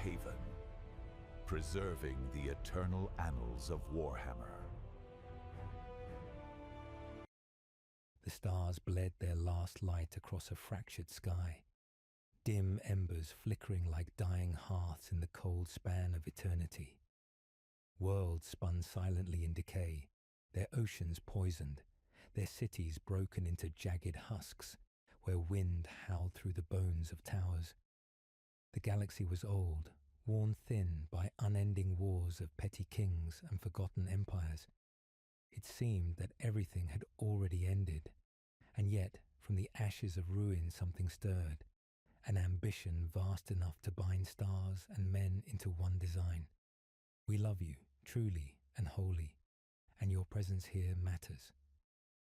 haven, preserving the eternal annals of Warhammer. The stars bled their last light across a fractured sky, dim embers flickering like dying hearths in the cold span of eternity. Worlds spun silently in decay, their oceans poisoned, their cities broken into jagged husks, where wind howled through the bones of towers. The galaxy was old, worn thin by unending wars of petty kings and forgotten empires. It seemed that everything had already ended, and yet from the ashes of ruin something stirred, an ambition vast enough to bind stars and men into one design. We love you, truly and wholly, and your presence here matters.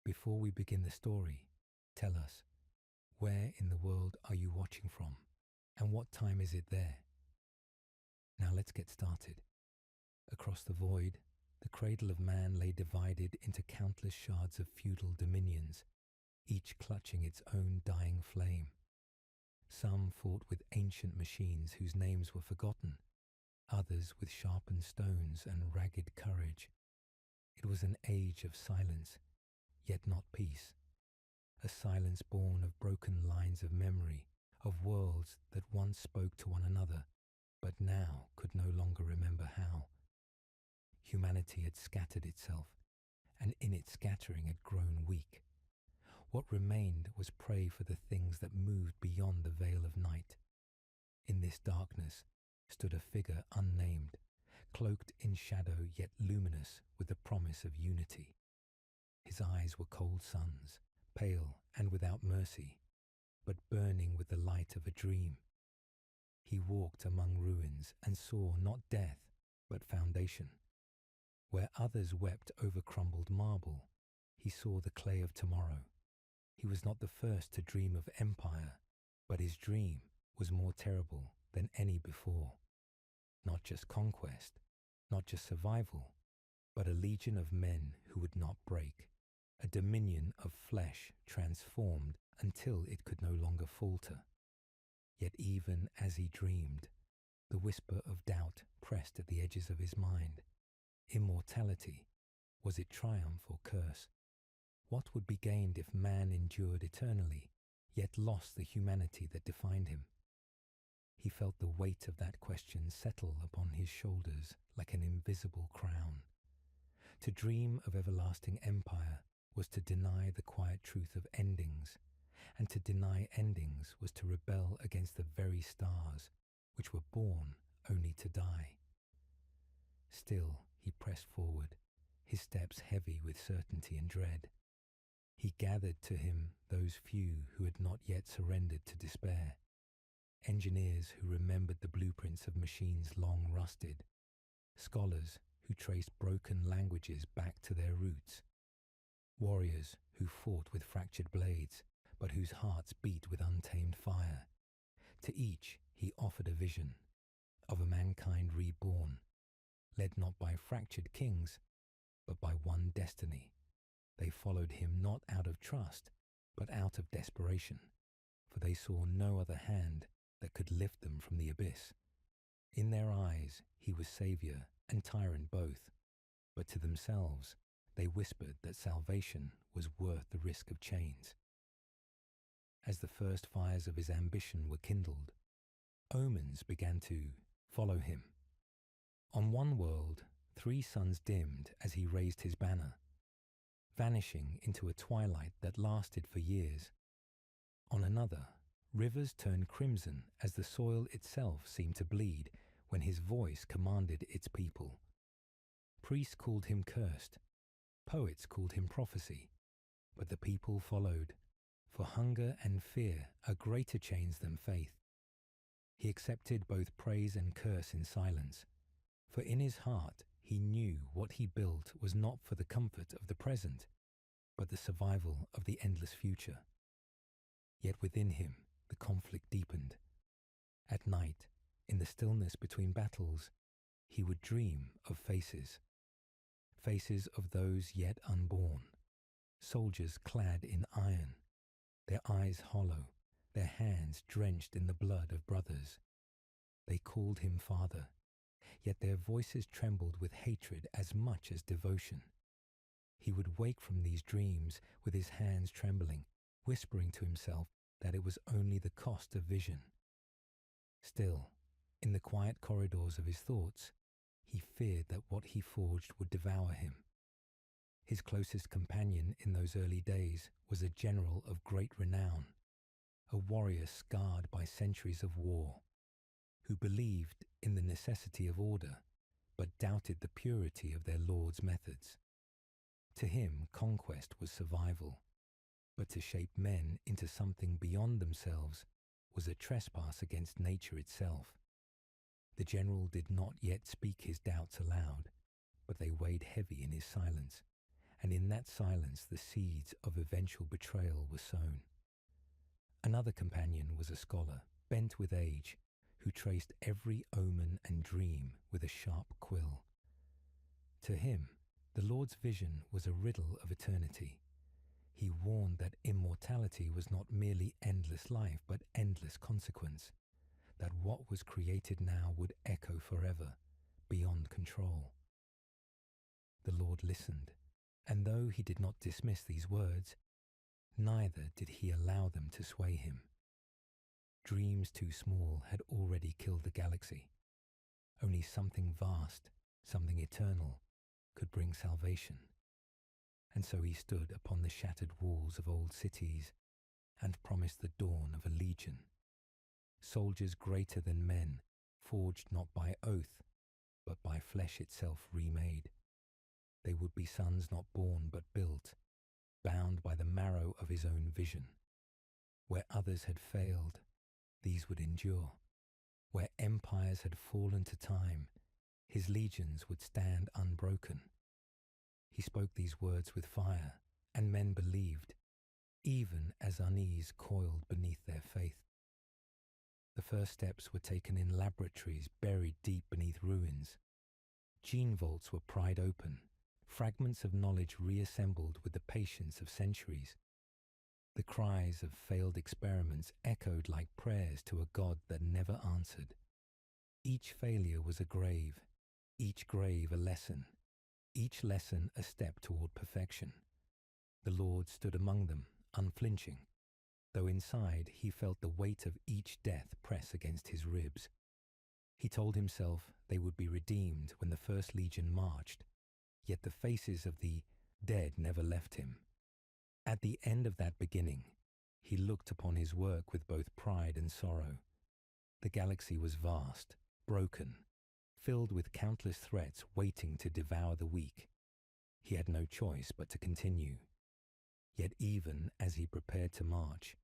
Before we begin the story, tell us, where in the world are you watching from, and what time is it there? Now let's get started. Across the void, the cradle of man lay divided into countless shards of feudal dominions, each clutching its own dying flame. Some fought with ancient machines whose names were forgotten, others with sharpened stones and ragged courage. It was an age of silence, yet not peace. A silence born of broken lines of memory, of worlds that once spoke to one another, but now could no longer remember how. Humanity had scattered itself, and in its scattering had grown weak. What remained was prey for the things that moved beyond the veil of night. In this darkness stood a figure unnamed, cloaked in shadow yet luminous with the promise of unity. His eyes were cold suns, pale and without mercy, but burning with the light of a dream. He walked among ruins and saw not death, but foundation. Where others wept over crumbled marble, he saw the clay of tomorrow. He was not the first to dream of empire, but his dream was more terrible than any before. Not just conquest, not just survival, but a legion of men who would not break, a dominion of flesh transformed until it could no longer falter. Yet even as he dreamed, the whisper of doubt pressed at the edges of his mind. Immortality, was it triumph or curse? What would be gained if man endured eternally, yet lost the humanity that defined him? He felt the weight of that question settle upon his shoulders like an invisible crown. To dream of everlasting empire was to deny the quiet truth of endings, and to deny endings was to rebel against the very stars, which were born only to die. Still, he pressed forward, his steps heavy with certainty and dread. He gathered to him those few who had not yet surrendered to despair, engineers who remembered the blueprints of machines long rusted, scholars who traced broken languages back to their roots, warriors who fought with fractured blades, but whose hearts beat with untamed fire. To each he offered a vision of a mankind reborn, led not by fractured kings, but by one destiny. They followed him not out of trust, but out of desperation, for they saw no other hand that could lift them from the abyss. In their eyes he was saviour and tyrant both, but to themselves they whispered that salvation was worth the risk of chains. As the first fires of his ambition were kindled, omens began to follow him. On one world, 3 suns dimmed as he raised his banner, vanishing into a twilight that lasted for years. On another, rivers turned crimson as the soil itself seemed to bleed when his voice commanded its people. Priests called him cursed, poets called him prophecy, but the people followed, for hunger and fear are greater chains than faith. He accepted both praise and curse in silence, for in his heart he knew what he built was not for the comfort of the present, but the survival of the endless future. Yet within him the conflict deepened. At night, in the stillness between battles, he would dream of faces. Faces of those yet unborn, soldiers clad in iron, their eyes hollow, their hands drenched in the blood of brothers. They called him Father, yet their voices trembled with hatred as much as devotion. He would wake from these dreams with his hands trembling, whispering to himself that it was only the cost of vision. Still, in the quiet corridors of his thoughts, he feared that what he forged would devour him. His closest companion in those early days was a general of great renown, a warrior scarred by centuries of war, who believed in the necessity of order, but doubted the purity of their lord's methods. To him, conquest was survival, but to shape men into something beyond themselves was a trespass against nature itself. The general did not yet speak his doubts aloud, but they weighed heavy in his silence, and in that silence the seeds of eventual betrayal were sown. Another companion was a scholar, bent with age, who traced every omen and dream with a sharp quill. To him, the Lord's vision was a riddle of eternity. He warned that immortality was not merely endless life, but endless consequence, that what was created now would echo forever, beyond control. The Lord listened, and though he did not dismiss these words, neither did he allow them to sway him. Dreams too small had already killed the galaxy. Only something vast, something eternal, could bring salvation. And so he stood upon the shattered walls of old cities and promised the dawn of a legion. Soldiers greater than men, forged not by oath, but by flesh itself remade. They would be sons not born but built, bound by the marrow of his own vision. Where others had failed, these would endure. Where empires had fallen to time, his legions would stand unbroken. He spoke these words with fire, and men believed, even as unease coiled beneath their faith. The first steps were taken in laboratories buried deep beneath ruins. Gene vaults were pried open, fragments of knowledge reassembled with the patience of centuries. The cries of failed experiments echoed like prayers to a God that never answered. Each failure was a grave, each grave a lesson, each lesson a step toward perfection. The Lord stood among them, unflinching, though inside he felt the weight of each death press against his ribs. He told himself they would be redeemed when the first legion marched, yet the faces of the dead never left him. At the end of that beginning, he looked upon his work with both pride and sorrow. The galaxy was vast, broken, filled with countless threats waiting to devour the weak. He had no choice but to continue. Yet even as he prepared to march,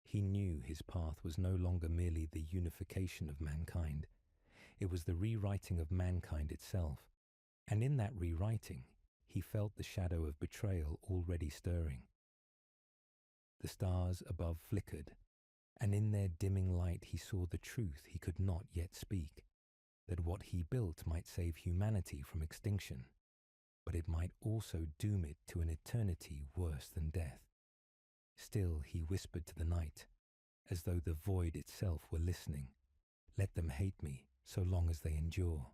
he knew his path was no longer merely the unification of mankind. It was the rewriting of mankind itself, and in that rewriting, he felt the shadow of betrayal already stirring. The stars above flickered, and in their dimming light he saw the truth he could not yet speak, that what he built might save humanity from extinction, but it might also doom it to an eternity worse than death. Still he whispered to the night, as though the void itself were listening, "Let them hate me, so long as they endure."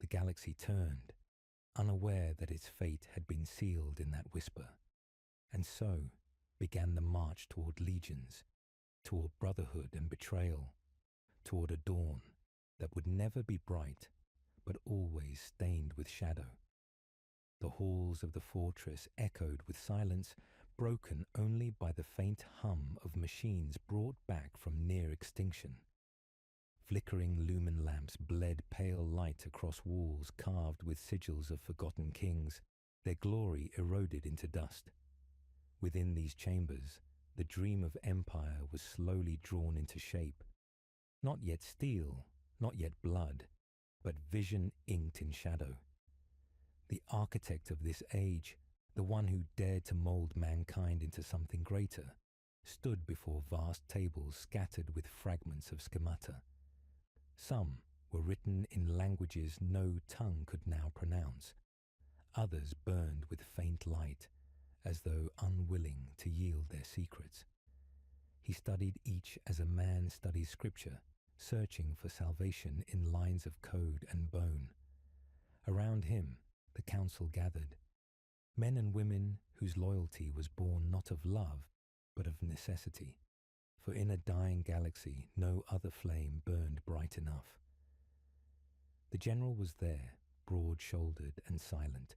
The galaxy turned, unaware that its fate had been sealed in that whisper, and so began the march toward legions, toward brotherhood and betrayal, toward a dawn that would never be bright, but always stained with shadow. The halls of the fortress echoed with silence, broken only by the faint hum of machines brought back from near extinction. Flickering lumen lamps bled pale light across walls carved with sigils of forgotten kings, their glory eroded into dust. Within these chambers, the dream of empire was slowly drawn into shape. Not yet steel, not yet blood, but vision inked in shadow. The architect of this age, the one who dared to mold mankind into something greater, stood before vast tables scattered with fragments of schemata. Some were written in languages no tongue could now pronounce. Others burned with faint light, as though unwilling to yield their secrets. He studied each as a man studies scripture, searching for salvation in lines of code and bone. Around him, the council gathered, men and women whose loyalty was born not of love, but of necessity, for in a dying galaxy no other flame burned bright enough. The general was there, broad-shouldered and silent,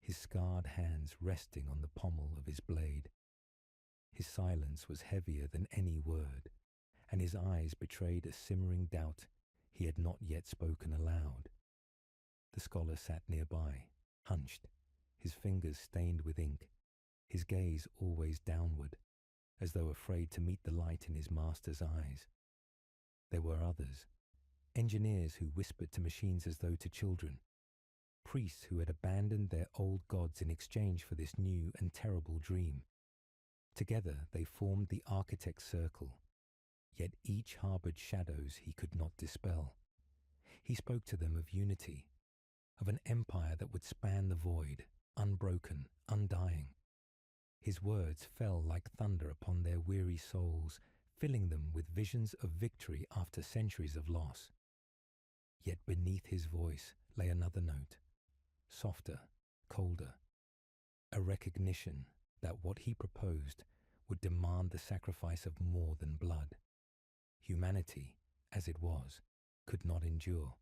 his scarred hands resting on the pommel of his blade. His silence was heavier than any word, and his eyes betrayed a simmering doubt he had not yet spoken aloud. The scholar sat nearby, hunched, his fingers stained with ink, his gaze always downward, as though afraid to meet the light in his master's eyes. There were others, engineers who whispered to machines as though to children, priests who had abandoned their old gods in exchange for this new and terrible dream. Together they formed the architect's circle, yet each harboured shadows he could not dispel. He spoke to them of unity, of an empire that would span the void, unbroken, undying. His words fell like thunder upon their weary souls, filling them with visions of victory after centuries of loss. Yet beneath his voice lay another note, softer, colder, a recognition that what he proposed would demand the sacrifice of more than blood. Humanity, as it was, could not endure.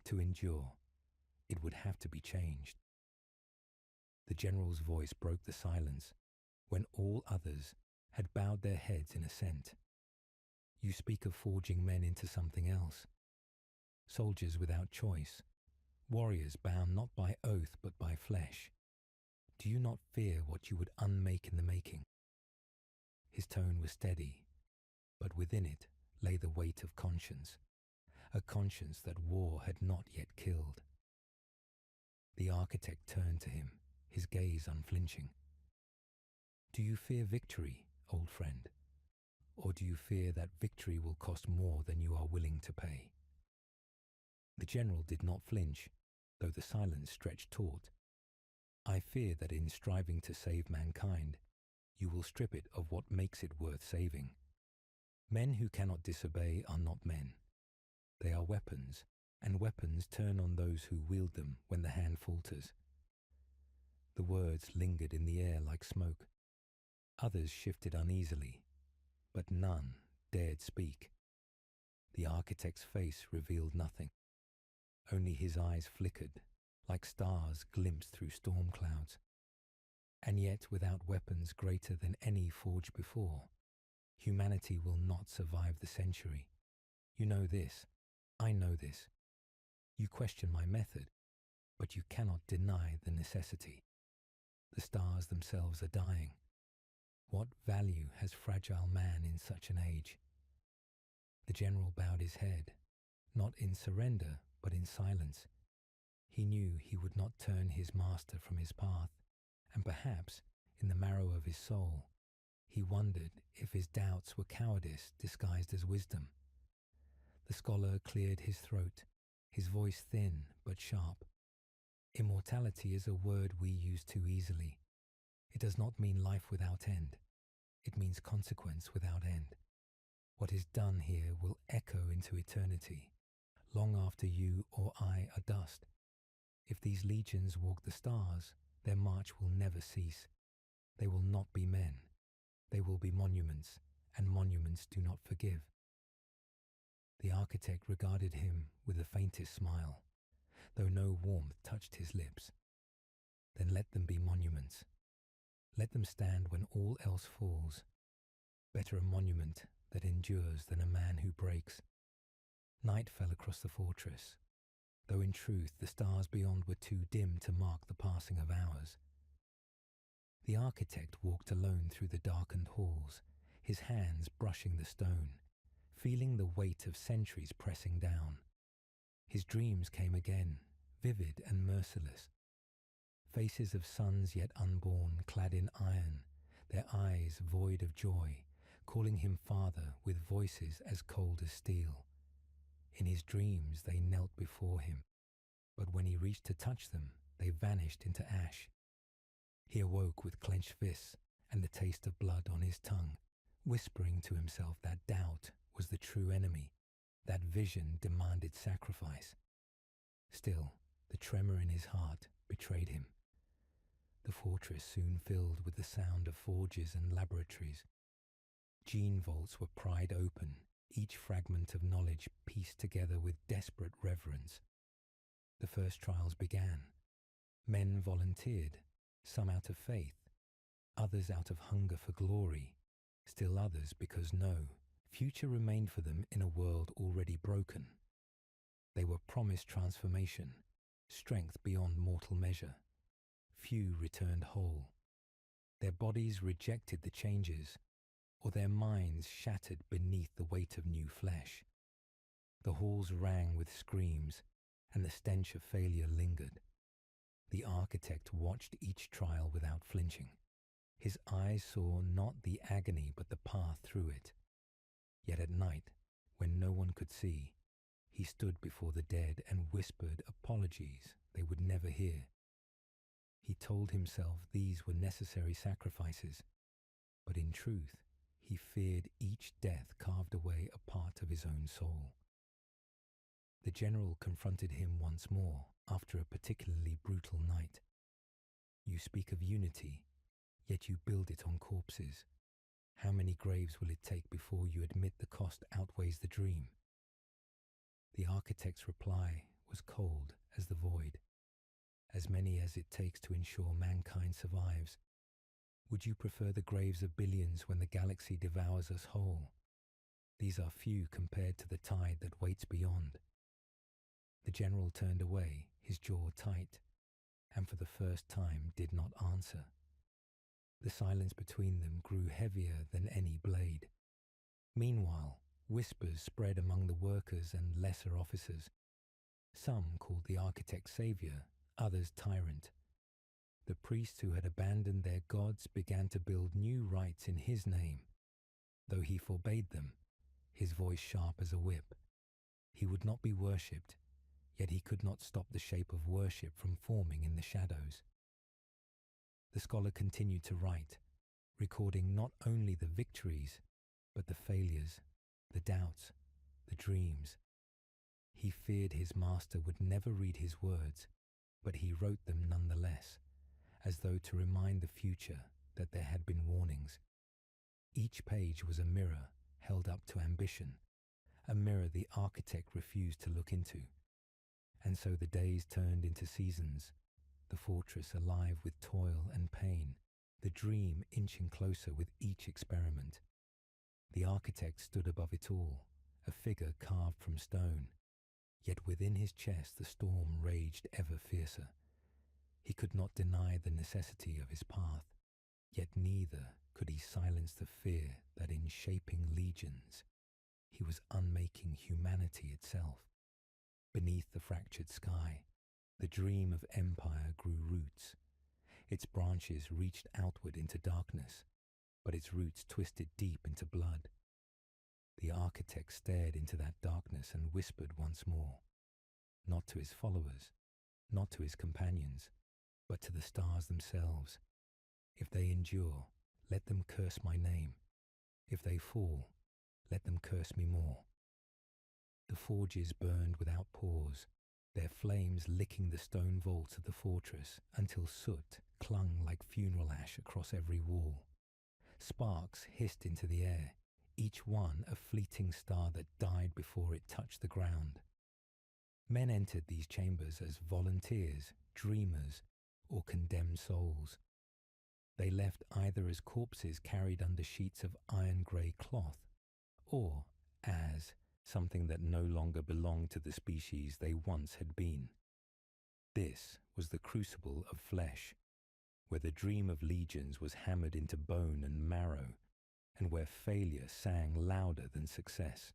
To endure, it would have to be changed. The general's voice broke the silence when all others had bowed their heads in assent. You speak of forging men into something else. Soldiers without choice, warriors bound not by oath but by flesh. Do you not fear what you would unmake in the making? His tone was steady, but within it lay the weight of conscience, a conscience that war had not yet killed. The architect turned to him, his gaze unflinching. Do you fear victory, old friend? Or do you fear that victory will cost more than you are willing to pay? The general did not flinch, though the silence stretched taut. I fear that in striving to save mankind, you will strip it of what makes it worth saving. Men who cannot disobey are not men. They are weapons, and weapons turn on those who wield them when the hand falters. The words lingered in the air like smoke. Others shifted uneasily, but none dared speak. The architect's face revealed nothing. Only his eyes flickered, like stars glimpsed through storm clouds. And yet, without weapons greater than any forged before, humanity will not survive the century. You know this. I know this. You question my method, but you cannot deny the necessity. The stars themselves are dying. What value has fragile man in such an age? The general bowed his head, not in surrender, but in silence. He knew he would not turn his master from his path, and perhaps, in the marrow of his soul, he wondered if his doubts were cowardice disguised as wisdom. The scholar cleared his throat, his voice thin but sharp. Immortality is a word we use too easily. It does not mean life without end. It means consequence without end. What is done here will echo into eternity, long after you or I are dust. If these legions walk the stars, their march will never cease. They will not be men. They will be monuments, and monuments do not forgive. The architect regarded him with the faintest smile, though no warmth touched his lips. Then let them be monuments. Let them stand when all else falls. Better a monument that endures than a man who breaks. Night fell across the fortress, though in truth the stars beyond were too dim to mark the passing of hours. The architect walked alone through the darkened halls, his hands brushing the stone, feeling the weight of centuries pressing down. His dreams came again, vivid and merciless. Faces of sons yet unborn, clad in iron, their eyes void of joy, calling him father with voices as cold as steel. In his dreams they knelt before him, but when he reached to touch them, they vanished into ash. He awoke with clenched fists and the taste of blood on his tongue, whispering to himself that doubt was the true enemy. That vision demanded sacrifice. Still, the tremor in his heart betrayed him. The fortress soon filled with the sound of forges and laboratories. Gene vaults were pried open, each fragment of knowledge pieced together with desperate reverence. The first trials began. Men volunteered, some out of faith, others out of hunger for glory, still others because no future remained for them in a world already broken. They were promised transformation, strength beyond mortal measure. Few returned whole. Their bodies rejected the changes, or their minds shattered beneath the weight of new flesh. The halls rang with screams, and the stench of failure lingered. The architect watched each trial without flinching. His eyes saw not the agony but the path through it. Yet at night, when no one could see, he stood before the dead and whispered apologies they would never hear. He told himself these were necessary sacrifices, but in truth, he feared each death carved away a part of his own soul. The general confronted him once more after a particularly brutal night. You speak of unity, yet you build it on corpses. How many graves will it take before you admit the cost outweighs the dream? The architect's reply was cold as the void. As many as it takes to ensure mankind survives. Would you prefer the graves of billions when the galaxy devours us whole? These are few compared to the tide that waits beyond. The general turned away, his jaw tight, and for the first time did not answer. The silence between them grew heavier than any blade. Meanwhile, whispers spread among the workers and lesser officers. Some called the architect savior, others tyrant. The priests who had abandoned their gods began to build new rites in his name. Though he forbade them, his voice sharp as a whip. He would not be worshipped, yet he could not stop the shape of worship from forming in the shadows. The scholar continued to write, recording not only the victories, but the failures, the doubts, the dreams. He feared his master would never read his words, but he wrote them nonetheless, as though to remind the future that there had been warnings. Each page was a mirror held up to ambition, a mirror the architect refused to look into. And so the days turned into seasons, the fortress alive with toil and pain, the dream inching closer with each experiment. The architect stood above it all, a figure carved from stone, yet within his chest the storm raged ever fiercer. He could not deny the necessity of his path, yet neither could he silence the fear that in shaping legions, he was unmaking humanity itself. Beneath the fractured sky, the dream of empire grew roots. Its branches reached outward into darkness, but its roots twisted deep into blood. The architect stared into that darkness and whispered once more, not to his followers, not to his companions, but to the stars themselves. If they endure, let them curse my name. If they fall, let them curse me more. The forges burned without pause, their flames licking the stone vaults of the fortress until soot clung like funeral ash across every wall. Sparks hissed into the air, each one a fleeting star that died before it touched the ground. Men entered these chambers as volunteers, dreamers, or condemned souls. They left either as corpses carried under sheets of iron-grey cloth, or as something that no longer belonged to the species they once had been. This was the crucible of flesh, where the dream of legions was hammered into bone and marrow, and where failure sang louder than success.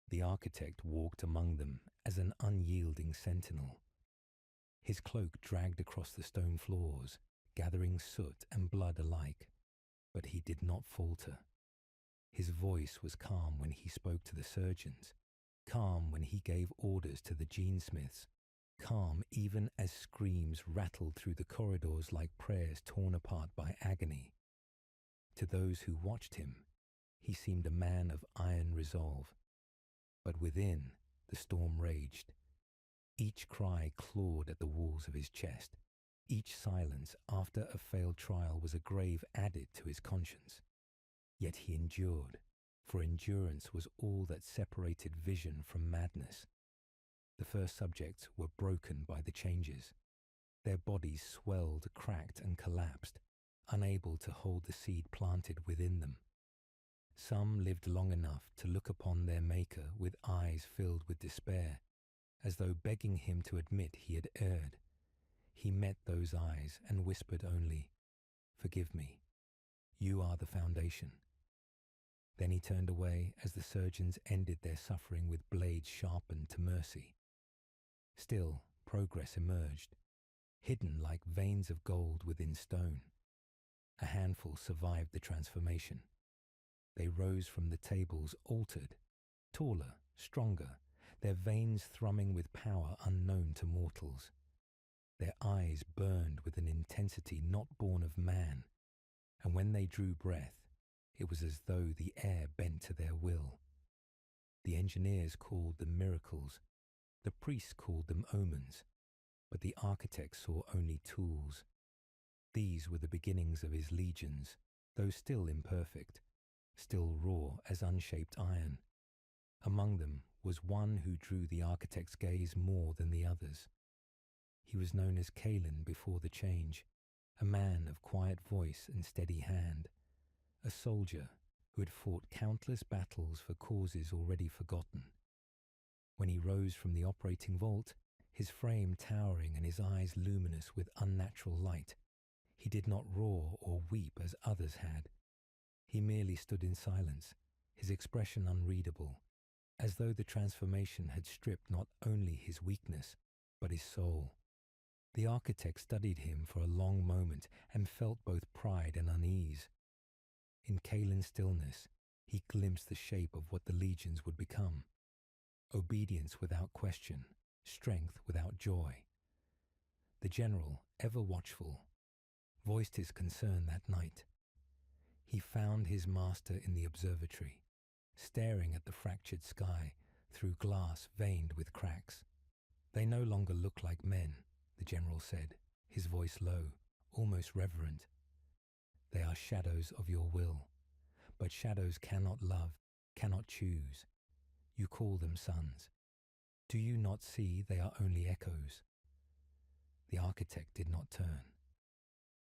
The architect walked among them as an unyielding sentinel. His cloak dragged across the stone floors, gathering soot and blood alike, but he did not falter. His voice was calm when he spoke to the surgeons, calm when he gave orders to the gene-smiths, calm even as screams rattled through the corridors like prayers torn apart by agony. To those who watched him, he seemed a man of iron resolve. But within, the storm raged. Each cry clawed at the walls of his chest. Each silence after a failed trial was a grave added to his conscience. Yet he endured, for endurance was all that separated vision from madness. The first subjects were broken by the changes. Their bodies swelled, cracked, and collapsed, unable to hold the seed planted within them. Some lived long enough to look upon their Maker with eyes filled with despair, as though begging him to admit he had erred. He met those eyes and whispered only, "Forgive me. You are the foundation." Then he turned away as the surgeons ended their suffering with blades sharpened to mercy. Still, progress emerged, hidden like veins of gold within stone. A handful survived the transformation. They rose from the tables altered, taller, stronger, their veins thrumming with power unknown to mortals. Their eyes burned with an intensity not born of man, and when they drew breath, it was as though the air bent to their will. The engineers called them miracles, the priests called them omens, but the architects saw only tools. These were the beginnings of his legions, though still imperfect, still raw as unshaped iron. Among them was one who drew the architect's gaze more than the others. He was known as Kalin before the change, a man of quiet voice and steady hand, a soldier who had fought countless battles for causes already forgotten. When he rose from the operating vault, his frame towering and his eyes luminous with unnatural light, he did not roar or weep as others had. He merely stood in silence, his expression unreadable, as though the transformation had stripped not only his weakness, but his soul. The architect studied him for a long moment and felt both pride and unease. In Kalin's stillness, he glimpsed the shape of what the legions would become. Obedience without question, strength without joy. The general, ever watchful, voiced his concern that night. He found his master in the observatory, staring at the fractured sky through glass veined with cracks. "They no longer look like men," the general said, his voice low, almost reverent. "They are shadows of your will, but shadows cannot love, cannot choose. You call them sons. Do you not see they are only echoes?" The architect did not turn.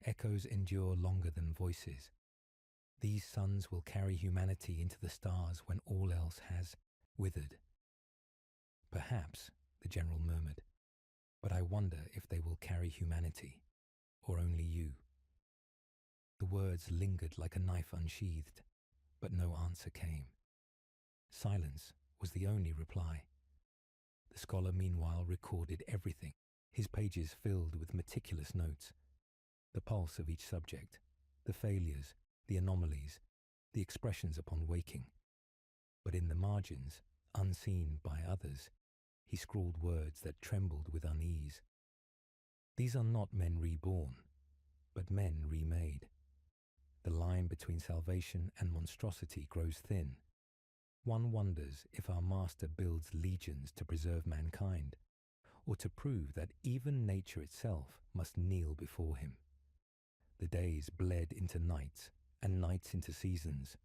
Echoes endure longer than voices. These sons will carry humanity into the stars when all else has withered. "Perhaps," the general murmured, "but I wonder if they will carry humanity, or only you." The words lingered like a knife unsheathed, but no answer came. Silence was the only reply. The scholar meanwhile recorded everything, his pages filled with meticulous notes. The pulse of each subject, the failures, the anomalies, the expressions upon waking. But in the margins, unseen by others, he scrawled words that trembled with unease. These are not men reborn, but men remade. The line between salvation and monstrosity grows thin. One wonders if our master builds legions to preserve mankind, or to prove that even nature itself must kneel before him. The days bled into nights, and nights into seasons.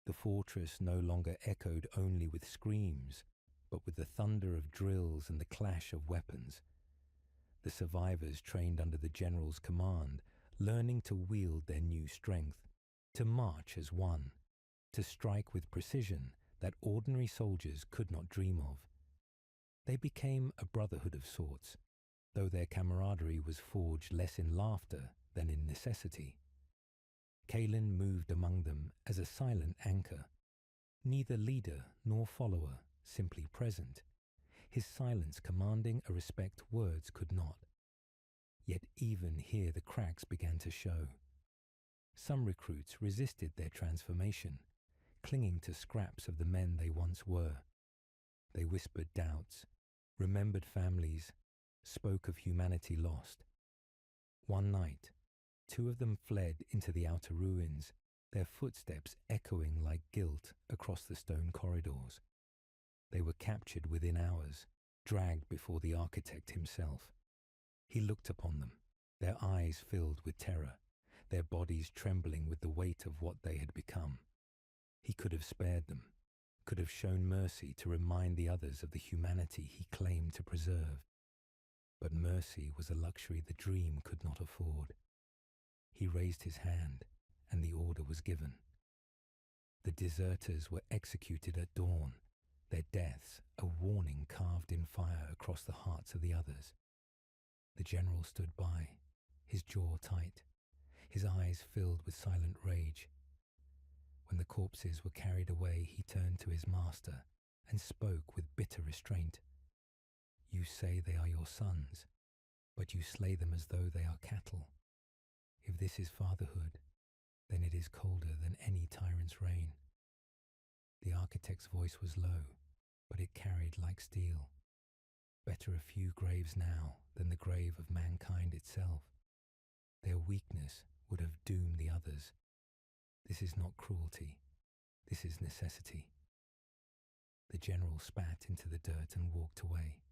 The fortress no longer echoed only with screams, but with the thunder of drills and the clash of weapons. The survivors trained under the general's command, learning to wield their new strength, to march as one, to strike with precision that ordinary soldiers could not dream of. They became a brotherhood of sorts, though their camaraderie was forged less in laughter than in necessity. Kalin moved among them as a silent anchor, neither leader nor follower, simply present, his silence commanding a respect words could not. Yet even here the cracks began to show. Some recruits resisted their transformation, clinging to scraps of the men they once were. They whispered doubts, remembered families, spoke of humanity lost. One night, 2 of them fled into the outer ruins, their footsteps echoing like guilt across the stone corridors. They were captured within hours, dragged before the architect himself. He looked upon them, their eyes filled with terror, their bodies trembling with the weight of what they had become. He could have spared them, could have shown mercy to remind the others of the humanity he claimed to preserve. But mercy was a luxury the dream could not afford. He raised his hand, and the order was given. The deserters were executed at dawn, their deaths a warning carved in fire across the hearts of the others. The general stood by, his jaw tight, his eyes filled with silent rage. When the corpses were carried away, he turned to his master and spoke with bitter restraint. "You say they are your sons, but you slay them as though they are cattle. If this is fatherhood, then it is colder than any tyrant's reign." The architect's voice was low, but it carried like steel. Better a few graves now than the grave of mankind itself. Their weakness would have doomed the others. This is not cruelty. This is necessity. The general spat into the dirt and walked away.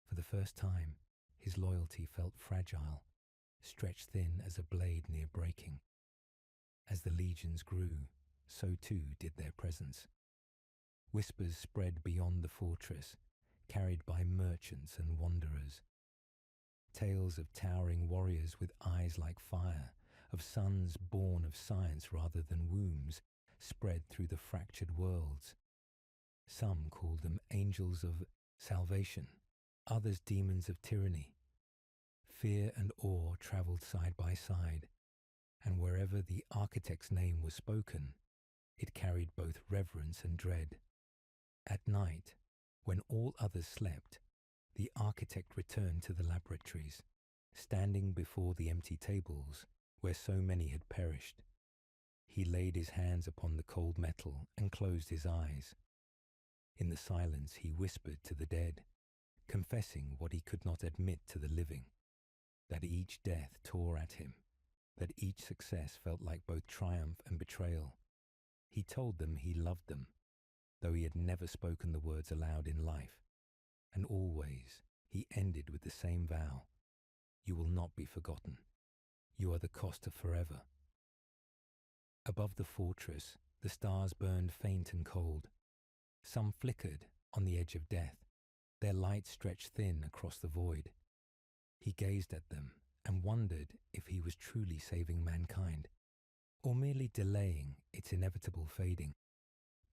For the first time, his loyalty felt fragile, stretched thin as a blade near breaking. As the legions grew, so too did their presence. Whispers spread beyond the fortress, carried by merchants and wanderers. Tales of towering warriors with eyes like fire, of sons born of science rather than wombs, spread through the fractured worlds. Some called them angels of salvation, others demons of tyranny. Fear and awe travelled side by side, and wherever the architect's name was spoken, it carried both reverence and dread. At night, when all others slept, the architect returned to the laboratories, standing before the empty tables where so many had perished. He laid his hands upon the cold metal and closed his eyes. In the silence he whispered to the dead, confessing what he could not admit to the living, that each death tore at him, that each success felt like both triumph and betrayal. He told them he loved them, though he had never spoken the words aloud in life, and always he ended with the same vow: "You will not be forgotten. You are the cost of forever." Above the fortress, the stars burned faint and cold. Some flickered on the edge of death, their light stretched thin across the void. He gazed at them and wondered if he was truly saving mankind, or merely delaying its inevitable fading,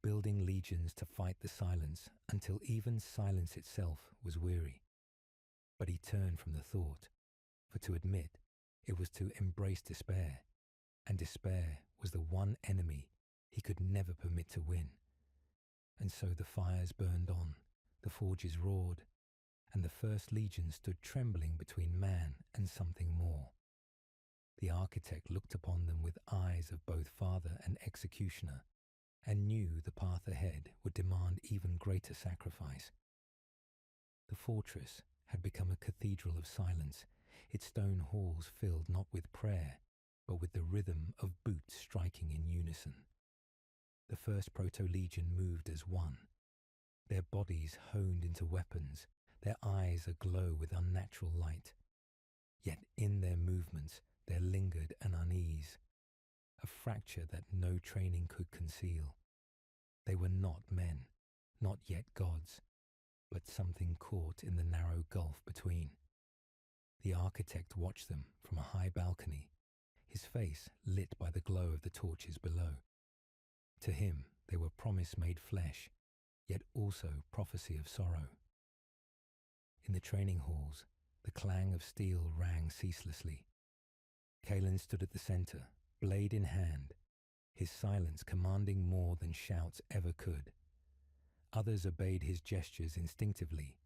building legions to fight the silence until even silence itself was weary. But he turned from the thought, for to admit it was to embrace despair, and despair was the one enemy he could never permit to win. And so the fires burned on, the forges roared, and the first legion stood trembling between man and something more. The architect looked upon them with eyes of both father and executioner, and knew the path ahead would demand even greater sacrifice. The fortress had become a cathedral of silence, its stone halls filled not with prayer, but with the rhythm of boots striking in unison. The first proto-legion moved as one, their bodies honed into weapons, their eyes aglow with unnatural light. Yet in their movements there lingered an unease, a fracture that no training could conceal. They were not men, not yet gods, but something caught in the narrow gulf between. The architect watched them from a high balcony, his face lit by the glow of the torches below. To him they were promise made flesh, yet also prophecy of sorrow. In the training halls, the clang of steel rang ceaselessly. Kalen stood at the center, blade in hand, his silence commanding more than shouts ever could. Others obeyed his gestures instinctively,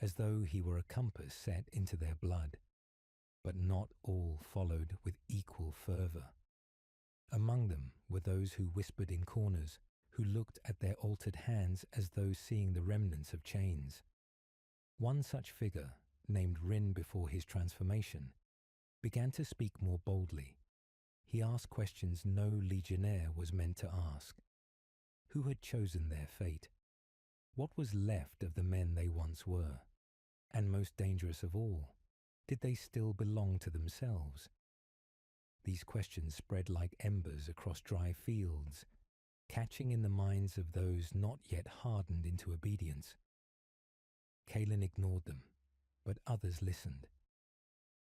as though he were a compass set into their blood, but not all followed with equal fervor. Among them were those who whispered in corners, who looked at their altered hands as though seeing the remnants of chains. One such figure, named Rin before his transformation, began to speak more boldly. He asked questions no legionnaire was meant to ask. Who had chosen their fate? What was left of the men they once were? And most dangerous of all, did they still belong to themselves? These questions spread like embers across dry fields, catching in the minds of those not yet hardened into obedience. Kaelin ignored them, but others listened.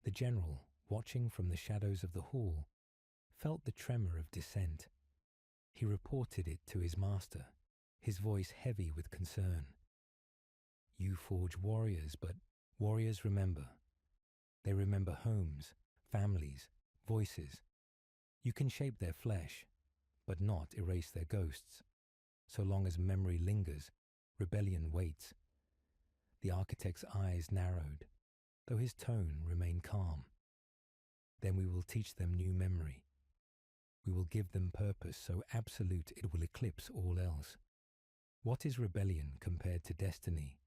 The general, watching from the shadows of the hall, felt the tremor of dissent. He reported it to his master, his voice heavy with concern. You forge warriors, but warriors remember. They remember homes, families, voices. You can shape their flesh, but not erase their ghosts. So long as memory lingers, rebellion waits. The architect's eyes narrowed, though his tone remained calm. Then we will teach them new memory. We will give them purpose so absolute it will eclipse all else. What is rebellion compared to destiny?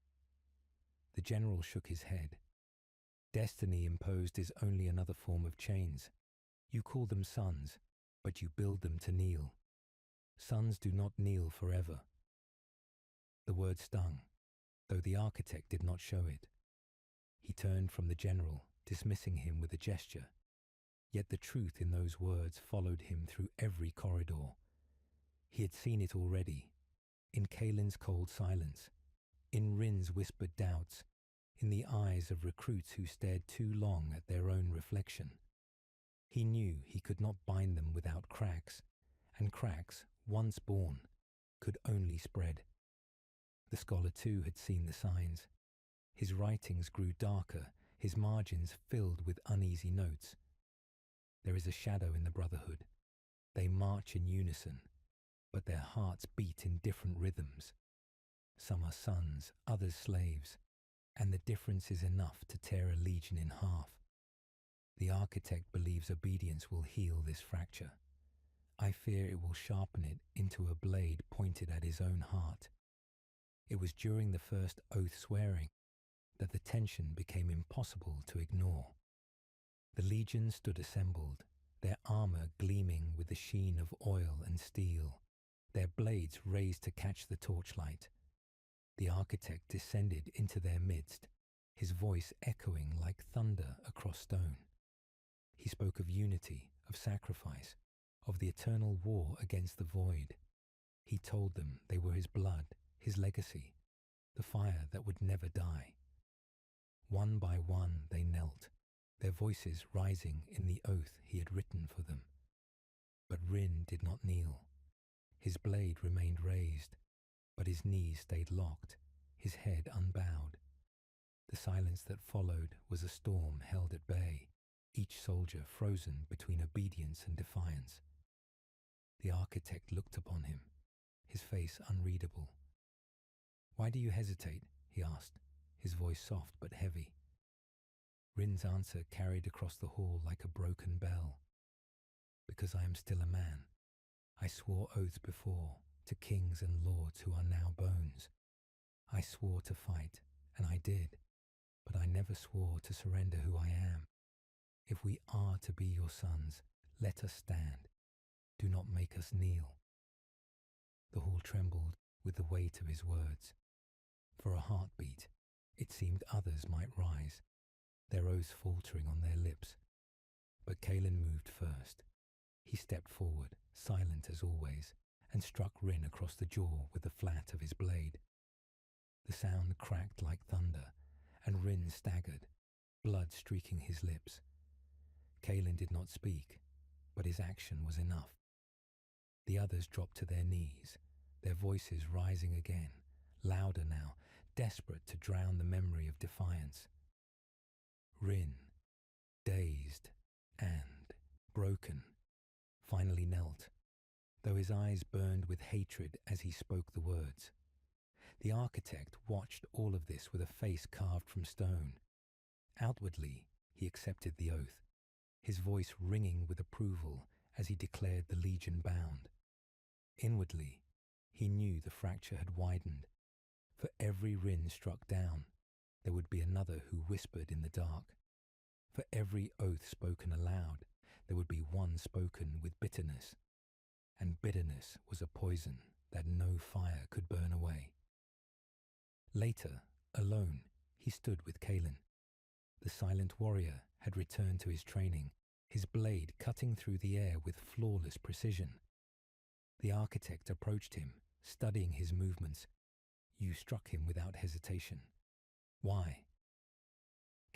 The general shook his head. Destiny imposed is only another form of chains. You call them suns, but you build them to kneel. Suns do not kneel forever. The word stung, though the architect did not show it. He turned from the general, dismissing him with a gesture. Yet the truth in those words followed him through every corridor. He had seen it already, in Kaelin's cold silence, in Rin's whispered doubts, in the eyes of recruits who stared too long at their own reflection. He knew he could not bind them without cracks, and cracks, once born, could only spread. The scholar too had seen the signs. His writings grew darker, his margins filled with uneasy notes. There is a shadow in the Brotherhood. They march in unison, but their hearts beat in different rhythms. Some are sons, others slaves, and the difference is enough to tear a legion in half. The architect believes obedience will heal this fracture. I fear it will sharpen it into a blade pointed at his own heart. It was during the first oath swearing that the tension became impossible to ignore. The legion stood assembled, their armor gleaming with the sheen of oil and steel, their blades raised to catch the torchlight. The architect descended into their midst, his voice echoing like thunder across stone. He spoke of unity, of sacrifice, of the eternal war against the void. He told them they were his blood, his legacy, the fire that would never die. One by one they knelt, their voices rising in the oath he had written for them. But Rin did not kneel. His blade remained raised, but his knees stayed locked, his head unbowed. The silence that followed was a storm held at bay, each soldier frozen between obedience and defiance. The architect looked upon him, his face unreadable. "Why do you hesitate?" he asked, his voice soft but heavy. Rin's answer carried across the hall like a broken bell. "Because I am still a man. I swore oaths before, to kings and lords who are now bones. I swore to fight, and I did, but I never swore to surrender who I am. If we are to be your sons, let us stand. Do not make us kneel." The hall trembled with the weight of his words. For a heartbeat, it seemed others might rise, their oaths faltering on their lips. But Kaelin moved first. He stepped forward, silent as always, and struck Rin across the jaw with the flat of his blade. The sound cracked like thunder, and Rin staggered, blood streaking his lips. Kaelin did not speak, but his action was enough. The others dropped to their knees, their voices rising again, louder now, desperate to drown the memory of defiance. Rin, dazed and broken, finally knelt, though his eyes burned with hatred as he spoke the words. The architect watched all of this with a face carved from stone. Outwardly, he accepted the oath, his voice ringing with approval as he declared the legion bound. Inwardly, he knew the fracture had widened. For every Rin struck down, there would be another who whispered in the dark. For every oath spoken aloud, there would be one spoken with bitterness. And bitterness was a poison that no fire could burn away. Later, alone, he stood with Kalin. The silent warrior had returned to his training, his blade cutting through the air with flawless precision. The architect approached him, studying his movements. You struck him without hesitation. Why?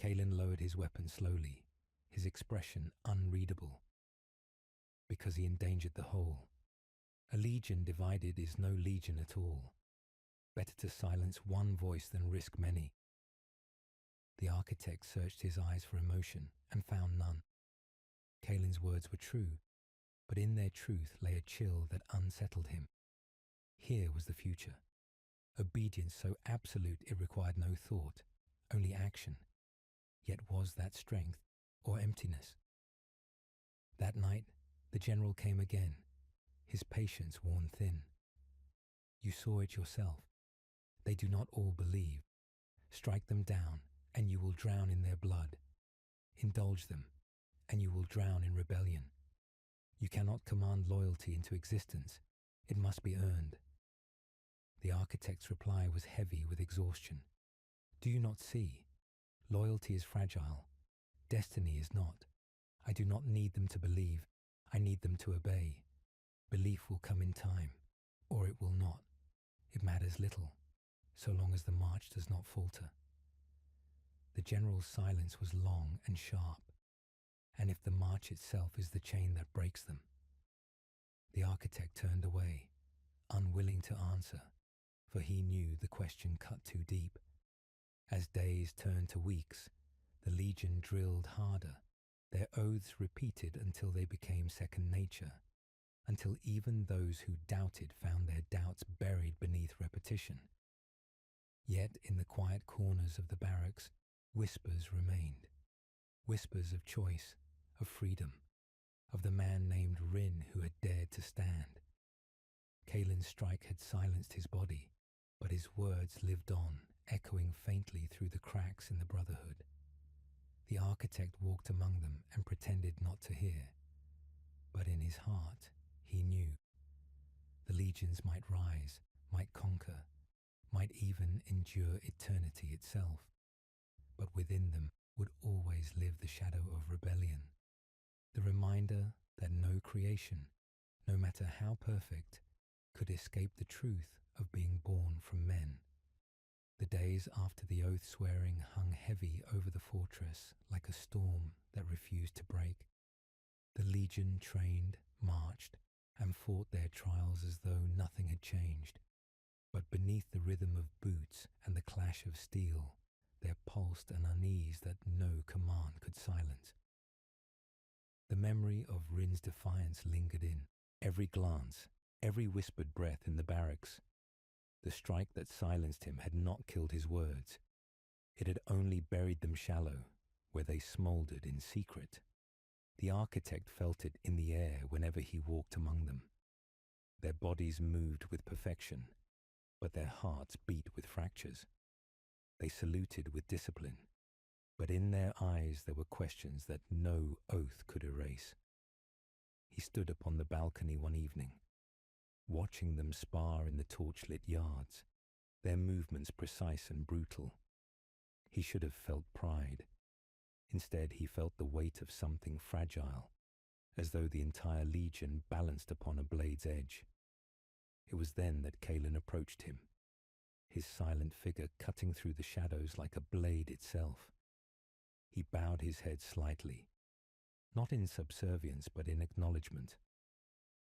Kalin lowered his weapon slowly, his expression unreadable. Because he endangered the whole. A legion divided is no legion at all. Better to silence one voice than risk many. The architect searched his eyes for emotion and found none. Kalin's words were true, but in their truth lay a chill that unsettled him. Here was the future. Obedience so absolute it required no thought, only action. Yet was that strength or emptiness? That night, the general came again, his patience worn thin. You saw it yourself. They do not all believe. Strike them down, and you will drown in their blood. Indulge them, and you will drown in rebellion. You cannot command loyalty into existence. It must be earned. The architect's reply was heavy with exhaustion. Do you not see? Loyalty is fragile. Destiny is not. I do not need them to believe. I need them to obey. Belief will come in time, or it will not. It matters little, so long as the march does not falter. The general's silence was long and sharp, and if the march itself is the chain that breaks them. The architect turned away, unwilling to answer, for he knew the question cut too deep. As days turned to weeks, the legion drilled harder, their oaths repeated until they became second nature, until even those who doubted found their doubts buried beneath repetition. Yet in the quiet corners of the barracks, whispers remained. Whispers of choice, of freedom, of the man named Rin who had dared to stand. Kalin's strike had silenced his body, but his words lived on, echoing faintly through the cracks in the brotherhood. The architect walked among them and pretended not to hear. But in his heart, he knew. The legions might rise, might conquer, might even endure eternity itself. But within them would always live the shadow of rebellion. The reminder that no creation, no matter how perfect, could escape the truth of being born from men. The days after the oath-swearing hung heavy over the fortress like a storm that refused to break. The legion trained, marched, and fought their trials as though nothing had changed. But beneath the rhythm of boots and the clash of steel, there pulsed an unease that no command could silence. The memory of Rin's defiance lingered in every glance, every whispered breath in the barracks. The strike that silenced him had not killed his words. It had only buried them shallow, where they smouldered in secret. The architect felt it in the air whenever he walked among them. Their bodies moved with perfection, but their hearts beat with fractures. They saluted with discipline, but in their eyes there were questions that no oath could erase. He stood upon the balcony one evening, watching them spar in the torchlit yards, their movements precise and brutal. He should have felt pride. Instead, he felt the weight of something fragile, as though the entire legion balanced upon a blade's edge. It was then that Kalin approached him, his silent figure cutting through the shadows like a blade itself. He bowed his head slightly, not in subservience but in acknowledgement.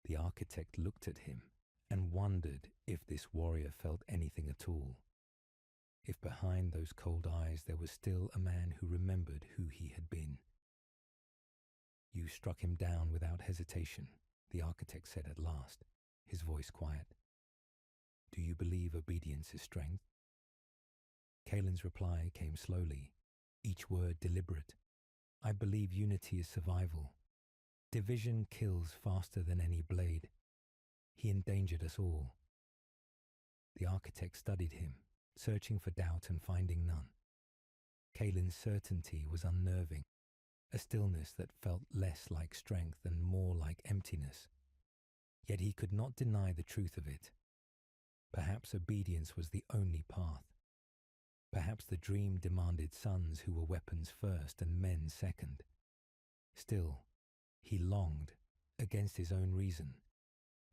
The architect looked at him and wondered if this warrior felt anything at all. If behind those cold eyes there was still a man who remembered who he had been. You struck him down without hesitation, the architect said at last, his voice quiet. Do you believe obedience is strength? Kalin's reply came slowly, each word deliberate. I believe unity is survival. Division kills faster than any blade. He endangered us all. The architect studied him, searching for doubt and finding none. Kalin's certainty was unnerving, a stillness that felt less like strength and more like emptiness. Yet he could not deny the truth of it. Perhaps obedience was the only path, Perhaps the dream demanded sons who were weapons first and men second. Still, he longed, against his own reason,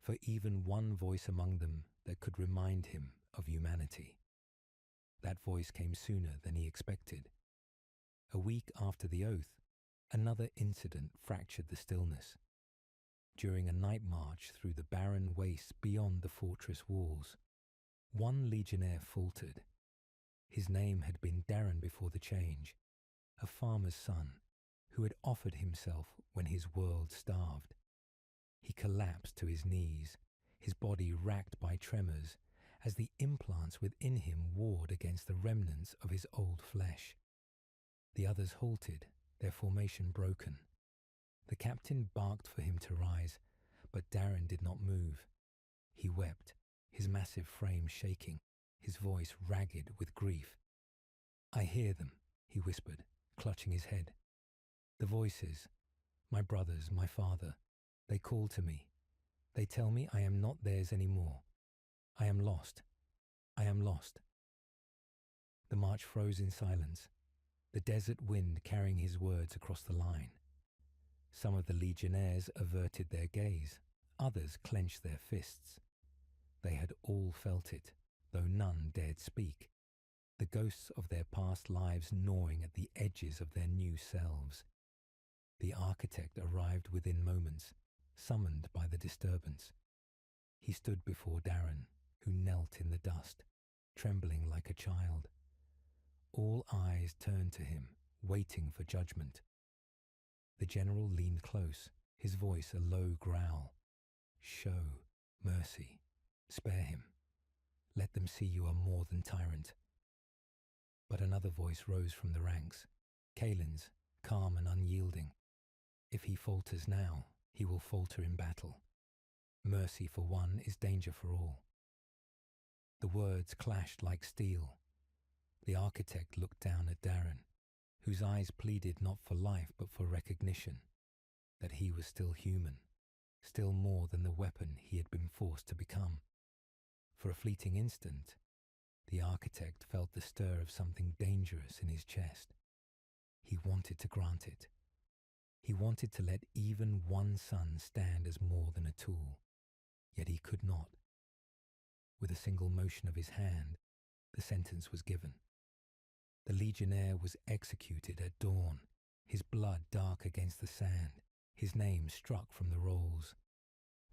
for even one voice among them that could remind him of humanity. That voice came sooner than he expected. A week after the oath, another incident fractured the stillness. During a night march through the barren wastes beyond the fortress walls, one legionnaire faltered. His name had been Darren before the change, a farmer's son who had offered himself when his world starved. He collapsed to his knees, his body racked by tremors, as the implants within him warred against the remnants of his old flesh. The others halted, their formation broken. The captain barked for him to rise, but Darren did not move. He wept, his massive frame shaking, his voice ragged with grief. "I hear them," he whispered, clutching his head. "The voices, my brothers, my father, they call to me. They tell me I am not theirs anymore. I am lost. I am lost." The march froze in silence, the desert wind carrying his words across the line. Some of the legionnaires averted their gaze, others clenched their fists. They had all felt it, though none dared speak, the ghosts of their past lives gnawing at the edges of their new selves. The architect arrived within moments, summoned by the disturbance. He stood before Darren, who knelt in the dust, trembling like a child. All eyes turned to him, waiting for judgment. The general leaned close, his voice a low growl. "Show mercy. Spare him. Let them see you are more than tyrant." But another voice rose from the ranks, Kaelin's, calm and unyielding. "If he falters now, he will falter in battle. Mercy for one is danger for all." The words clashed like steel. The architect looked down at Darren, whose eyes pleaded not for life but for recognition, that he was still human, still more than the weapon he had been forced to become. For a fleeting instant, the architect felt the stir of something dangerous in his chest. He wanted to grant it. He wanted to let even one son stand as more than a tool, yet he could not. With a single motion of his hand, the sentence was given. The legionnaire was executed at dawn, his blood dark against the sand, his name struck from the rolls.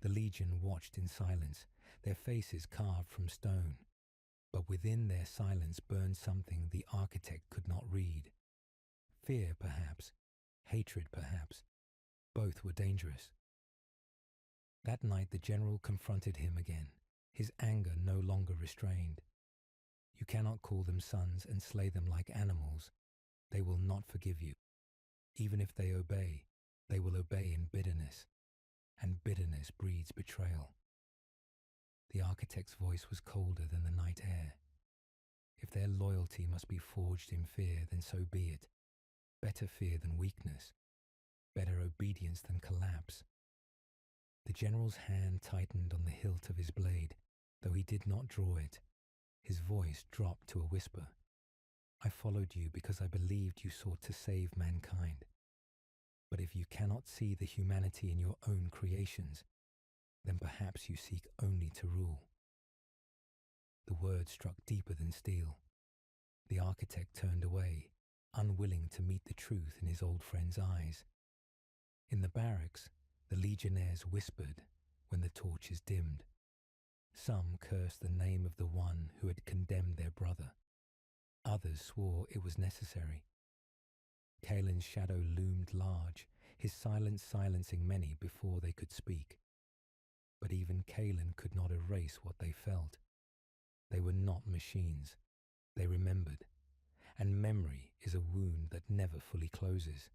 The legion watched in silence, their faces carved from stone. But within their silence burned something the architect could not read. Fear, perhaps. Hatred, perhaps. Both were dangerous. That night the general confronted him again, his anger no longer restrained. "You cannot call them sons and slay them like animals. They will not forgive you. Even if they will obey in bitterness. And bitterness breeds betrayal." The architect's voice was colder than the night air. If their loyalty must be forged in fear, then so be it. Better fear than weakness. Better obedience than collapse. The general's hand tightened on the hilt of his blade, though he did not draw it. His voice dropped to a whisper. "I followed you because I believed you sought to save mankind. But if you cannot see the humanity in your own creations, then perhaps you seek only to rule." The word struck deeper than steel. The architect turned away, unwilling to meet the truth in his old friend's eyes. In the barracks, the legionnaires whispered when the torches dimmed. Some cursed the name of the one who had condemned their brother. Others swore it was necessary. Kaelin's shadow loomed large, his silence silencing many before they could speak. But even Kaelin could not erase what they felt. They were not machines. They remembered. And memory is a wound that never fully closes.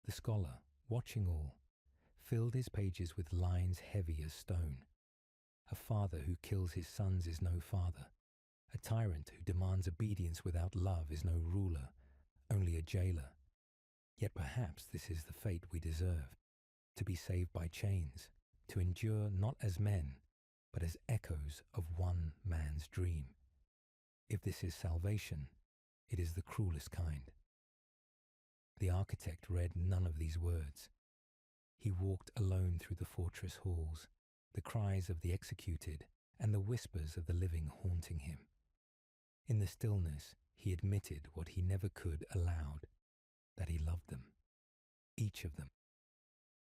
The scholar, watching all, filled his pages with lines heavy as stone. A father who kills his sons is no father. A tyrant who demands obedience without love is no ruler, only a jailer. Yet perhaps this is the fate we deserve, to be saved by chains, to endure not as men, but as echoes of one man's dream. If this is salvation, it is the cruelest kind. The architect read none of these words. He walked alone through the fortress halls, the cries of the executed and the whispers of the living haunting him. In the stillness, he admitted what he never could aloud, that he loved them, each of them,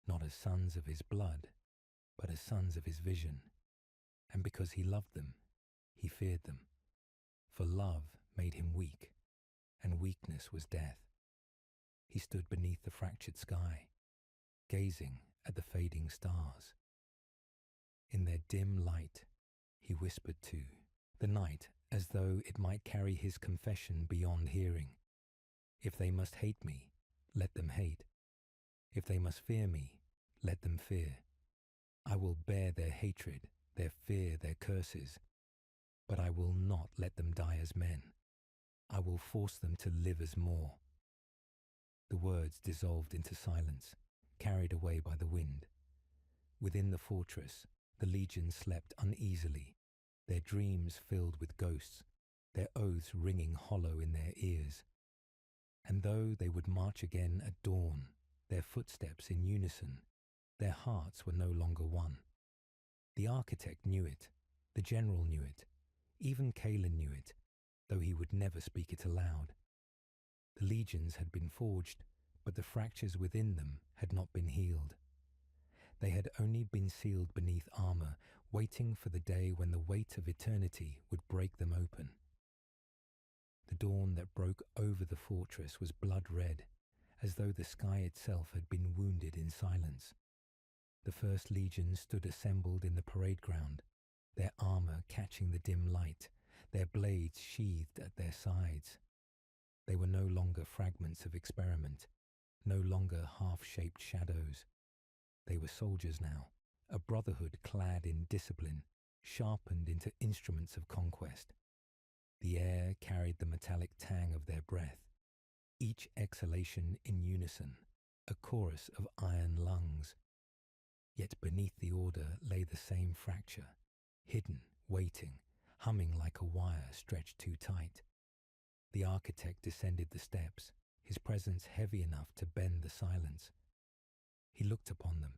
not as sons of his blood, but as sons of his vision. And because he loved them, he feared them. For love made him weak, and weakness was death. He stood beneath the fractured sky, gazing at the fading stars. In their dim light, he whispered to the night as though it might carry his confession beyond hearing. If they must hate me, let them hate. If they must fear me, let them fear. I will bear their hatred, their fear, their curses, but I will not let them die as men. I will force them to live as more. The words dissolved into silence, carried away by the wind. Within the fortress, the legion slept uneasily, their dreams filled with ghosts, their oaths ringing hollow in their ears. And though they would march again at dawn, their footsteps in unison, their hearts were no longer one. The architect knew it, the general knew it, even Kaelin knew it, though he would never speak it aloud. The legions had been forged, but the fractures within them had not been healed. They had only been sealed beneath armor, waiting for the day when the weight of eternity would break them open. The dawn that broke over the fortress was blood-red, as though the sky itself had been wounded in silence. The first legion stood assembled in the parade ground, their armor catching the dim light, their blades sheathed at their sides. They were no longer fragments of experiment, no longer half-shaped shadows. They were soldiers now, a brotherhood clad in discipline, sharpened into instruments of conquest. The air carried the metallic tang of their breath, each exhalation in unison, a chorus of iron lungs. Yet beneath the order lay the same fracture, hidden, waiting, humming like a wire stretched too tight. The architect descended the steps, his presence heavy enough to bend the silence. He looked upon them,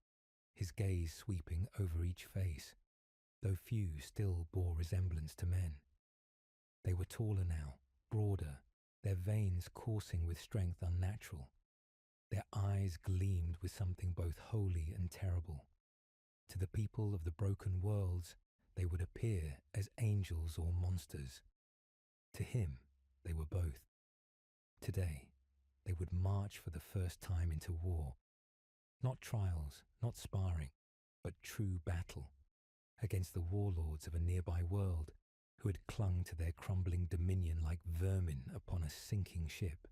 his gaze sweeping over each face, though few still bore resemblance to men. They were taller now, broader, their veins coursing with strength unnatural. Their eyes gleamed with something both holy and terrible. To the people of the broken worlds, they would appear as angels or monsters. To him, they were both. Today, they would march for the first time into war. Not trials, not sparring, but true battle, against the warlords of a nearby world who had clung to their crumbling dominion like vermin upon a sinking ship.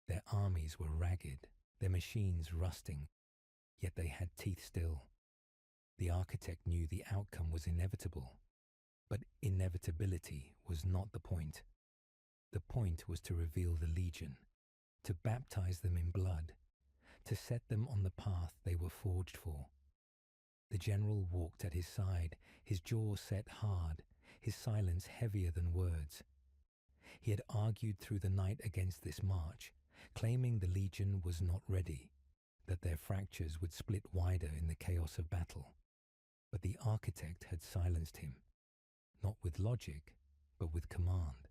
Their armies were ragged, their machines rusting, yet they had teeth still. The architect knew the outcome was inevitable, but inevitability was not the point. The point was to reveal the legion, to baptize them in blood, to set them on the path they were forged for. The general walked at his side, his jaw set hard, his silence heavier than words. He had argued through the night against this march, claiming the legion was not ready, that their fractures would split wider in the chaos of battle. But the architect had silenced him, not with logic, but with command.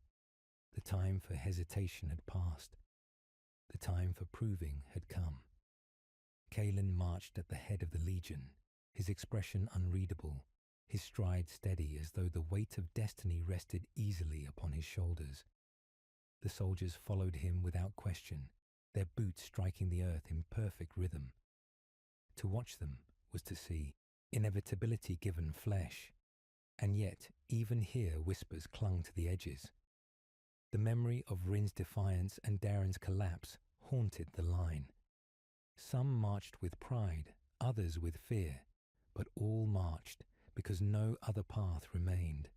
The time for hesitation had passed. The time for proving had come. Kaelin marched at the head of the legion, his expression unreadable, his stride steady as though the weight of destiny rested easily upon his shoulders. The soldiers followed him without question, their boots striking the earth in perfect rhythm. To watch them was to see inevitability given flesh, and yet even here whispers clung to the edges. The memory of Rin's defiance and Darren's collapse haunted the line. Some marched with pride, others with fear, but all marched because no other path remained.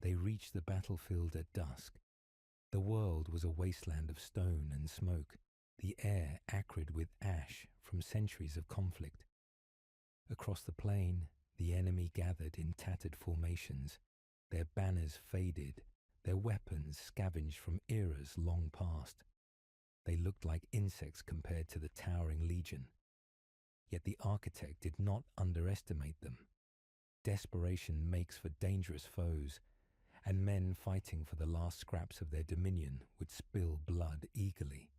They reached the battlefield at dusk. The world was a wasteland of stone and smoke, the air acrid with ash from centuries of conflict. Across the plain, the enemy gathered in tattered formations, their banners faded, their weapons scavenged from eras long past. They looked like insects compared to the towering legion. Yet the architect did not underestimate them. Desperation makes for dangerous foes, and men fighting for the last scraps of their dominion would spill blood eagerly.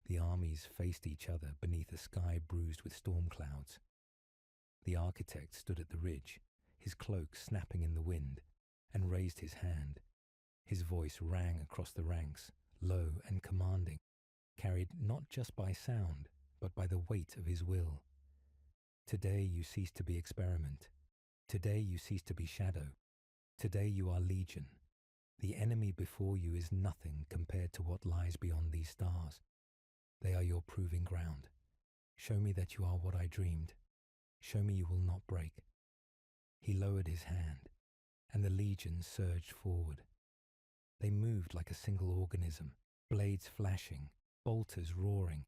The armies faced each other beneath a sky bruised with storm clouds. The architect stood at the ridge, his cloak snapping in the wind, and raised his hand. His voice rang across the ranks, low and commanding, carried not just by sound, but by the weight of his will. Today you cease to be experiment. Today you cease to be shadow. Today you are legion. The enemy before you is nothing compared to what lies beyond these stars. They are your proving ground. Show me that you are what I dreamed. Show me you will not break. He lowered his hand, and the legion surged forward. They moved like a single organism, blades flashing, bolters roaring,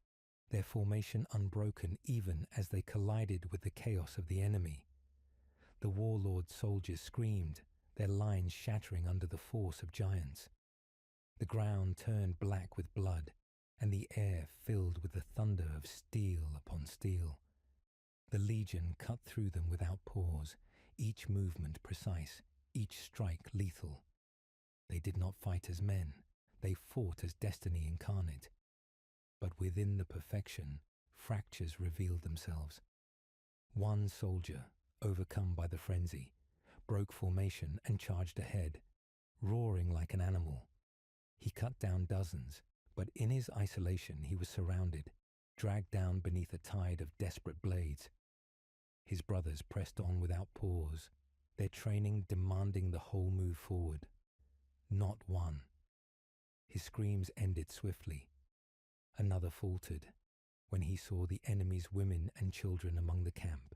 their formation unbroken even as they collided with the chaos of the enemy. The warlord soldiers screamed, their lines shattering under the force of giants. The ground turned black with blood, and the air filled with the thunder of steel upon steel. The legion cut through them without pause, each movement precise, each strike lethal. They did not fight as men, they fought as destiny incarnate. But within the perfection, fractures revealed themselves. One soldier, overcome by the frenzy, broke formation and charged ahead, roaring like an animal. He cut down dozens, but in his isolation he was surrounded, dragged down beneath a tide of desperate blades. His brothers pressed on without pause, their training demanding the whole move forward. Not one. His screams ended swiftly. Another faltered when he saw the enemy's women and children among the camp,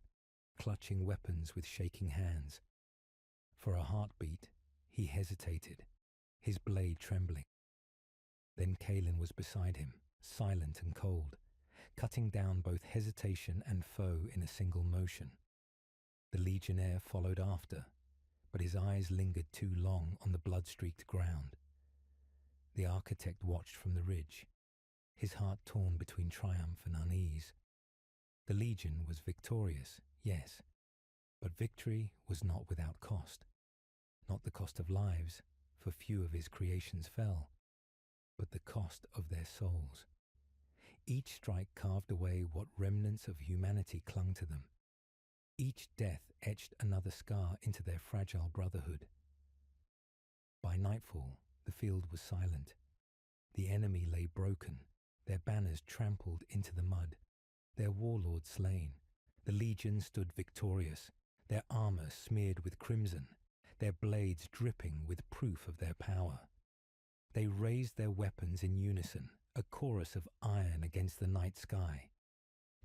clutching weapons with shaking hands. For a heartbeat, he hesitated, his blade trembling. Then Kalin was beside him, silent and cold, cutting down both hesitation and foe in a single motion. The legionnaire followed after, but his eyes lingered too long on the blood-streaked ground. The architect watched from the ridge, his heart torn between triumph and unease. The legion was victorious, yes, but victory was not without cost. Not the cost of lives, for few of his creations fell, but the cost of their souls. Each strike carved away what remnants of humanity clung to them. Each death etched another scar into their fragile brotherhood. By nightfall, the field was silent. The enemy lay broken, their banners trampled into the mud, their warlord slain. The legion stood victorious, their armor smeared with crimson, their blades dripping with proof of their power. They raised their weapons in unison, a chorus of iron against the night sky.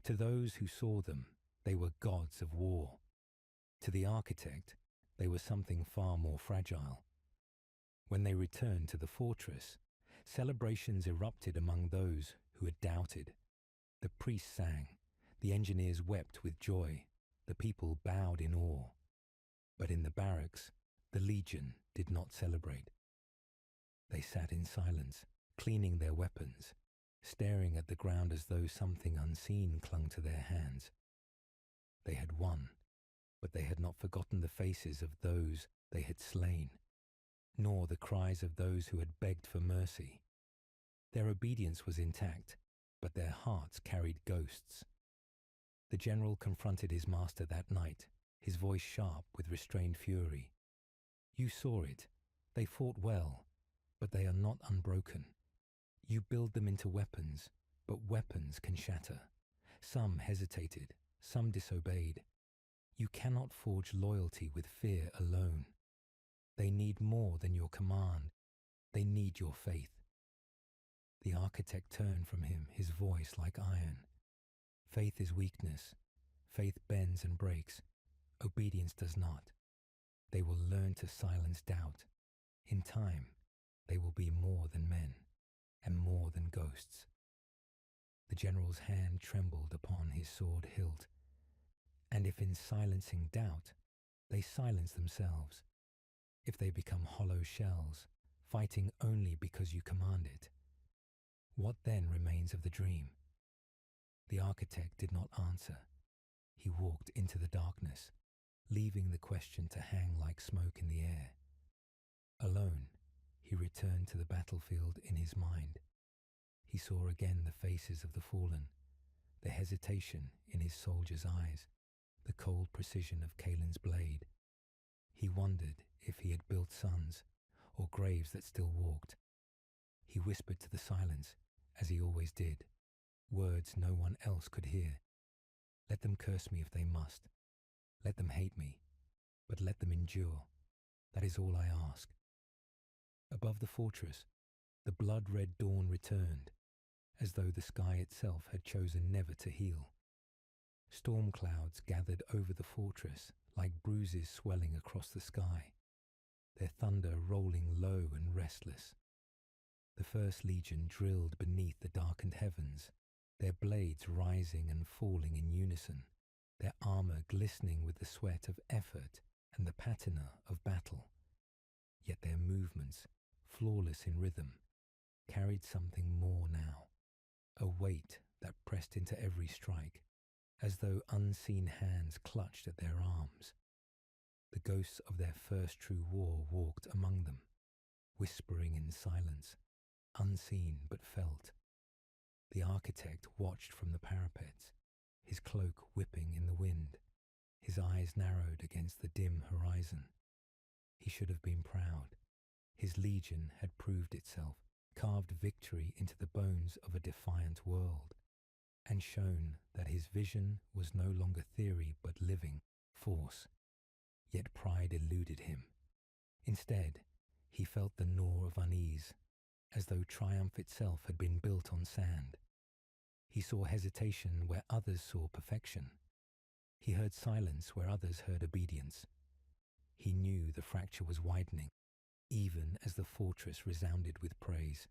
To those who saw them, they were gods of war. To the architect, they were something far more fragile. When they returned to the fortress, celebrations erupted among those who had doubted. The priests sang, the engineers wept with joy, the people bowed in awe. But in the barracks, the legion did not celebrate. They sat in silence, cleaning their weapons, staring at the ground as though something unseen clung to their hands. They had won, but they had not forgotten the faces of those they had slain, nor the cries of those who had begged for mercy. Their obedience was intact, but their hearts carried ghosts. The general confronted his master that night, his voice sharp with restrained fury. You saw it. They fought well, but they are not unbroken. You build them into weapons, but weapons can shatter. Some hesitated, some disobeyed. You cannot forge loyalty with fear alone. They need more than your command. They need your faith. The architect turned from him, his voice like iron. Faith is weakness. Faith bends and breaks. Obedience does not. They will learn to silence doubt. In time, they will be more than men, and more than ghosts. The general's hand trembled upon his sword hilt. And if in silencing doubt, they silence themselves, if they become hollow shells, fighting only because you command it? What then remains of the dream? The architect did not answer. He walked into the darkness, leaving the question to hang like smoke in the air. Alone, he returned to the battlefield in his mind. He saw again the faces of the fallen, the hesitation in his soldiers' eyes, the cold precision of Kaelin's blade. He wondered if he had built sons, or graves that still walked. He whispered to the silence, as he always did, words no one else could hear. Let them curse me if they must. Let them hate me, but let them endure. That is all I ask. Above the fortress, the blood-red dawn returned, as though the sky itself had chosen never to heal. Storm clouds gathered over the fortress like bruises swelling across the sky, their thunder rolling low and restless. The First Legion drilled beneath the darkened heavens, their blades rising and falling in unison, their armor glistening with the sweat of effort and the patina of battle. Yet their movements, flawless in rhythm, carried something more now, a weight that pressed into every strike, as though unseen hands clutched at their arms. The ghosts of their first true war walked among them, whispering in silence, unseen but felt. The architect watched from the parapets, his cloak whipping in the wind, his eyes narrowed against the dim horizon. He should have been proud. His legion had proved itself, carved victory into the bones of a defiant world, and shown that his vision was no longer theory but living force. Yet pride eluded him. Instead, he felt the gnaw of unease, as though triumph itself had been built on sand. He saw hesitation where others saw perfection. He heard silence where others heard obedience. He knew the fracture was widening, even as the fortress resounded with praise.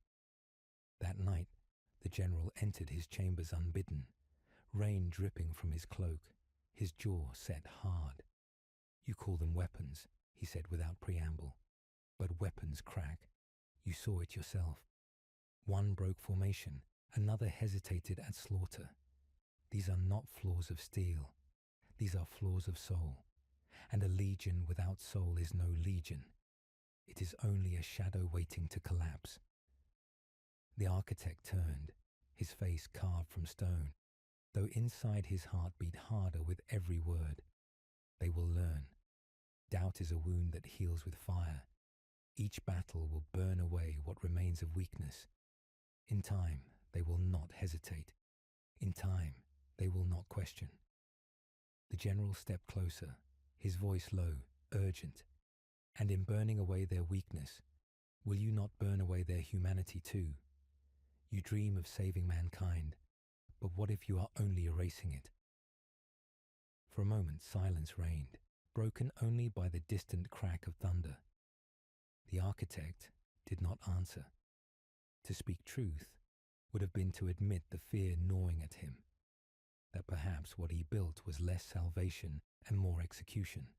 That night, the general entered his chambers unbidden, rain dripping from his cloak, his jaw set hard. "You call them weapons," he said without preamble. "But weapons crack. You saw it yourself. One broke formation, another hesitated at slaughter. These are not flaws of steel. These are flaws of soul. And a legion without soul is no legion. It is only a shadow waiting to collapse." The architect turned, his face carved from stone, though inside his heart beat harder with every word. They will learn. Doubt is a wound that heals with fire. Each battle will burn away what remains of weakness. In time, they will not hesitate. In time, they will not question. The general stepped closer, his voice low, urgent. "And in burning away their weakness, will you not burn away their humanity too? You dream of saving mankind, but what if you are only erasing it?" For a moment silence reigned, broken only by the distant crack of thunder. The architect did not answer. To speak truth would have been to admit the fear gnawing at him, that perhaps what he built was less salvation and more execution.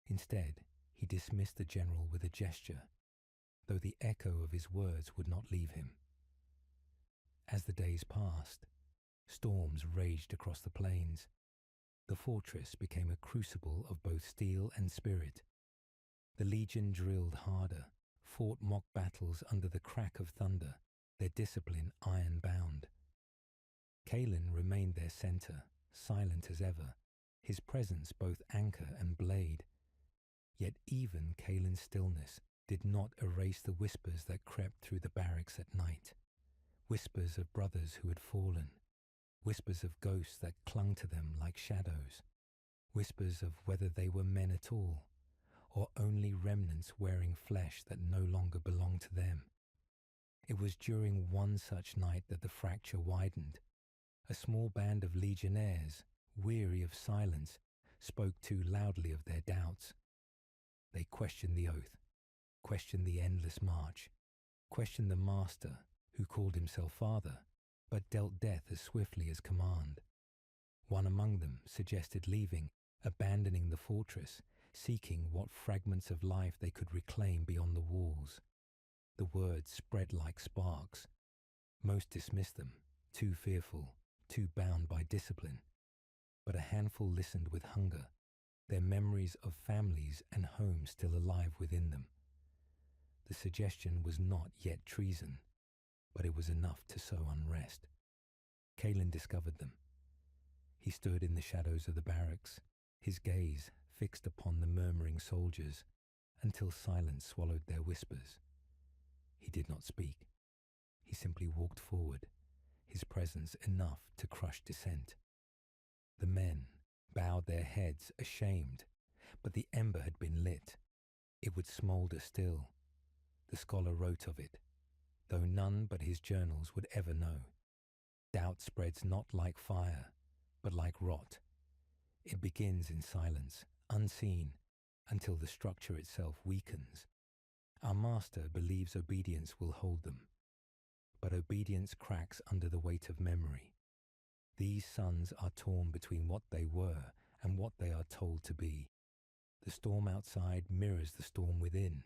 Instead, he dismissed the general with a gesture, though the echo of his words would not leave him. As the days passed, storms raged across the plains. The fortress became a crucible of both steel and spirit. The legion drilled harder, fought mock battles under the crack of thunder, their discipline iron-bound. Kaelin remained their center, silent as ever, his presence both anchor and blade. Yet even Kaelin's stillness did not erase the whispers that crept through the barracks at night. Whispers of brothers who had fallen, whispers of ghosts that clung to them like shadows, whispers of whether they were men at all, or only remnants wearing flesh that no longer belonged to them. It was during one such night that the fracture widened. A small band of legionnaires, weary of silence, spoke too loudly of their doubts. They questioned the oath, questioned the endless march, questioned the master who called himself father, but dealt death as swiftly as command. One among them suggested leaving, abandoning the fortress, seeking what fragments of life they could reclaim beyond the walls. The words spread like sparks. Most dismissed them, too fearful, too bound by discipline. But a handful listened with hunger, their memories of families and homes still alive within them. The suggestion was not yet treason, but it was enough to sow unrest. Kalen discovered them. He stood in the shadows of the barracks, his gaze fixed upon the murmuring soldiers, until silence swallowed their whispers. He did not speak. He simply walked forward, his presence enough to crush dissent. The men bowed their heads, ashamed, but the ember had been lit. It would smoulder still. The scholar wrote of it, though none but his journals would ever know. Doubt spreads not like fire, but like rot. It begins in silence, unseen, until the structure itself weakens. Our master believes obedience will hold them, but obedience cracks under the weight of memory. These sons are torn between what they were and what they are told to be. The storm outside mirrors the storm within.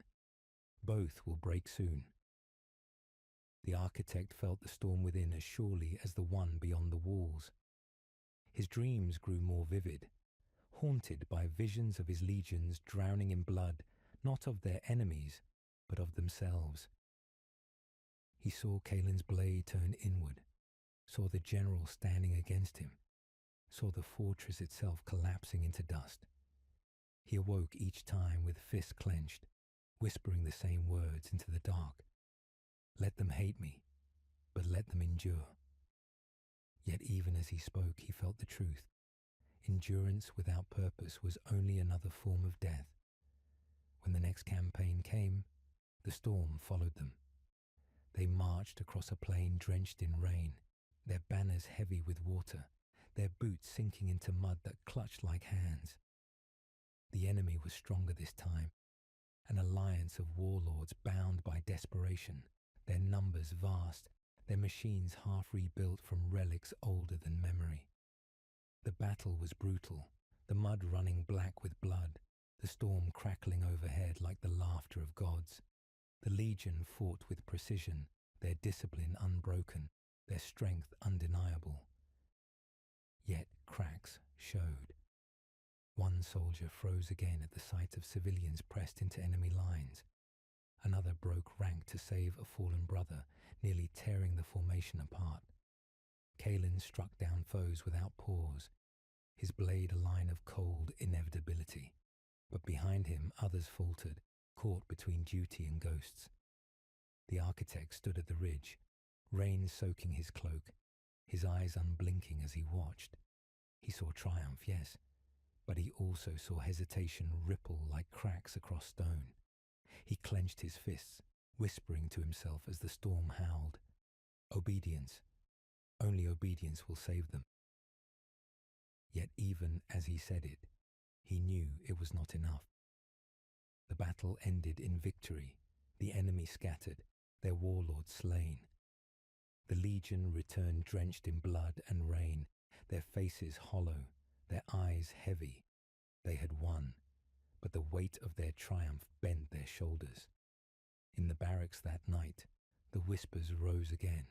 Both will break soon. The architect felt the storm within as surely as the one beyond the walls. His dreams grew more vivid, haunted by visions of his legions drowning in blood, not of their enemies, but of themselves. He saw Kalen's blade turn inward, saw the general standing against him, saw the fortress itself collapsing into dust. He awoke each time with fists clenched, whispering the same words into the dark. Let them hate me, but let them endure. Yet even as he spoke, he felt the truth. Endurance without purpose was only another form of death. When the next campaign came, the storm followed them. They marched across a plain drenched in rain, their banners heavy with water, their boots sinking into mud that clutched like hands. The enemy was stronger this time, an alliance of warlords bound by desperation, their numbers vast, their machines half rebuilt from relics older than memory. The battle was brutal, the mud running black with blood, the storm crackling overhead like the laughter of gods. The legion fought with precision, their discipline unbroken, their strength undeniable. Yet cracks showed. One soldier froze again at the sight of civilians pressed into enemy lines. Another broke rank to save a fallen brother, nearly tearing the formation apart. Kalen struck down foes without pause, his blade a line of cold inevitability. But behind him others faltered, caught between duty and ghosts. The architect stood at the ridge, rain soaking his cloak, his eyes unblinking as he watched. He saw triumph, yes, but he also saw hesitation ripple like cracks across stone. He clenched his fists, whispering to himself as the storm howled. Obedience. Only obedience will save them. Yet even as he said it, he knew it was not enough. The battle ended in victory, the enemy scattered, their warlords slain. The legion returned drenched in blood and rain, their faces hollow, their eyes heavy. They had won, but the weight of their triumph bent their shoulders. In the barracks that night, the whispers rose again,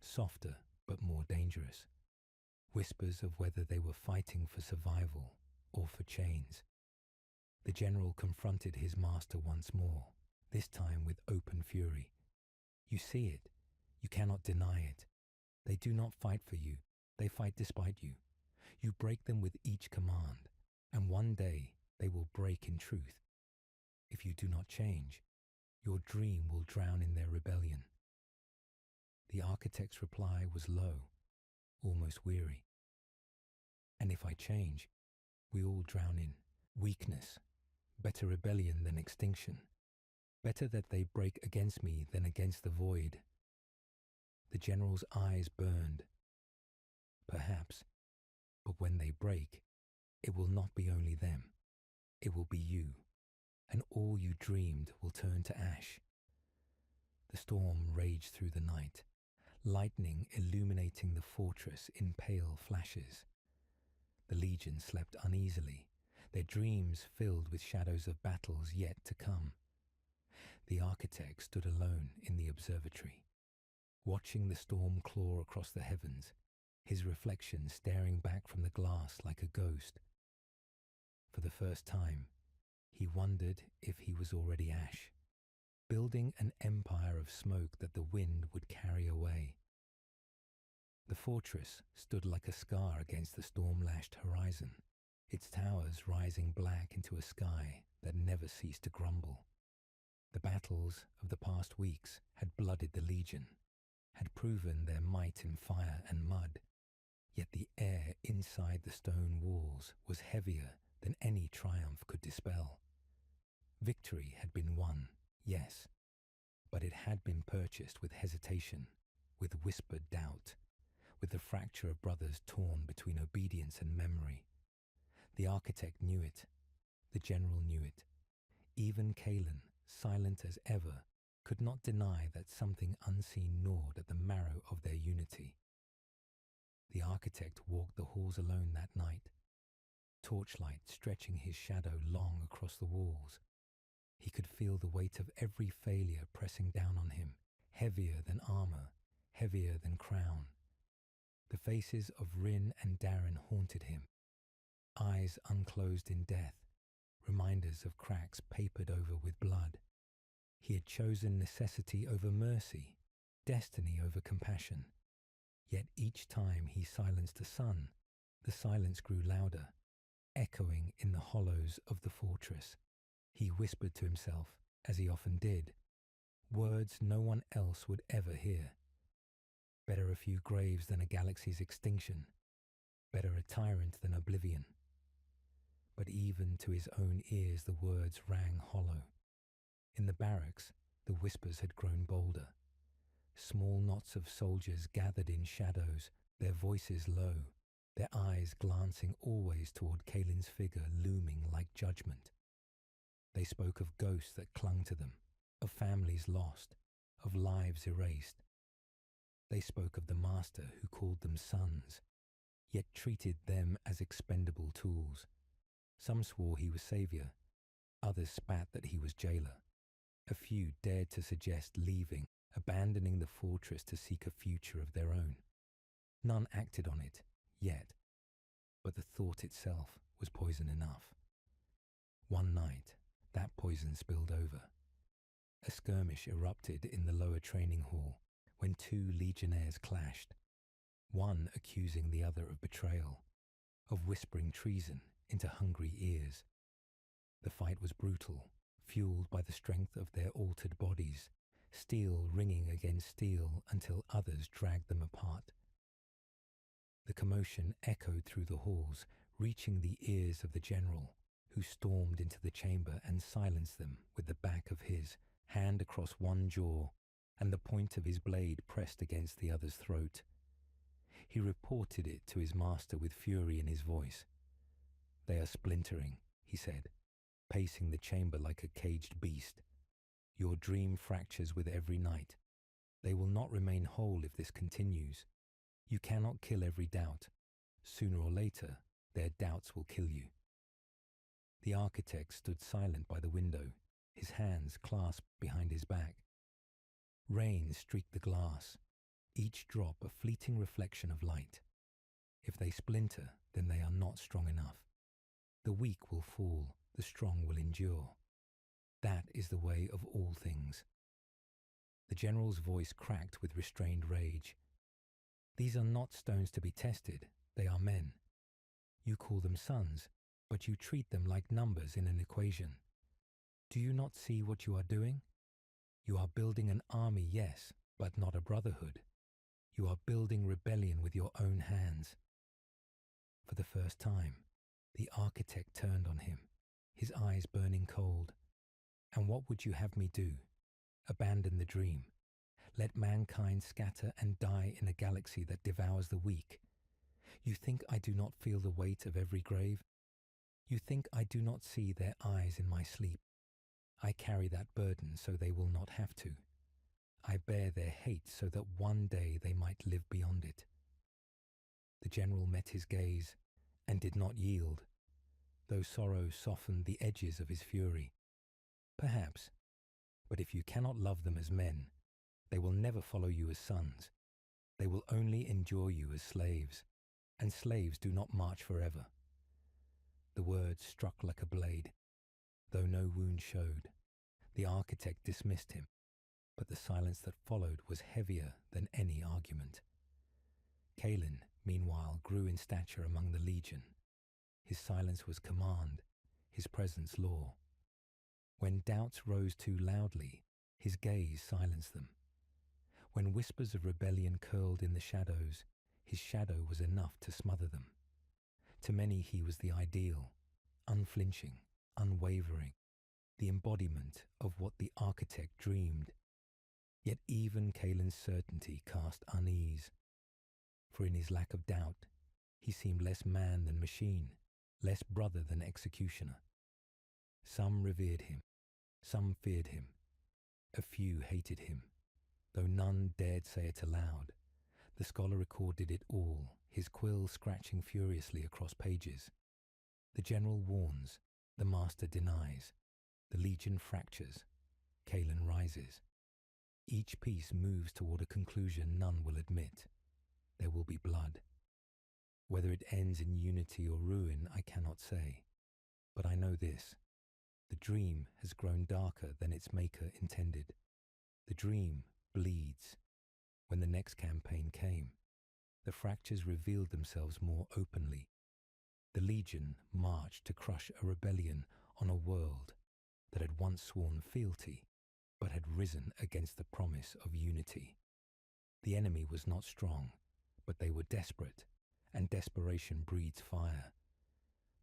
softer but more dangerous. Whispers of whether they were fighting for survival or for chains. The general confronted his master once more, this time with open fury. You see it. You cannot deny it. They do not fight for you. They fight despite you. You break them with each command, and one day they will break in truth. If you do not change, your dream will drown in their rebellion. The architect's reply was low, almost weary. And if I change, we all drown in weakness. Better rebellion than extinction. Better that they break against me than against the void. The general's eyes burned. Perhaps, but when they break, it will not be only them. It will be you, and all you dreamed will turn to ash. The storm raged through the night, lightning illuminating the fortress in pale flashes. The legion slept uneasily, their dreams filled with shadows of battles yet to come. The architect stood alone in the observatory, watching the storm claw across the heavens, his reflection staring back from the glass like a ghost. For the first time, he wondered if he was already ash, building an empire of smoke that the wind would carry away. The fortress stood like a scar against the storm-lashed horizon, its towers rising black into a sky that never ceased to grumble. The battles of the past weeks had blooded the Legion, had proven their might in fire and mud, yet the air inside the stone walls was heavier than any triumph could dispel. Victory had been won, yes, but it had been purchased with hesitation, with whispered doubt, with the fracture of brothers torn between obedience and memory. The architect knew it, the general knew it. Even Kalen, silent as ever, could not deny that something unseen gnawed at the marrow of their unity. The architect walked the halls alone that night, torchlight stretching his shadow long across the walls. He could feel the weight of every failure pressing down on him, heavier than armor, heavier than crown. The faces of Rin and Darren haunted him, eyes unclosed in death, reminders of cracks papered over with blood. He had chosen necessity over mercy, destiny over compassion. Yet each time he silenced the sun, the silence grew louder, echoing in the hollows of the fortress. He whispered to himself, as he often did, words no one else would ever hear. Better a few graves than a galaxy's extinction. Better a tyrant than oblivion. But even to his own ears the words rang hollow. In the barracks, the whispers had grown bolder. Small knots of soldiers gathered in shadows, their voices low, their eyes glancing always toward Kalen's figure looming like judgment. They spoke of ghosts that clung to them, of families lost, of lives erased. They spoke of the master who called them sons, yet treated them as expendable tools. Some swore he was savior, others spat that he was jailer. A few dared to suggest leaving, abandoning the fortress to seek a future of their own. None acted on it, yet, but the thought itself was poison enough. One night, that poison spilled over. A skirmish erupted in the lower training hall when two legionnaires clashed, one accusing the other of betrayal, of whispering treason into hungry ears. The fight was brutal, fueled by the strength of their altered bodies, steel ringing against steel until others dragged them apart. The commotion echoed through the halls, reaching the ears of the general, who stormed into the chamber and silenced them with the back of his, hand across one jaw, and the point of his blade pressed against the other's throat. He reported it to his master with fury in his voice. "They are splintering," he said, pacing the chamber like a caged beast. "Your dream fractures with every night. They will not remain whole if this continues. You cannot kill every doubt. Sooner or later, their doubts will kill you." The architect stood silent by the window, his hands clasped behind his back. Rain streaked the glass, each drop a fleeting reflection of light. If they splinter, then they are not strong enough. The weak will fall, the strong will endure. That is the way of all things. The general's voice cracked with restrained rage. "These are not stones to be tested, they are men. You call them sons, but you treat them like numbers in an equation. Do you not see what you are doing? You are building an army, yes, but not a brotherhood. You are building rebellion with your own hands." For the first time, the architect turned on him, his eyes burning cold. "And what would you have me do? Abandon the dream? Let mankind scatter and die in a galaxy that devours the weak? You think I do not feel the weight of every grave? You think I do not see their eyes in my sleep? I carry that burden so they will not have to. I bear their hate so that one day they might live beyond it." The general met his gaze and did not yield. though sorrow softened the edges of his fury. Perhaps, but if you cannot love them as men, they will never follow you as sons. They will only endure you as slaves, and slaves do not march forever. The words struck like a blade, though no wound showed. The architect dismissed him, but the silence that followed was heavier than any argument. Kalin, meanwhile, grew in stature among the legion. His silence was command, his presence law. When doubts rose too loudly, his gaze silenced them. When whispers of rebellion curled in the shadows, his shadow was enough to smother them. To many he was the ideal, unflinching, unwavering, the embodiment of what the architect dreamed. Yet even Kalin's certainty cast unease, for in his lack of doubt, he seemed less man than machine, less brother than executioner. Some revered him, some feared him, a few hated him, though none dared say it aloud. The scholar recorded it all, his quill scratching furiously across pages. The general warns, the master denies, the legion fractures, Kalin rises. Each piece moves toward a conclusion none will admit. There will be blood. Whether it ends in unity or ruin, I cannot say. But I know this. The dream has grown darker than its maker intended. The dream bleeds. When the next campaign came, the fractures revealed themselves more openly. The legion marched to crush a rebellion on a world that had once sworn fealty, but had risen against the promise of unity. The enemy was not strong, but they were desperate, and desperation breeds fire.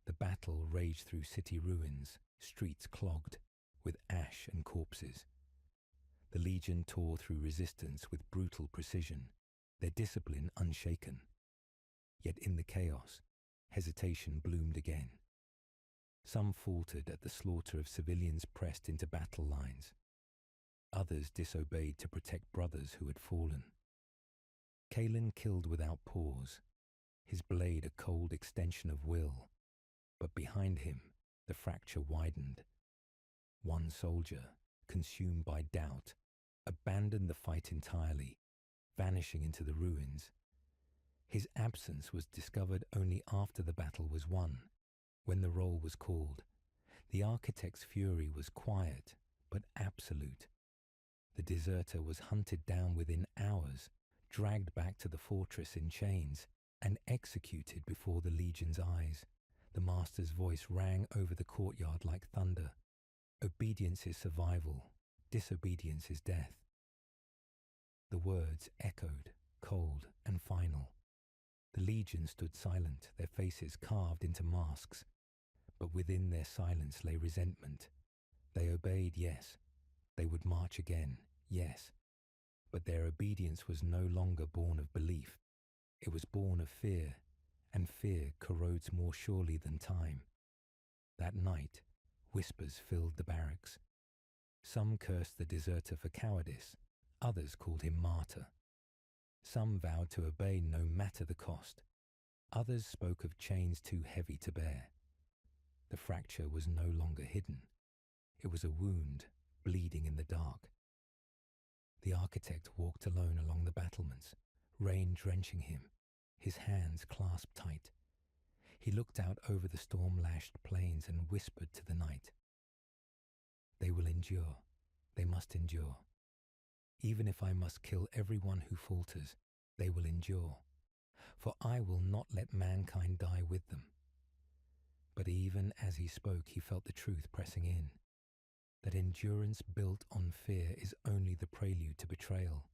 The battle raged through city ruins, streets clogged with ash and corpses. The legion tore through resistance with brutal precision, their discipline unshaken. Yet in the chaos, hesitation bloomed again. Some faltered at the slaughter of civilians pressed into battle lines. Others disobeyed to protect brothers who had fallen. Kalin killed without pause, his blade a cold extension of will, but behind him the fracture widened. One soldier, consumed by doubt, abandoned the fight entirely, vanishing into the ruins. His absence was discovered only after the battle was won, when the roll was called. The architect's fury was quiet, but absolute. The deserter was hunted down within hours, dragged back to the fortress in chains, and executed before the legion's eyes. The master's voice rang over the courtyard like thunder. Obedience is survival, disobedience is death. The words echoed, cold and final. The legion stood silent, their faces carved into masks, but within their silence lay resentment. They obeyed, yes. They would march again, yes. But their obedience was no longer born of belief. It was born of fear, and fear corrodes more surely than time. That night, whispers filled the barracks. Some cursed the deserter for cowardice, others called him martyr. Some vowed to obey no matter the cost. Others spoke of chains too heavy to bear. The fracture was no longer hidden. It was a wound, bleeding in the dark. The architect walked alone along the battlements, rain drenching him, his hands clasped tight. He looked out over the storm-lashed plains and whispered to the night. They will endure. They must endure. Even if I must kill everyone who falters, they will endure. For I will not let mankind die with them. But even as he spoke, he felt the truth pressing in. That endurance built on fear is only the prelude to betrayal,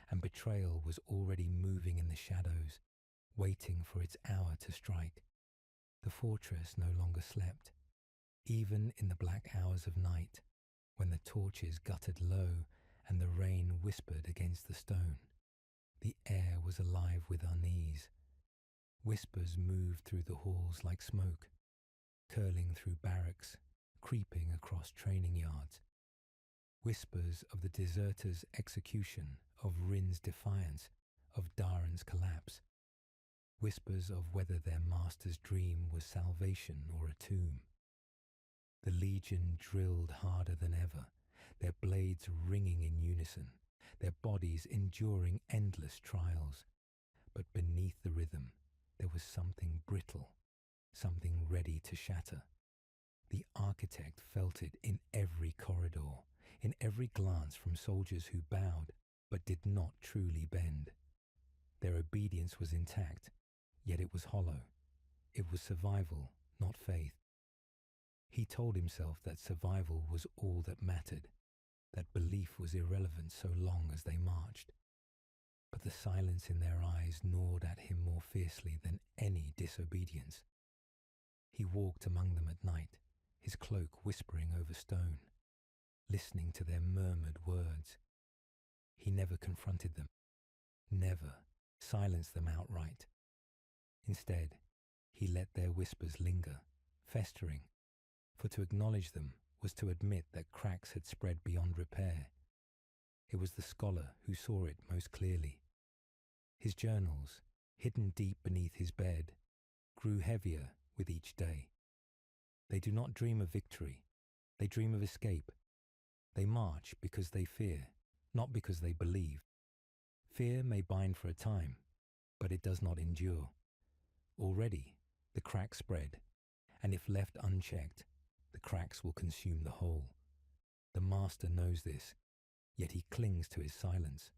and betrayal was already moving in the shadows, waiting for its hour to strike. The fortress no longer slept, even in the black hours of night, when the torches guttered low and the rain whispered against the stone. The air was alive with unease. Whispers moved through the halls like smoke, curling through barracks, creeping across training yards. Whispers of the deserter's execution, of Rin's defiance, of Daren's collapse. whispers of whether their master's dream was salvation or a tomb. The legion drilled harder than ever, their blades ringing in unison, their bodies enduring endless trials. But beneath the rhythm, there was something brittle, something ready to shatter. The architect felt it in every corridor, in every glance from soldiers who bowed but did not truly bend. Their obedience was intact, yet it was hollow. It was survival, not faith. He told himself that survival was all that mattered, that belief was irrelevant so long as they marched. But the silence in their eyes gnawed at him more fiercely than any disobedience. He walked among them at night, his cloak whispering over stone, listening to their murmured words. He never confronted them, never silenced them outright. Instead, he let their whispers linger, festering, for to acknowledge them was to admit that cracks had spread beyond repair. It was the scholar who saw it most clearly. His journals, hidden deep beneath his bed, grew heavier with each day. They do not dream of victory, they dream of escape. They march because they fear, not because they believe. Fear may bind for a time, but it does not endure. Already, the cracks spread, and if left unchecked, the cracks will consume the whole. The master knows this, yet he clings to his silence.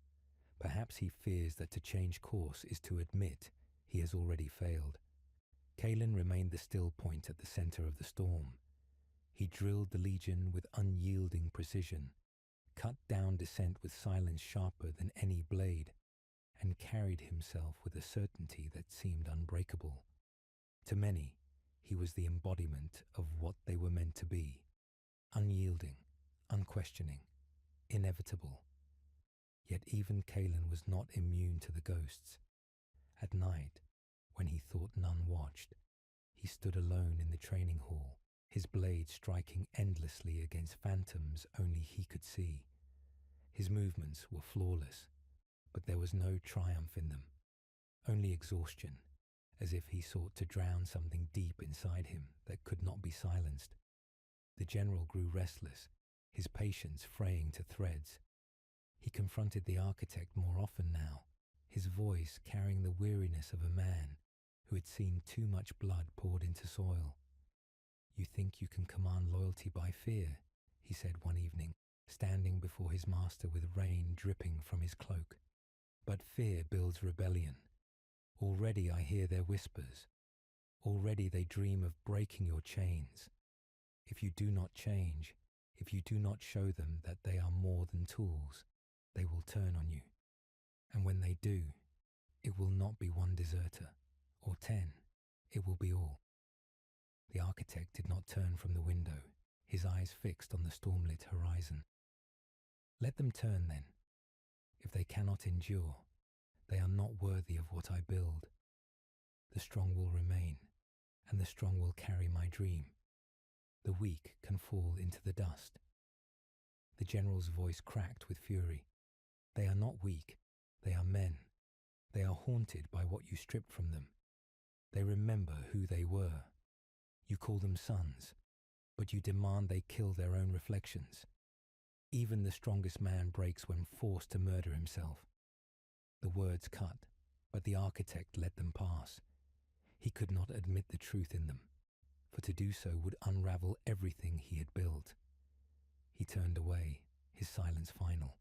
Perhaps he fears that to change course is to admit he has already failed. Kalen remained the still point at the center of the storm. He drilled the legion with unyielding precision, cut down dissent with silence sharper than any blade, and carried himself with a certainty that seemed unbreakable. To many, he was the embodiment of what they were meant to be, unyielding, unquestioning, inevitable. Yet even Kalen was not immune to the ghosts. At night, when he thought none watched, he stood alone in the training hall, his blade striking endlessly against phantoms only he could see. His movements were flawless, but there was no triumph in them, only exhaustion, as if he sought to drown something deep inside him that could not be silenced. The general grew restless, his patience fraying to threads. He confronted the architect more often now, his voice carrying the weariness of a man who had seen too much blood poured into soil. "You think you can command loyalty by fear," he said one evening, standing before his master with rain dripping from his cloak. "But fear builds rebellion. Already I hear their whispers. Already they dream of breaking your chains. If you do not change, if you do not show them that they are more than tools, they will turn on you. And when they do, it will not be one deserter, or 10, it will be all." The architect did not turn from the window, his eyes fixed on the stormlit horizon. "Let them turn then. If they cannot endure, they are not worthy of what I build. The strong will remain, and the strong will carry my dream. The weak can fall into the dust." The general's voice cracked with fury. "They are not weak, they are men. They are haunted by what you stripped from them. They remember who they were. You call them sons, but you demand they kill their own reflections. Even the strongest man breaks when forced to murder himself." The words cut, but the architect let them pass. He could not admit the truth in them, for to do so would unravel everything he had built. He turned away, his silence final,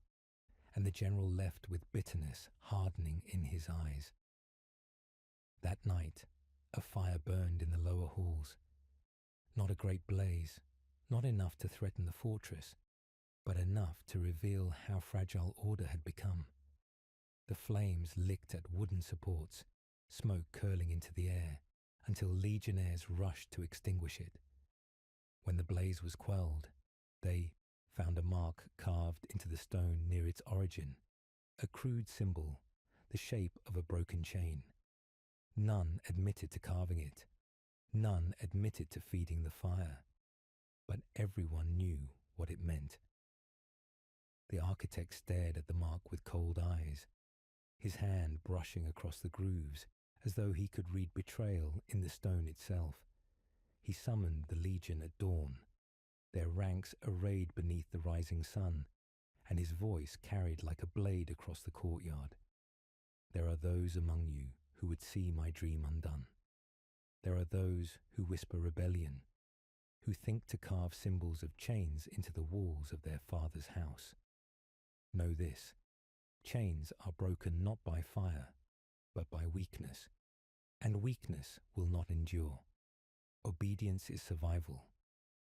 and the general left with bitterness hardening in his eyes. That night, a fire burned in the lower halls. Not a great blaze, not enough to threaten the fortress, but enough to reveal how fragile order had become. The flames licked at wooden supports, smoke curling into the air, until legionnaires rushed to extinguish it. When the blaze was quelled, they found a mark carved into the stone near its origin, a crude symbol, the shape of a broken chain. None admitted to carving it. None admitted to feeding the fire. But everyone knew what it meant. The architect stared at the mark with cold eyes, his hand brushing across the grooves as though he could read betrayal in the stone itself. He summoned the legion at dawn, their ranks arrayed beneath the rising sun, and his voice carried like a blade across the courtyard. There are those among you who would see my dream undone. There are those who whisper rebellion, who think to carve symbols of chains into the walls of their father's house. Know this, chains are broken not by fire, but by weakness, and weakness will not endure. Obedience is survival,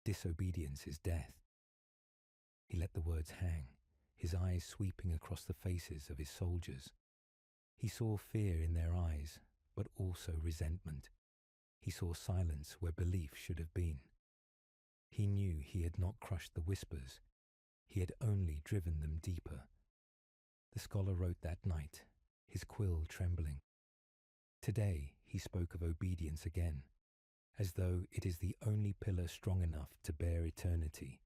disobedience is death. He let the words hang, his eyes sweeping across the faces of his soldiers. He saw fear in their eyes, but also resentment. He saw silence where belief should have been. He knew he had not crushed the whispers, he had only driven them deeper. The scholar wrote that night, his quill trembling. Today he spoke of obedience again, as though it is the only pillar strong enough to bear eternity.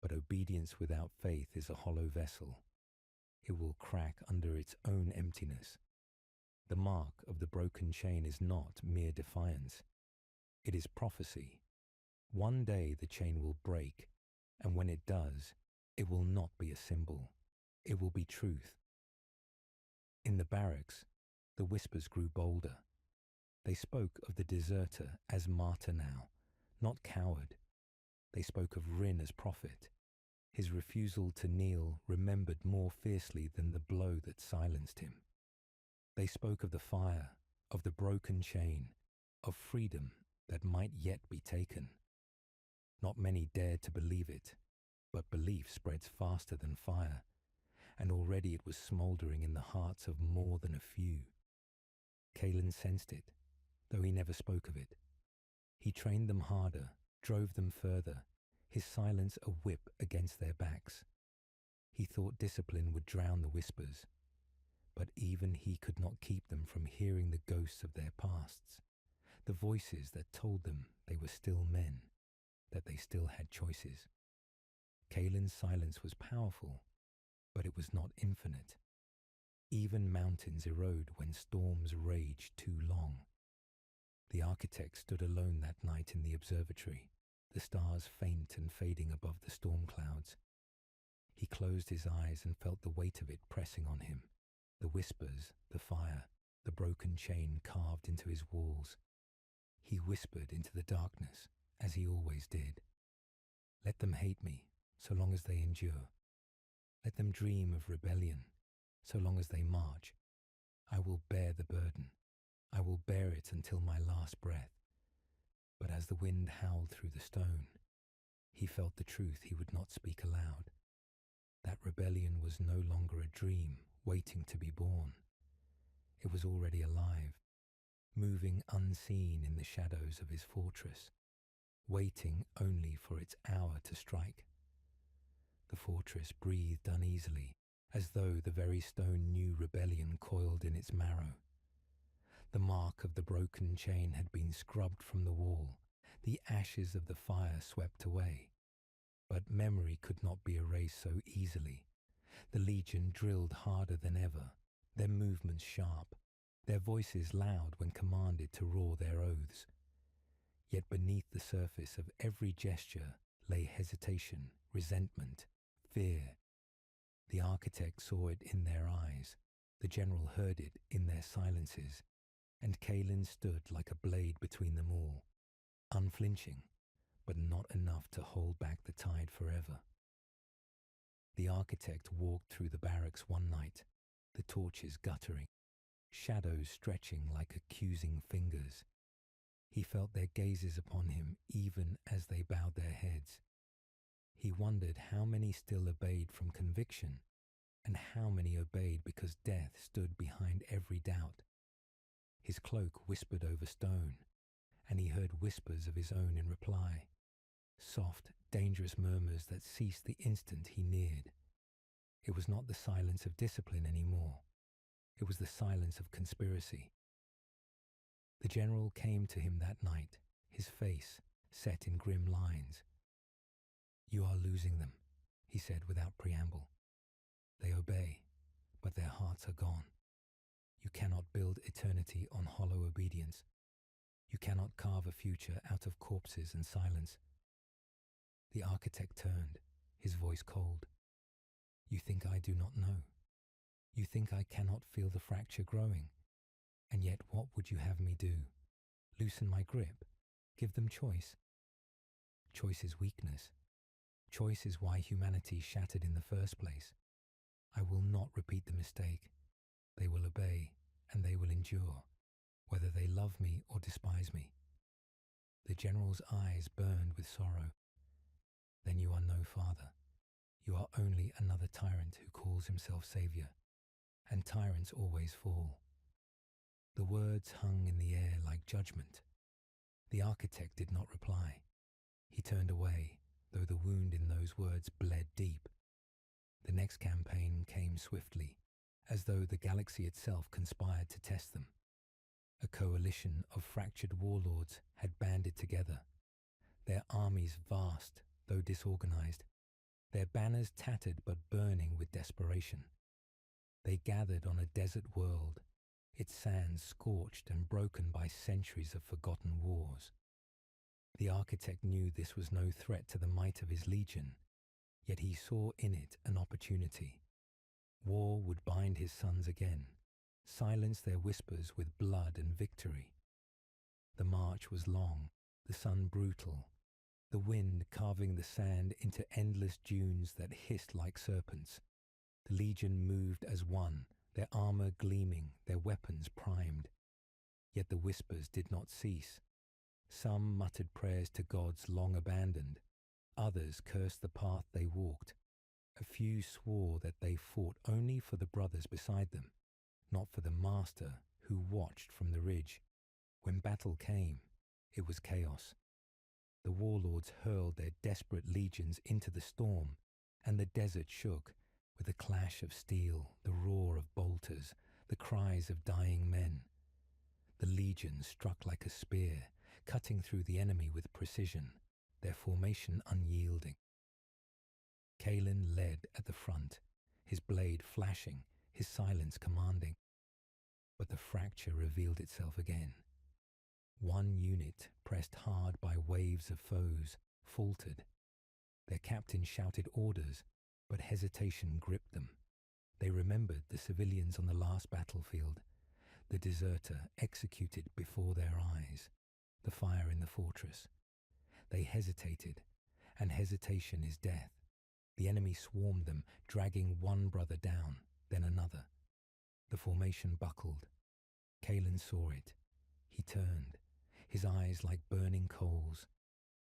But obedience without faith is a hollow vessel. It will crack under its own emptiness. The mark of the broken chain is not mere defiance. It is prophecy. One day the chain will break, and when it does, it will not be a symbol. It will be truth. In the barracks, the whispers grew bolder. They spoke of the deserter as martyr now, not coward. They spoke of Rin as prophet. His refusal to kneel remembered more fiercely than the blow that silenced him. They spoke of the fire, of the broken chain, of freedom that might yet be taken. Not many dared to believe it, but belief spreads faster than fire, and already it was smouldering in the hearts of more than a few. Kalen sensed it, though he never spoke of it. He trained them harder, drove them further, his silence a whip against their backs. He thought discipline would drown the whispers, but even he could not keep them from hearing the ghosts of their pasts, the voices that told them they were still men, that they still had choices. Kalen's silence was powerful, but it was not infinite. Even mountains erode when storms rage too long. The architect stood alone that night in the observatory, the stars faint and fading above the storm clouds. He closed his eyes and felt the weight of it pressing on him, the whispers, the fire, the broken chain carved into his walls. He whispered into the darkness, as he always did. Let them hate me, so long as they endure. Let them dream of rebellion, so long as they march. I will bear the burden. I will bear it until my last breath. But as the wind howled through the stone, he felt the truth he would not speak aloud. That rebellion was no longer a dream waiting to be born. It was already alive, moving unseen in the shadows of his fortress, waiting only for its hour to strike. The fortress breathed uneasily, as though the very stone knew rebellion coiled in its marrow. The mark of the broken chain had been scrubbed from the wall, the ashes of the fire swept away. But memory could not be erased so easily. The legion drilled harder than ever, their movements sharp, their voices loud when commanded to roar their oaths. Yet beneath the surface of every gesture lay hesitation, resentment, fear. The architect saw it in their eyes, the general heard it in their silences, and Kalen stood like a blade between them all, unflinching, but not enough to hold back the tide forever. The architect walked through the barracks one night, the torches guttering, shadows stretching like accusing fingers. He felt their gazes upon him even as they bowed their heads. He wondered how many still obeyed from conviction, and how many obeyed because death stood behind every doubt. His cloak whispered over stone, and he heard whispers of his own in reply, soft, dangerous murmurs that ceased the instant he neared. It was not the silence of discipline anymore. It was the silence of conspiracy. The general came to him that night, his face set in grim lines. "You are losing them," he said without preamble. "They obey, but their hearts are gone. You cannot build eternity on hollow obedience. You cannot carve a future out of corpses and silence. The architect turned, his voice cold. You think I do not know? You think I cannot feel the fracture growing? And yet what would you have me do? Loosen my grip? Give them choice? Choice is weakness. Choice is why humanity shattered in the first place. I will not repeat the mistake. They will obey, and they will endure, whether they love me or despise me. The general's eyes burned with sorrow. Then you are no father. You are only another tyrant who calls himself savior, and tyrants always fall. The words hung in the air like judgment. The architect did not reply. He turned away, though the wound in those words bled deep. The next campaign came swiftly, as though the galaxy itself conspired to test them. A coalition of fractured warlords had banded together, their armies vast, though disorganized, their banners tattered but burning with desperation. They gathered on a desert world, its sands scorched and broken by centuries of forgotten wars. The architect knew this was no threat to the might of his legion, yet he saw in it an opportunity. War would bind his sons again, silence their whispers with blood and victory. The march was long, the sun brutal, the wind carving the sand into endless dunes that hissed like serpents. The legion moved as one, their armor gleaming, their weapons primed. Yet the whispers did not cease. Some muttered prayers to gods long abandoned. Others cursed the path they walked. A few swore that they fought only for the brothers beside them, not for the master who watched from the ridge. When battle came, it was chaos. The warlords hurled their desperate legions into the storm, and the desert shook with the clash of steel, the roar of bolters, the cries of dying men. The legions struck like a spear, cutting through the enemy with precision, their formation unyielding. Kalen led at the front, his blade flashing, his silence commanding. But the fracture revealed itself again. One unit, pressed hard by waves of foes, faltered. Their captain shouted orders, but hesitation gripped them. They remembered the civilians on the last battlefield, the deserter executed before their eyes, the fire in the fortress. They hesitated, and hesitation is death. The enemy swarmed them, dragging one brother down, then another. The formation buckled. Kalen saw it. He turned, his eyes like burning coals,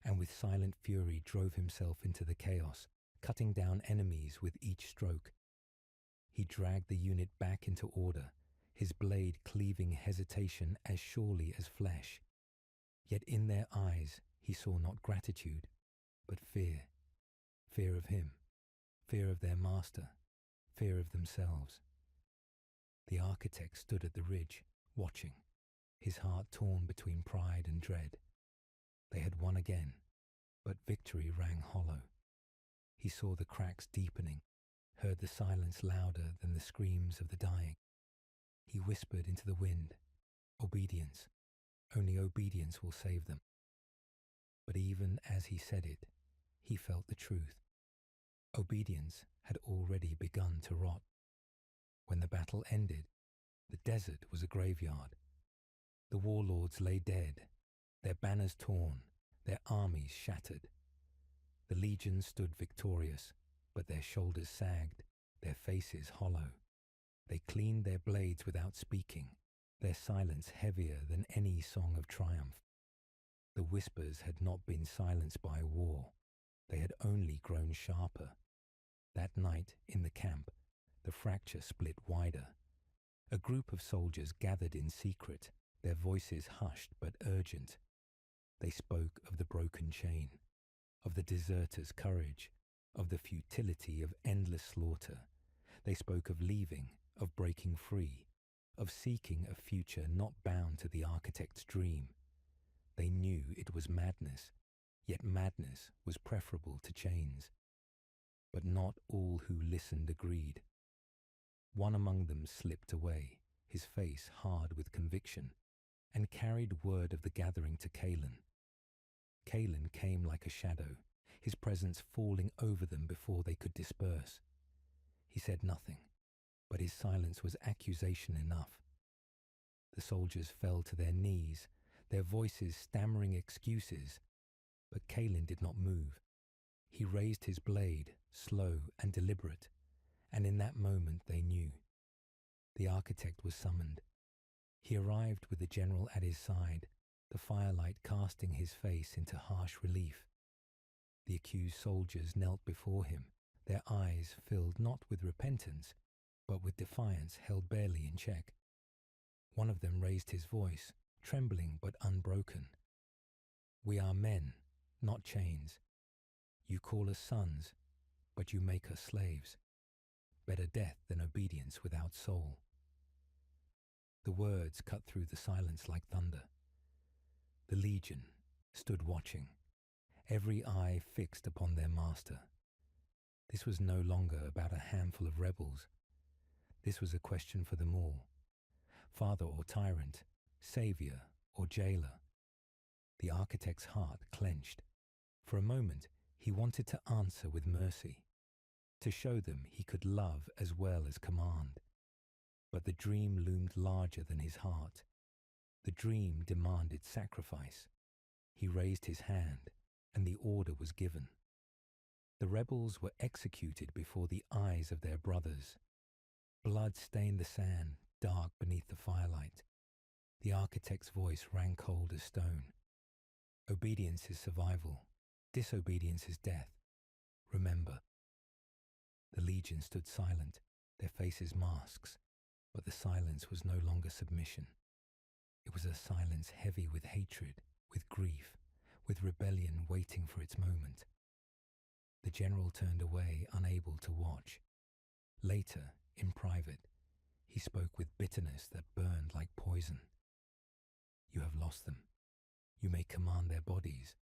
and with silent fury drove himself into the chaos, cutting down enemies with each stroke. He dragged the unit back into order, his blade cleaving hesitation as surely as flesh. Yet in their eyes he saw not gratitude, but fear. Fear of him, fear of their master, fear of themselves. The architect stood at the ridge, watching, his heart torn between pride and dread. They had won again, but victory rang hollow. He saw the cracks deepening, heard the silence louder than the screams of the dying. He whispered into the wind, obedience, only obedience will save them. But even as he said it, he felt the truth. Obedience had already begun to rot. When the battle ended, the desert was a graveyard. The warlords lay dead, their banners torn, their armies shattered. The legions stood victorious, but their shoulders sagged, their faces hollow. They cleaned their blades without speaking, their silence heavier than any song of triumph. The whispers had not been silenced by war, they had only grown sharper. That night, in the camp, the fracture split wider. A group of soldiers gathered in secret, their voices hushed but urgent. They spoke of the broken chain, of the deserter's courage, of the futility of endless slaughter. They spoke of leaving, of breaking free, of seeking a future not bound to the architect's dream. They knew it was madness, yet madness was preferable to chains. But not all who listened agreed. One among them slipped away, his face hard with conviction, and carried word of the gathering to Kaelin. Kaelin came like a shadow, his presence falling over them before they could disperse. He said nothing, but his silence was accusation enough. The soldiers fell to their knees, their voices stammering excuses, but Kaelin did not move. He raised his blade, slow and deliberate, and in that moment they knew. The architect was summoned. He arrived with the general at his side, the firelight casting his face into harsh relief. The accused soldiers knelt before him, their eyes filled not with repentance, but with defiance held barely in check. One of them raised his voice, trembling but unbroken. "We are men, not chains. You call us sons, but you make us slaves. Better death than obedience without soul." The words cut through the silence like thunder. The legion stood watching, every eye fixed upon their master. This was no longer about a handful of rebels. This was a question for them all. Father or tyrant, savior or jailer. The architect's heart clenched. For a moment, he wanted to answer with mercy, to show them he could love as well as command. But the dream loomed larger than his heart. The dream demanded sacrifice. He raised his hand, and the order was given. The rebels were executed before the eyes of their brothers. Blood stained the sand, dark beneath the firelight. The architect's voice rang cold as stone. Obedience is survival. Disobedience is death. Remember. The legion stood silent, their faces masks, but the silence was no longer submission. It was a silence heavy with hatred, with grief, with rebellion waiting for its moment. The general turned away, unable to watch. Later, in private, he spoke with bitterness that burned like poison. "You have lost them. You may command their bodies,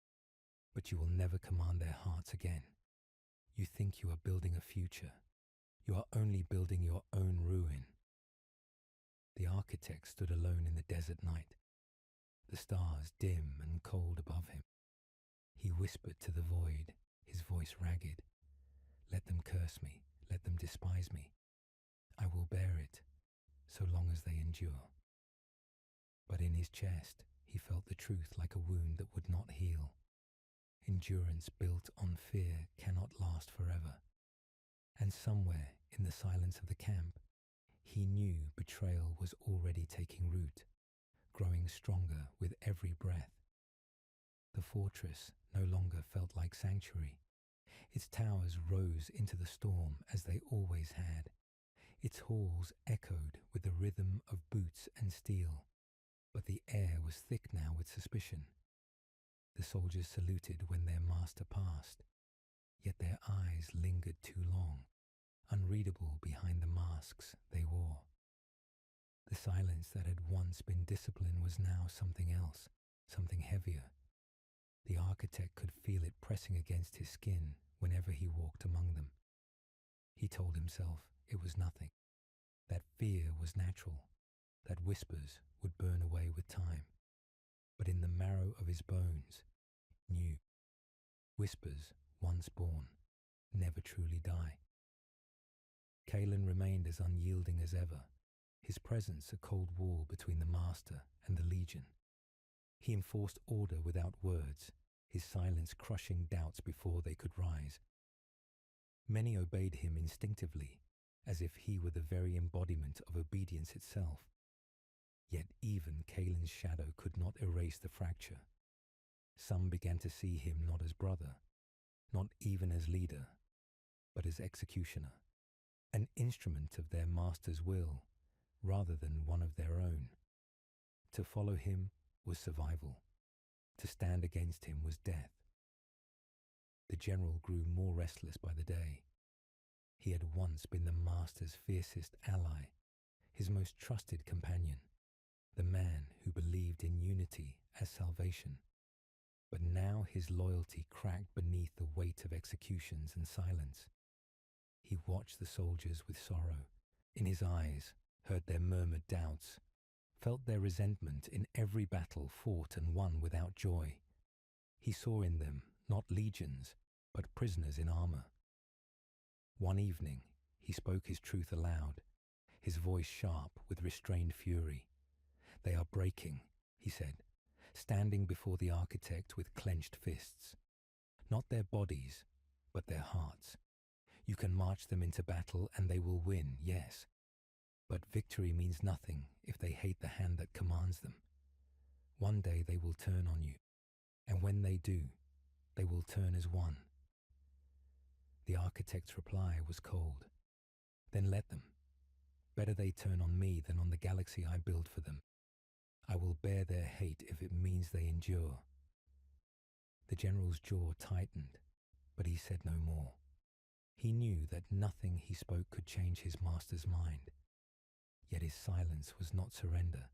but you will never command their hearts again. You think you are building a future. You are only building your own ruin." The architect stood alone in the desert night, the stars dim and cold above him. He whispered to the void, his voice ragged, "Let them curse me, let them despise me. I will bear it, so long as they endure." But in his chest, he felt the truth like a wound that would not heal. Endurance built on fear cannot last forever. And somewhere in the silence of the camp, he knew betrayal was already taking root, growing stronger with every breath. The fortress no longer felt like sanctuary. Its towers rose into the storm as they always had. Its halls echoed with the rhythm of boots and steel, but the air was thick now with suspicion. The soldiers saluted when their master passed, yet their eyes lingered too long, unreadable behind the masks they wore. The silence that had once been discipline was now something else, something heavier. The architect could feel it pressing against his skin whenever he walked among them. He told himself it was nothing, that fear was natural, that whispers would burn away with time. But in the marrow of his bones, knew whispers, once born, never truly die. Kaelin remained as unyielding as ever, his presence a cold wall between the master and the legion. He enforced order without words, his silence crushing doubts before they could rise. Many obeyed him instinctively, as if he were the very embodiment of obedience itself. Yet even Kaelin's shadow could not erase the fracture. Some began to see him not as brother, not even as leader, but as executioner, an instrument of their master's will, rather than one of their own. To follow him was survival. To stand against him was death. The general grew more restless by the day. He had once been the master's fiercest ally, his most trusted companion, the man who believed in unity as salvation. But now his loyalty cracked beneath the weight of executions and silence. He watched the soldiers with sorrow, in his eyes heard their murmured doubts, felt their resentment in every battle fought and won without joy. He saw in them not legions, but prisoners in armor. One evening, he spoke his truth aloud, his voice sharp with restrained fury. "They are breaking," he said, standing before the architect with clenched fists. "Not their bodies, but their hearts. You can march them into battle and they will win, yes. But victory means nothing if they hate the hand that commands them. One day they will turn on you, and when they do, they will turn as one." The architect's reply was cold. "Then let them. Better they turn on me than on the galaxy I build for them. I will bear their hate if it means they endure." The general's jaw tightened, but he said no more. He knew that nothing he spoke could change his master's mind. Yet his silence was not surrender.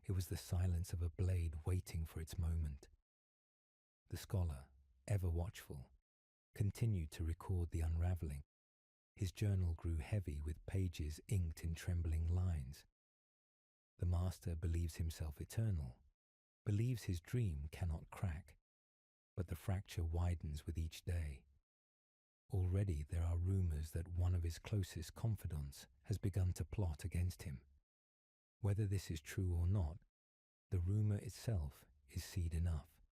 It was the silence of a blade waiting for its moment. The scholar, ever watchful, continued to record the unravelling. His journal grew heavy with pages inked in trembling lines. The master believes himself eternal, believes his dream cannot crack, but the fracture widens with each day. Already there are rumours that one of his closest confidants has begun to plot against him. Whether this is true or not, the rumour itself is seed enough.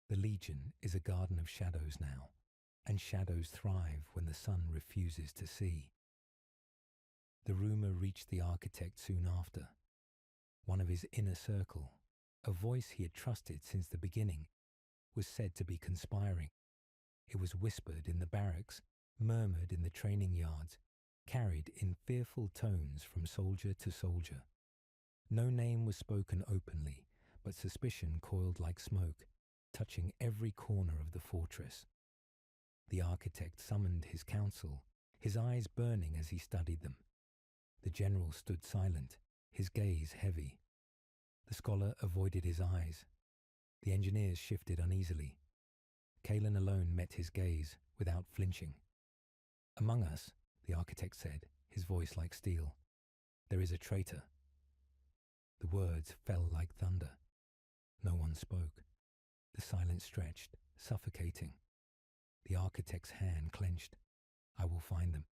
The Legion is a garden of shadows now, and shadows thrive when the sun refuses to see. The rumour reached the architect soon after. One of his inner circle, a voice he had trusted since the beginning, was said to be conspiring. It was whispered in the barracks, murmured in the training yards, carried in fearful tones from soldier to soldier. No name was spoken openly, but suspicion coiled like smoke, touching every corner of the fortress. The architect summoned his council, his eyes burning as he studied them. The general stood silent, his gaze heavy. The scholar avoided his eyes. The engineers shifted uneasily. Kalen alone met his gaze without flinching. "Among us," the architect said, his voice like steel, "there is a traitor." The words fell like thunder. No one spoke. The silence stretched, suffocating. The architect's hand clenched. "I will find them.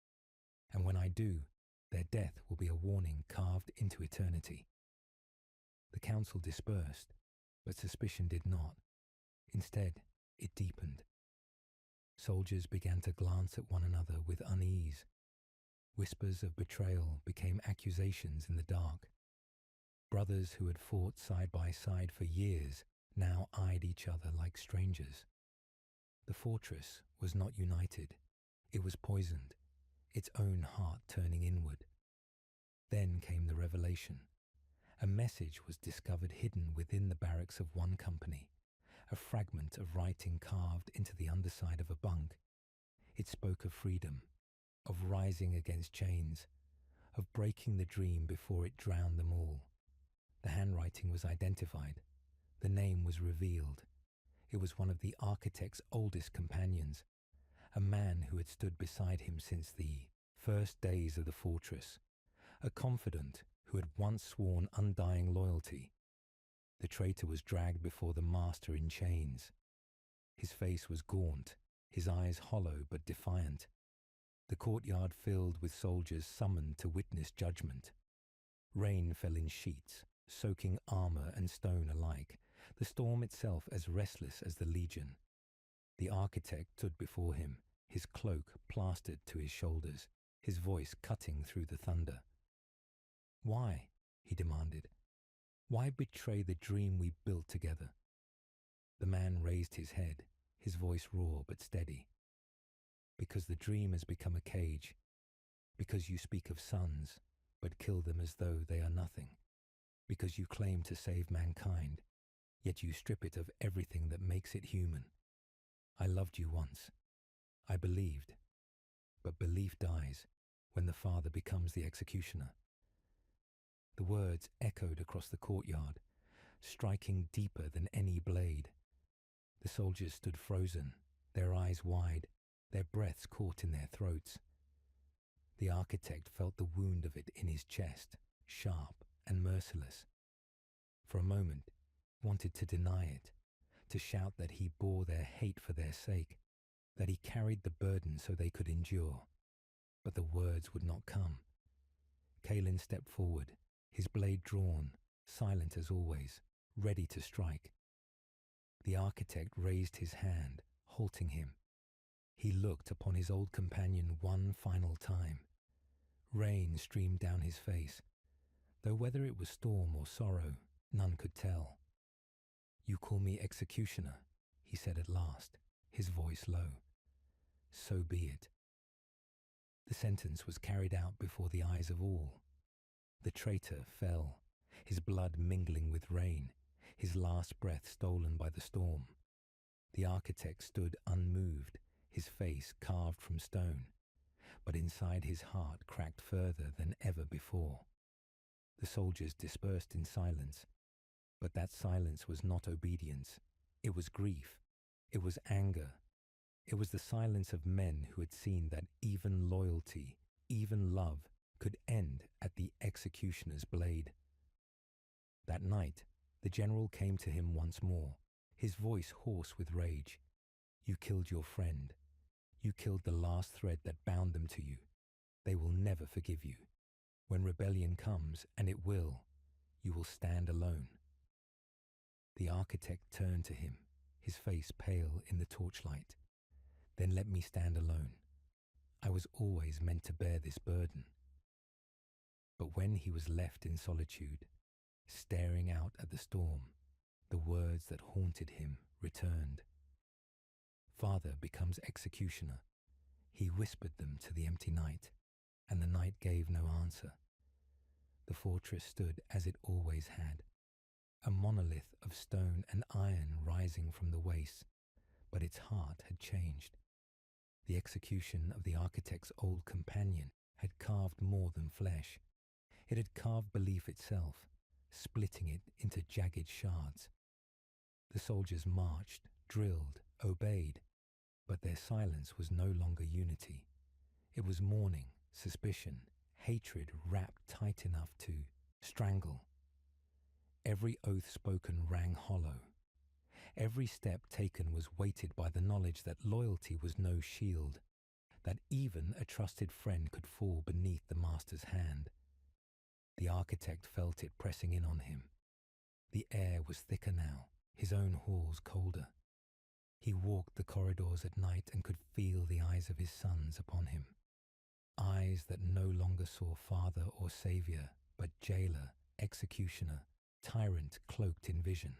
And when I do, their death will be a warning carved into eternity." The council dispersed, but suspicion did not. Instead, it deepened. Soldiers began to glance at one another with unease. Whispers of betrayal became accusations in the dark. Brothers who had fought side by side for years now eyed each other like strangers. The fortress was not united. It was poisoned, its own heart turning inward. Then came the revelation. A message was discovered hidden within the barracks of one company, a fragment of writing carved into the underside of a bunk. It spoke of freedom, of rising against chains, of breaking the dream before it drowned them all. The handwriting was identified. The name was revealed. It was one of the architect's oldest companions, a man who had stood beside him since the first days of the fortress, a confidant who had once sworn undying loyalty. The traitor was dragged before the master in chains. His face was gaunt, his eyes hollow but defiant. The courtyard filled with soldiers summoned to witness judgment. Rain fell in sheets, soaking armor and stone alike, the storm itself as restless as the Legion. The architect stood before him, his cloak plastered to his shoulders, his voice cutting through the thunder. "Why?" he demanded. "Why betray the dream we built together?" The man raised his head, his voice raw but steady. "Because the dream has become a cage. Because you speak of sons, but kill them as though they are nothing. Because you claim to save mankind, yet you strip it of everything that makes it human. I loved you once. I believed. But belief dies when the father becomes the executioner." The words echoed across the courtyard, striking deeper than any blade. The soldiers stood frozen, their eyes wide, their breaths caught in their throats. The architect felt the wound of it in his chest, sharp and merciless. For a moment, he wanted to deny it, to shout that he bore their hate for their sake, that he carried the burden so they could endure. But the words would not come. Kaelin stepped forward, his blade drawn, silent as always, ready to strike. The architect raised his hand, halting him. He looked upon his old companion one final time. Rain streamed down his face, though whether it was storm or sorrow, none could tell. "You call me executioner," he said at last, his voice low. "So be it." The sentence was carried out before the eyes of all. The traitor fell, his blood mingling with rain, his last breath stolen by the storm. The architect stood unmoved, his face carved from stone, but inside his heart cracked further than ever before. The soldiers dispersed in silence, but that silence was not obedience. It was grief. It was anger. It was the silence of men who had seen that even loyalty, even love, could end at the executioner's blade. That night, the general came to him once more, his voice hoarse with rage. "You killed your friend. You killed the last thread that bound them to you. They will never forgive you. When rebellion comes, and it will, you will stand alone." The architect turned to him, his face pale in the torchlight. "Then let me stand alone. I was always meant to bear this burden." But when he was left in solitude, staring out at the storm, the words that haunted him returned. Father becomes executioner. He whispered them to the empty night, and the night gave no answer. The fortress stood as it always had, a monolith of stone and iron rising from the waste, but its heart had changed. The execution of the architect's old companion had carved more than flesh. It had carved belief itself, splitting it into jagged shards. The soldiers marched, drilled, obeyed, but their silence was no longer unity. It was mourning, suspicion, hatred wrapped tight enough to strangle. Every oath spoken rang hollow. Every step taken was weighted by the knowledge that loyalty was no shield, that even a trusted friend could fall beneath the master's hand. The architect felt it pressing in on him. The air was thicker now, his own halls colder. He walked the corridors at night and could feel the eyes of his sons upon him. Eyes that no longer saw father or saviour, but jailer, executioner, tyrant cloaked in vision.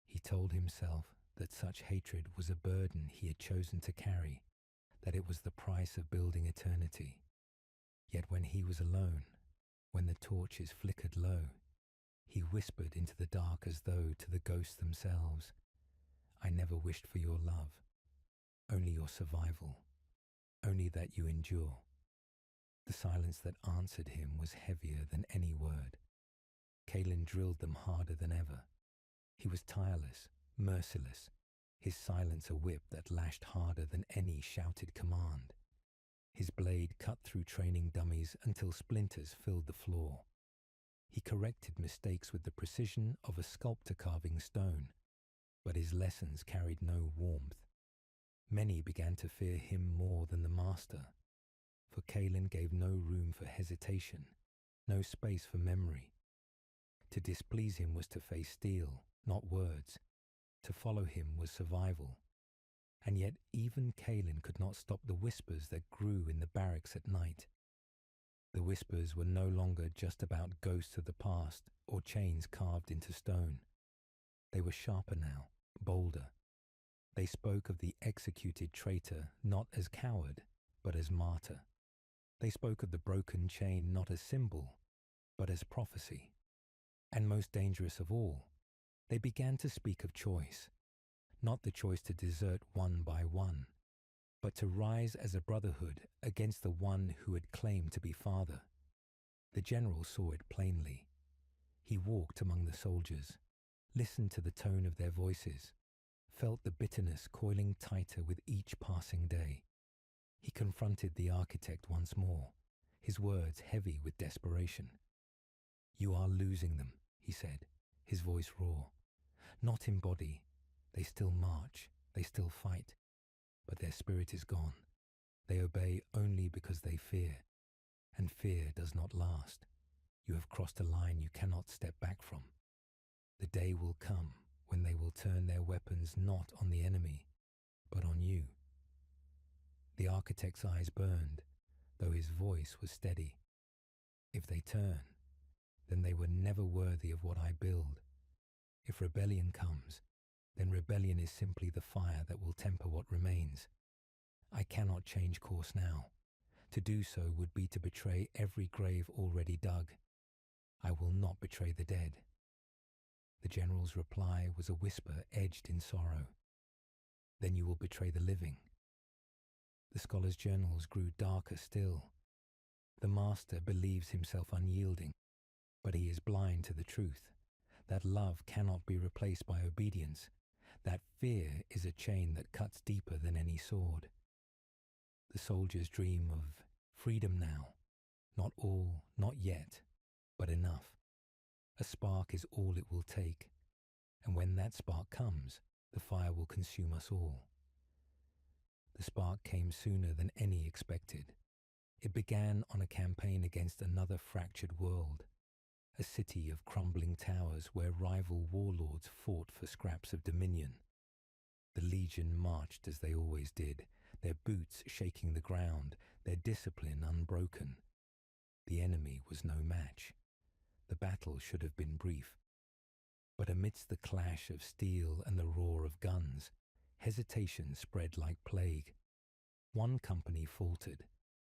He told himself that such hatred was a burden he had chosen to carry, that it was the price of building eternity. Yet when he was alone, when the torches flickered low, he whispered into the dark as though to the ghosts themselves, "I never wished for your love, only your survival, only that you endure." The silence that answered him was heavier than any word. Kaelin drilled them harder than ever. He was tireless, merciless, his silence a whip that lashed harder than any shouted command. His blade cut through training dummies until splinters filled the floor. He corrected mistakes with the precision of a sculptor carving stone, but his lessons carried no warmth. Many began to fear him more than the master, for Kaelin gave no room for hesitation, no space for memory. To displease him was to face steel, not words. To follow him was survival. And yet even Kaelin could not stop the whispers that grew in the barracks at night. The whispers were no longer just about ghosts of the past or chains carved into stone. They were sharper now, bolder. They spoke of the executed traitor not as coward, but as martyr. They spoke of the broken chain not as symbol, but as prophecy. And most dangerous of all, they began to speak of choice, not the choice to desert one by one, but to rise as a brotherhood against the one who had claimed to be father. The general saw it plainly. He walked among the soldiers, listened to the tone of their voices, felt the bitterness coiling tighter with each passing day. He confronted the architect once more, his words heavy with desperation. "You are losing them," he said, his voice raw. "Not in body. They still march, they still fight, but their spirit is gone. They obey only because they fear, and fear does not last. You have crossed a line you cannot step back from. The day will come when they will turn their weapons not on the enemy, but on you." The architect's eyes burned, though his voice was steady. "If they turn, then they were never worthy of what I build. If rebellion comes, then rebellion is simply the fire that will temper what remains. I cannot change course now. To do so would be to betray every grave already dug. I will not betray the dead." The general's reply was a whisper edged in sorrow. "Then you will betray the living." The scholar's journals grew darker still. The master believes himself unyielding, but he is blind to the truth, that love cannot be replaced by obedience, that fear is a chain that cuts deeper than any sword. The soldiers dream of freedom now, not all, not yet, but enough. A spark is all it will take, and when that spark comes, the fire will consume us all. The spark came sooner than any expected. It began on a campaign against another fractured world, a city of crumbling towers where rival warlords fought for scraps of dominion. The legion marched as they always did, their boots shaking the ground, their discipline unbroken. The enemy was no match. The battle should have been brief. But amidst the clash of steel and the roar of guns, hesitation spread like plague. One company faltered,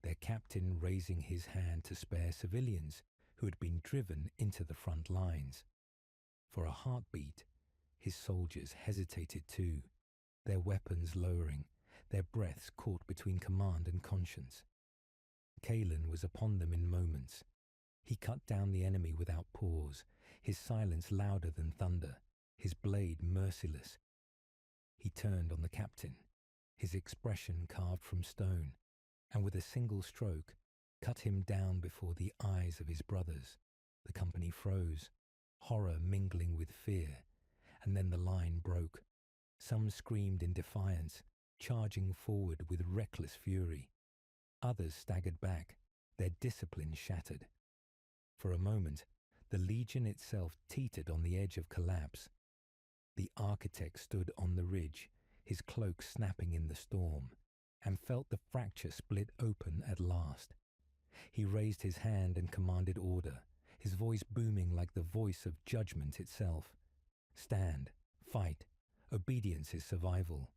their captain raising his hand to spare civilians who had been driven into the front lines. For a heartbeat, his soldiers hesitated too, their weapons lowering, their breaths caught between command and conscience. Kalen was upon them in moments. He cut down the enemy without pause, his silence louder than thunder, his blade merciless. He turned on the captain, his expression carved from stone, and with a single stroke, cut him down before the eyes of his brothers. The company froze, horror mingling with fear, and then the line broke. Some screamed in defiance, charging forward with reckless fury. Others staggered back, their discipline shattered. For a moment, the legion itself teetered on the edge of collapse. The architect stood on the ridge, his cloak snapping in the storm, and felt the fracture split open at last. He raised his hand and commanded order, his voice booming like the voice of judgment itself. "Stand, fight, obedience is survival."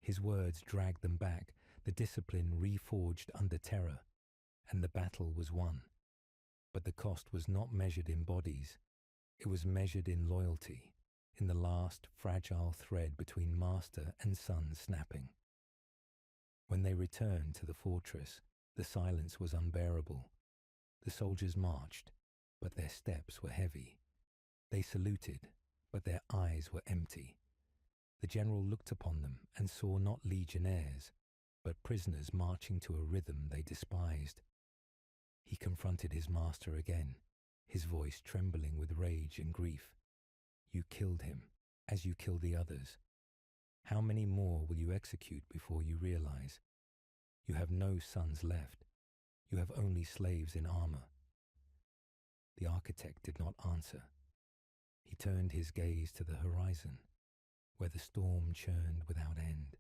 His words dragged them back, the discipline reforged under terror, and the battle was won. But the cost was not measured in bodies. It was measured in loyalty, in the last fragile thread between master and son snapping. When they returned to the fortress, the silence was unbearable. The soldiers marched, but their steps were heavy. They saluted, but their eyes were empty. The general looked upon them and saw not legionnaires, but prisoners marching to a rhythm they despised. He confronted his master again, his voice trembling with rage and grief. "You killed him, as you killed the others. How many more will you execute before you realize? You have no sons left. You have only slaves in armor." The architect did not answer. He turned his gaze to the horizon, where the storm churned without end.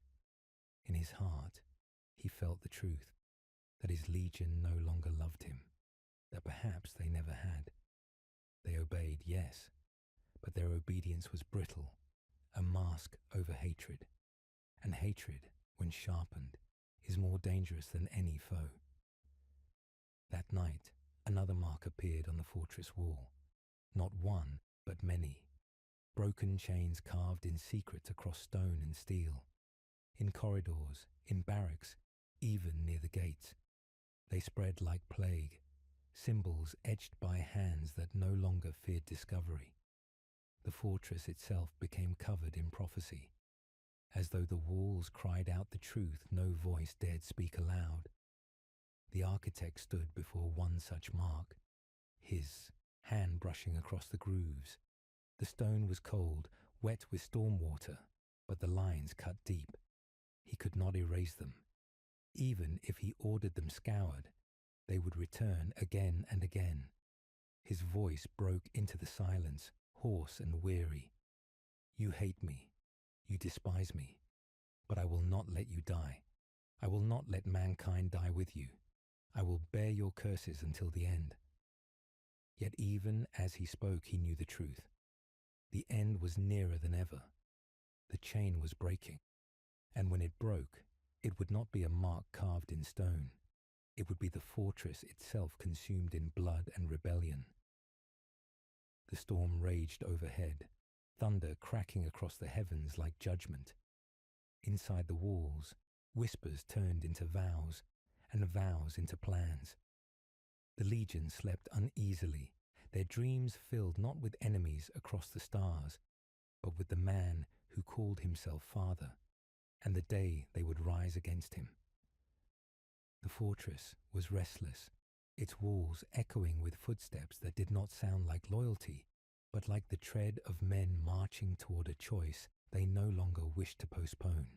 In his heart, he felt the truth, that his legion no longer loved him, that perhaps they never had. They obeyed, yes, but their obedience was brittle, a mask over hatred, and hatred, when sharpened, is more dangerous than any foe. That night, another mark appeared on the fortress wall, not one, but many, broken chains carved in secret across stone and steel, in corridors, in barracks, even near the gates. They spread like plague, symbols etched by hands that no longer feared discovery. The fortress itself became covered in prophecy, as though the walls cried out the truth no voice dared speak aloud. The architect stood before one such mark, his hand brushing across the grooves. The stone was cold, wet with storm water, but the lines cut deep. He could not erase them. Even if he ordered them scoured, they would return again and again. His voice broke into the silence, hoarse and weary. You hate me. You despise me. But I will not let you die. I will not let mankind die with you. I will bear your curses until the end. Yet even as he spoke, he knew the truth. The end was nearer than ever. The chain was breaking. And when it broke, it would not be a mark carved in stone. It would be the fortress itself consumed in blood and rebellion. The storm raged overhead, thunder cracking across the heavens like judgment. Inside the walls, whispers turned into vows, and vows into plans. The legion slept uneasily, their dreams filled not with enemies across the stars, but with the man who called himself Father, and the day they would rise against him. The fortress was restless, its walls echoing with footsteps that did not sound like loyalty, but like the tread of men marching toward a choice they no longer wished to postpone.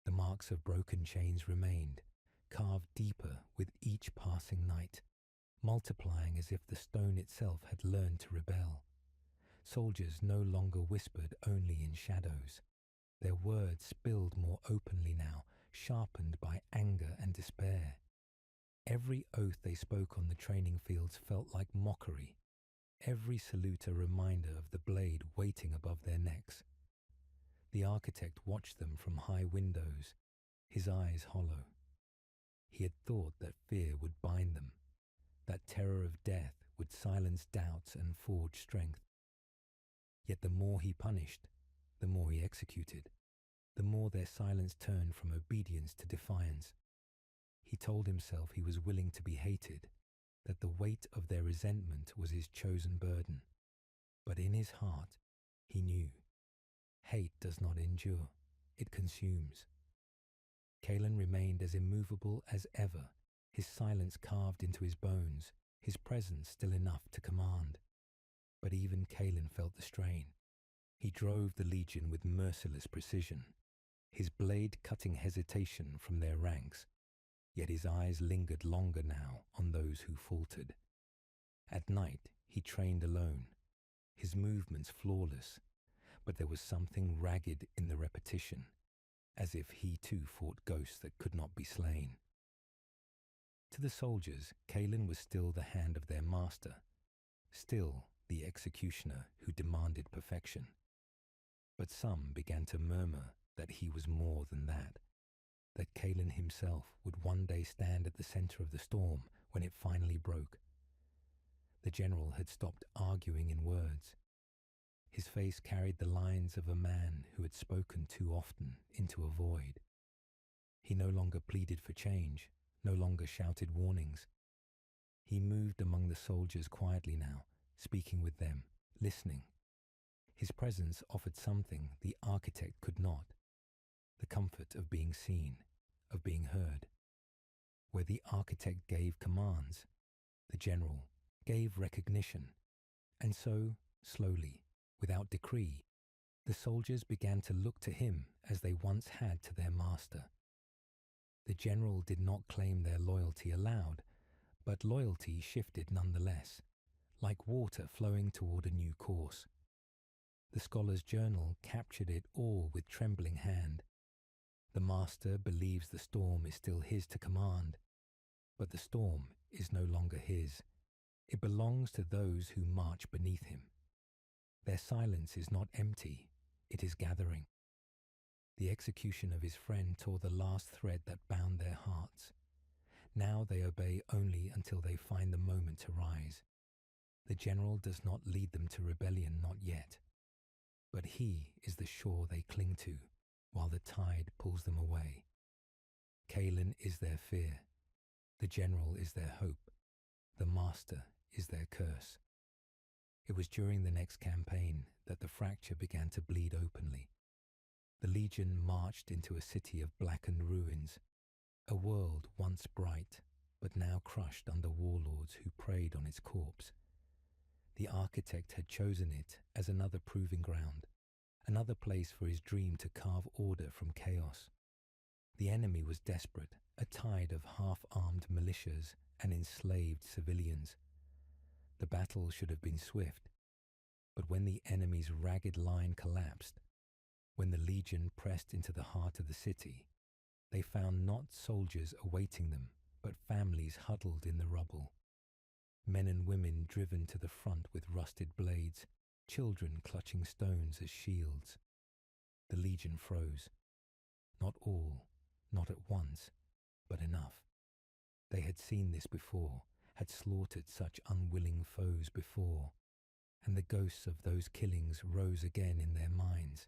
The marks of broken chains remained, carved deeper with each passing night, multiplying as if the stone itself had learned to rebel. Soldiers no longer whispered only in shadows. Their words spilled more openly now, sharpened by anger and despair. Every oath they spoke on the training fields felt like mockery, every salute a reminder of the blade waiting above their necks. The architect watched them from high windows, his eyes hollow. He had thought that fear would bind them, that terror of death would silence doubts and forge strength. Yet the more he punished, the more he executed, the more their silence turned from obedience to defiance. He told himself he was willing to be hated, that the weight of their resentment was his chosen burden. But in his heart, he knew, hate does not endure, it consumes. Kalen remained as immovable as ever, his silence carved into his bones, his presence still enough to command. But even Kalen felt the strain. He drove the legion with merciless precision, his blade cutting hesitation from their ranks, yet his eyes lingered longer now on those who faltered. At night he trained alone, his movements flawless, but there was something ragged in the repetition, as if he too fought ghosts that could not be slain. To the soldiers, Kalen was still the hand of their master, still the executioner who demanded perfection. But some began to murmur that he was more than that Kalen himself would one day stand at the center of the storm when it finally broke. The general had stopped arguing in words. His face carried the lines of a man who had spoken too often into a void. He no longer pleaded for change, no longer shouted warnings. He moved among the soldiers quietly now, speaking with them, listening. His presence offered something the architect could not, the comfort of being seen, of being heard. Where the architect gave commands, the general gave recognition. And so, slowly, without decree, the soldiers began to look to him as they once had to their master. The general did not claim their loyalty aloud, but loyalty shifted nonetheless, like water flowing toward a new course. The scholar's journal captured it all with trembling hand. The master believes the storm is still his to command, but the storm is no longer his. It belongs to those who march beneath him. Their silence is not empty, it is gathering. The execution of his friend tore the last thread that bound their hearts. Now they obey only until they find the moment to rise. The general does not lead them to rebellion, not yet. But he is the shore they cling to, while the tide pulls them away. Kalen is their fear. The general is their hope. The master is their curse. It was during the next campaign that the fracture began to bleed openly. The legion marched into a city of blackened ruins, a world once bright, but now crushed under warlords who preyed on its corpse. The architect had chosen it as another proving ground, another place for his dream to carve order from chaos. The enemy was desperate, a tide of half-armed militias and enslaved civilians. The battle should have been swift, but when the enemy's ragged line collapsed, when the legion pressed into the heart of the city, they found not soldiers awaiting them, but families huddled in the rubble. Men and women driven to the front with rusted blades, children clutching stones as shields. The legion froze. Not all, not at once, but enough. They had seen this before, had slaughtered such unwilling foes before, and the ghosts of those killings rose again in their minds.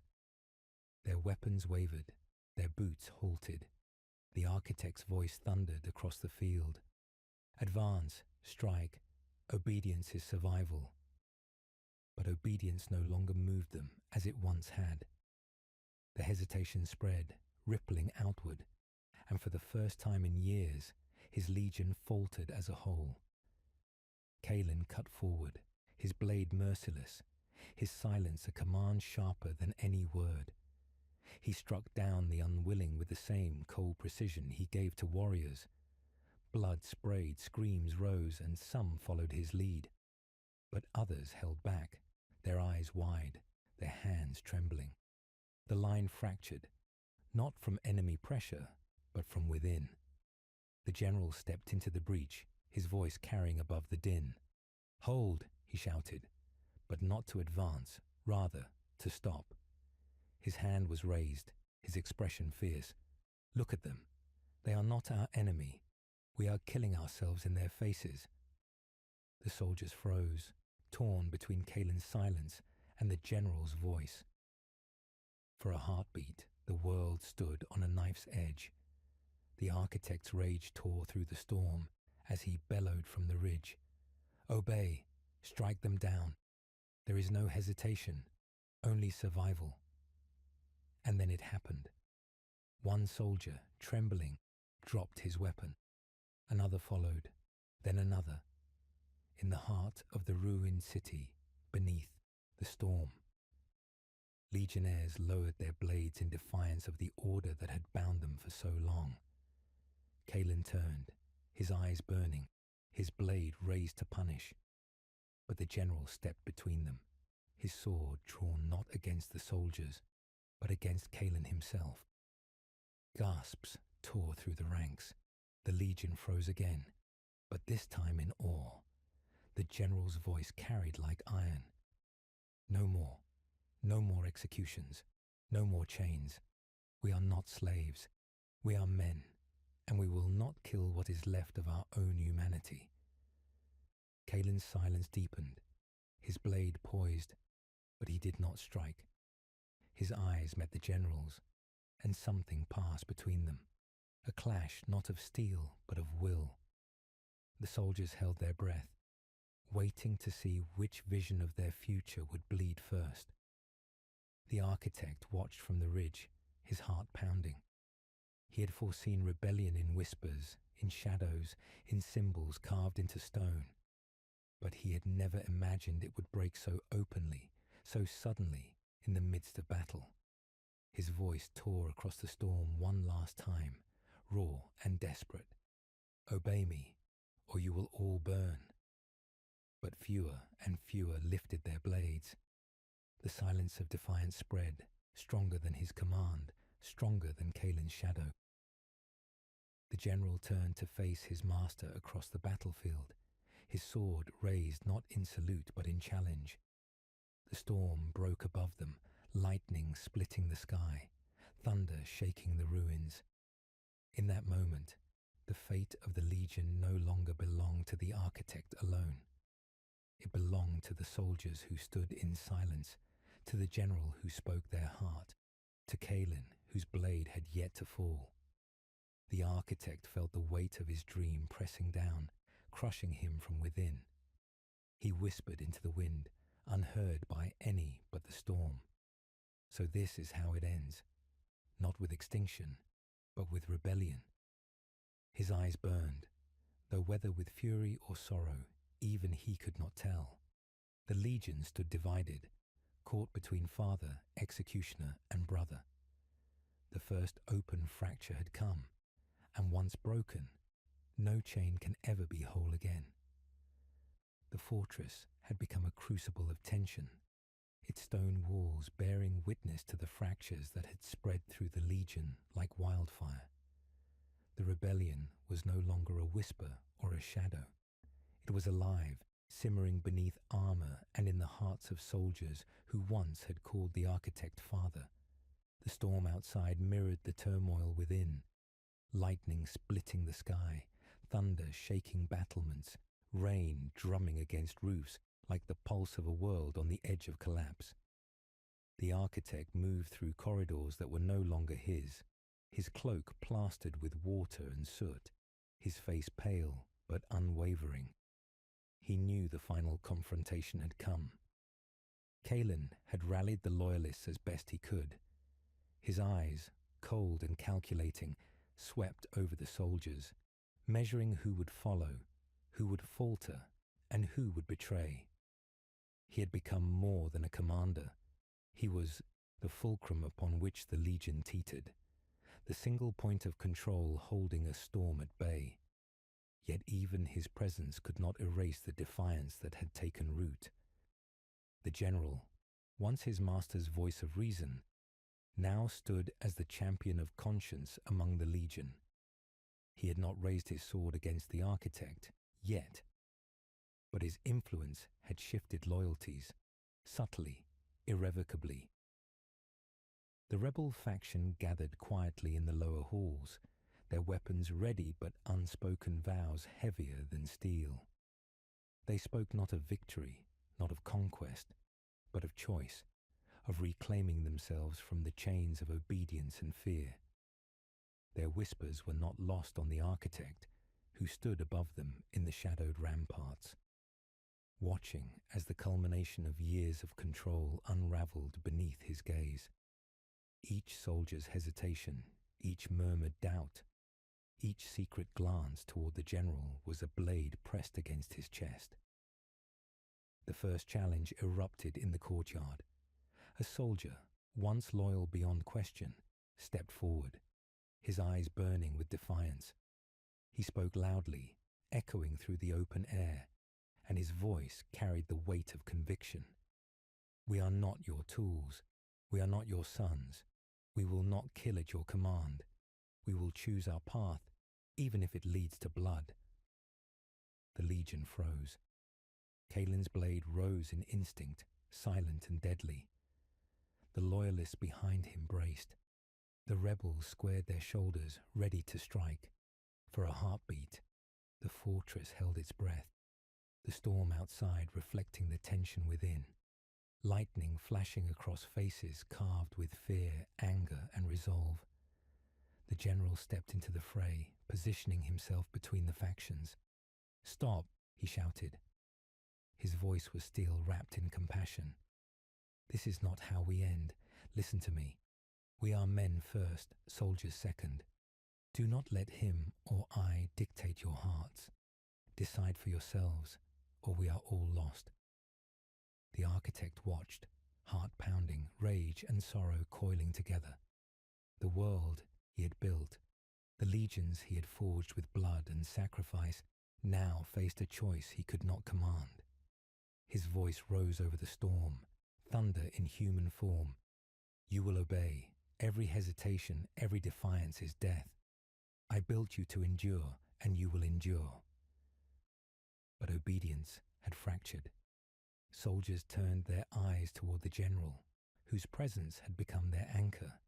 Their weapons wavered, their boots halted. The architect's voice thundered across the field. Advance, strike, obedience is survival. But obedience no longer moved them as it once had. The hesitation spread, rippling outward, and for the first time in years, his legion faltered as a whole. Kaelin cut forward, his blade merciless, his silence a command sharper than any word. He struck down the unwilling with the same cold precision he gave to warriors. Blood sprayed, screams rose, and some followed his lead. But others held back, their eyes wide, their hands trembling. The line fractured, not from enemy pressure, but from within. The general stepped into the breach, his voice carrying above the din. "Hold," he shouted, but not to advance, rather to stop. His hand was raised, his expression fierce. "Look at them. They are not our enemy. We are killing ourselves in their faces." The soldiers froze, torn between Kaelin's silence and the general's voice. For a heartbeat, the world stood on a knife's edge. The architect's rage tore through the storm as he bellowed from the ridge. "Obey, strike them down. There is no hesitation, only survival." And then it happened. One soldier, trembling, dropped his weapon. Another followed, then another. In the heart of the ruined city, beneath the storm. Legionnaires lowered their blades in defiance of the order that had bound them for so long. Kaelin turned, his eyes burning, his blade raised to punish. But the general stepped between them, his sword drawn not against the soldiers, but against Kaelin himself. Gasps tore through the ranks. The legion froze again, but this time in awe. The general's voice carried like iron. "No more. No more executions. No more chains. We are not slaves. We are men, and we will not kill what is left of our own humanity." Kaelin's silence deepened, his blade poised, but he did not strike. His eyes met the general's, and something passed between them, a clash not of steel but of will. The soldiers held their breath, waiting to see which vision of their future would bleed first. The architect watched from the ridge, his heart pounding. He had foreseen rebellion in whispers, in shadows, in symbols carved into stone. But he had never imagined it would break so openly, so suddenly, in the midst of battle. His voice tore across the storm one last time, raw and desperate. "Obey me, or you will all burn." But fewer and fewer lifted their blades. The silence of defiance spread, stronger than his command, stronger than Kaelin's shadow. The general turned to face his master across the battlefield, his sword raised not in salute but in challenge. The storm broke above them, lightning splitting the sky, thunder shaking the ruins. In that moment, the fate of the legion no longer belonged to the architect alone. It belonged to the soldiers who stood in silence, to the general who spoke their heart, to Kaelin whose blade had yet to fall. The architect felt the weight of his dream pressing down, crushing him from within. He whispered into the wind, unheard by any but the storm. "So this is how it ends, not with extinction, but with rebellion." His eyes burned. though whether with fury or sorrow, even he could not tell. The legion stood divided, caught between father, executioner, and brother. The first open fracture had come, and once broken, no chain can ever be whole again. The fortress had become a crucible of tension, its stone walls bearing witness to the fractures that had spread through the legion like wildfire. The rebellion was no longer a whisper or a shadow. It was alive, simmering beneath armor and in the hearts of soldiers who once had called the architect father. The storm outside mirrored the turmoil within, lightning splitting the sky, thunder shaking battlements, rain drumming against roofs like the pulse of a world on the edge of collapse. The architect moved through corridors that were no longer his cloak plastered with water and soot, his face pale but unwavering. He knew the final confrontation had come. Kaelin had rallied the loyalists as best he could. His eyes, cold and calculating, swept over the soldiers, measuring who would follow, who would falter, and who would betray. He had become more than a commander. He was the fulcrum upon which the legion teetered, the single point of control holding a storm at bay. Yet even his presence could not erase the defiance that had taken root. The general, once his master's voice of reason, now stood as the champion of conscience among the legion. He had not raised his sword against the architect, yet, but his influence had shifted loyalties, subtly, irrevocably. The rebel faction gathered quietly in the lower halls, their weapons ready but unspoken vows heavier than steel. They spoke not of victory, not of conquest, but of choice, of reclaiming themselves from the chains of obedience and fear. Their whispers were not lost on the architect, who stood above them in the shadowed ramparts, watching as the culmination of years of control unraveled beneath his gaze. Each soldier's hesitation, each murmured doubt, each secret glance toward the general was a blade pressed against his chest. The first challenge erupted in the courtyard. A soldier, once loyal beyond question, stepped forward, his eyes burning with defiance. He spoke loudly, echoing through the open air, and his voice carried the weight of conviction. "We are not your tools. We are not your sons. We will not kill at your command. We will choose our path, even if it leads to blood." The legion froze. Kaelin's blade rose in instinct, silent and deadly. The loyalists behind him braced. The rebels squared their shoulders, ready to strike. For a heartbeat, the fortress held its breath, the storm outside reflecting the tension within. Lightning flashing across faces carved with fear, anger, and resolve. The general stepped into the fray, positioning himself between the factions. "Stop," he shouted. His voice was steel wrapped in compassion. "This is not how we end. Listen to me. We are men first, soldiers second. Do not let him or I dictate your hearts. Decide for yourselves, or we are all lost." The architect watched, heart pounding, rage and sorrow coiling together. The world he had built, the legions he had forged with blood and sacrifice, now faced a choice he could not command. His voice rose over the storm, thunder in human form. "You will obey. Every hesitation, every defiance is death. I built you to endure, and you will endure." But obedience had fractured. Soldiers turned their eyes toward the general, whose presence had become their anchor,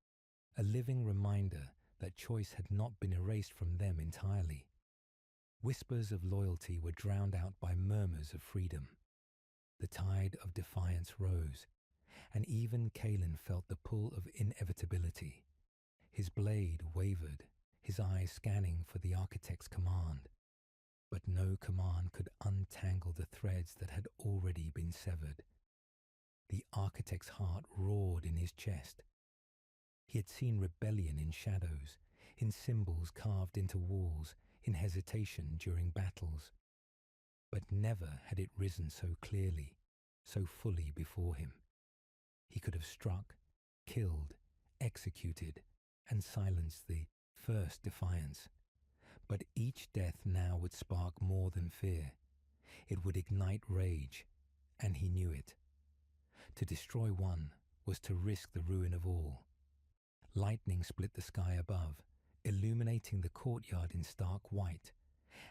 a living reminder that choice had not been erased from them entirely. Whispers of loyalty were drowned out by murmurs of freedom. The tide of defiance rose, and even Kaelin felt the pull of inevitability. His blade wavered, his eyes scanning for the architect's command. But no command could untangle the threads that had already been severed. The architect's heart roared in his chest. He had seen rebellion in shadows, in symbols carved into walls, in hesitation during battles. But never had it risen so clearly, so fully before him. He could have struck, killed, executed, and silenced the first defiance. But each death now would spark more than fear. It would ignite rage, and he knew it. To destroy one was to risk the ruin of all. Lightning split the sky above, illuminating the courtyard in stark white,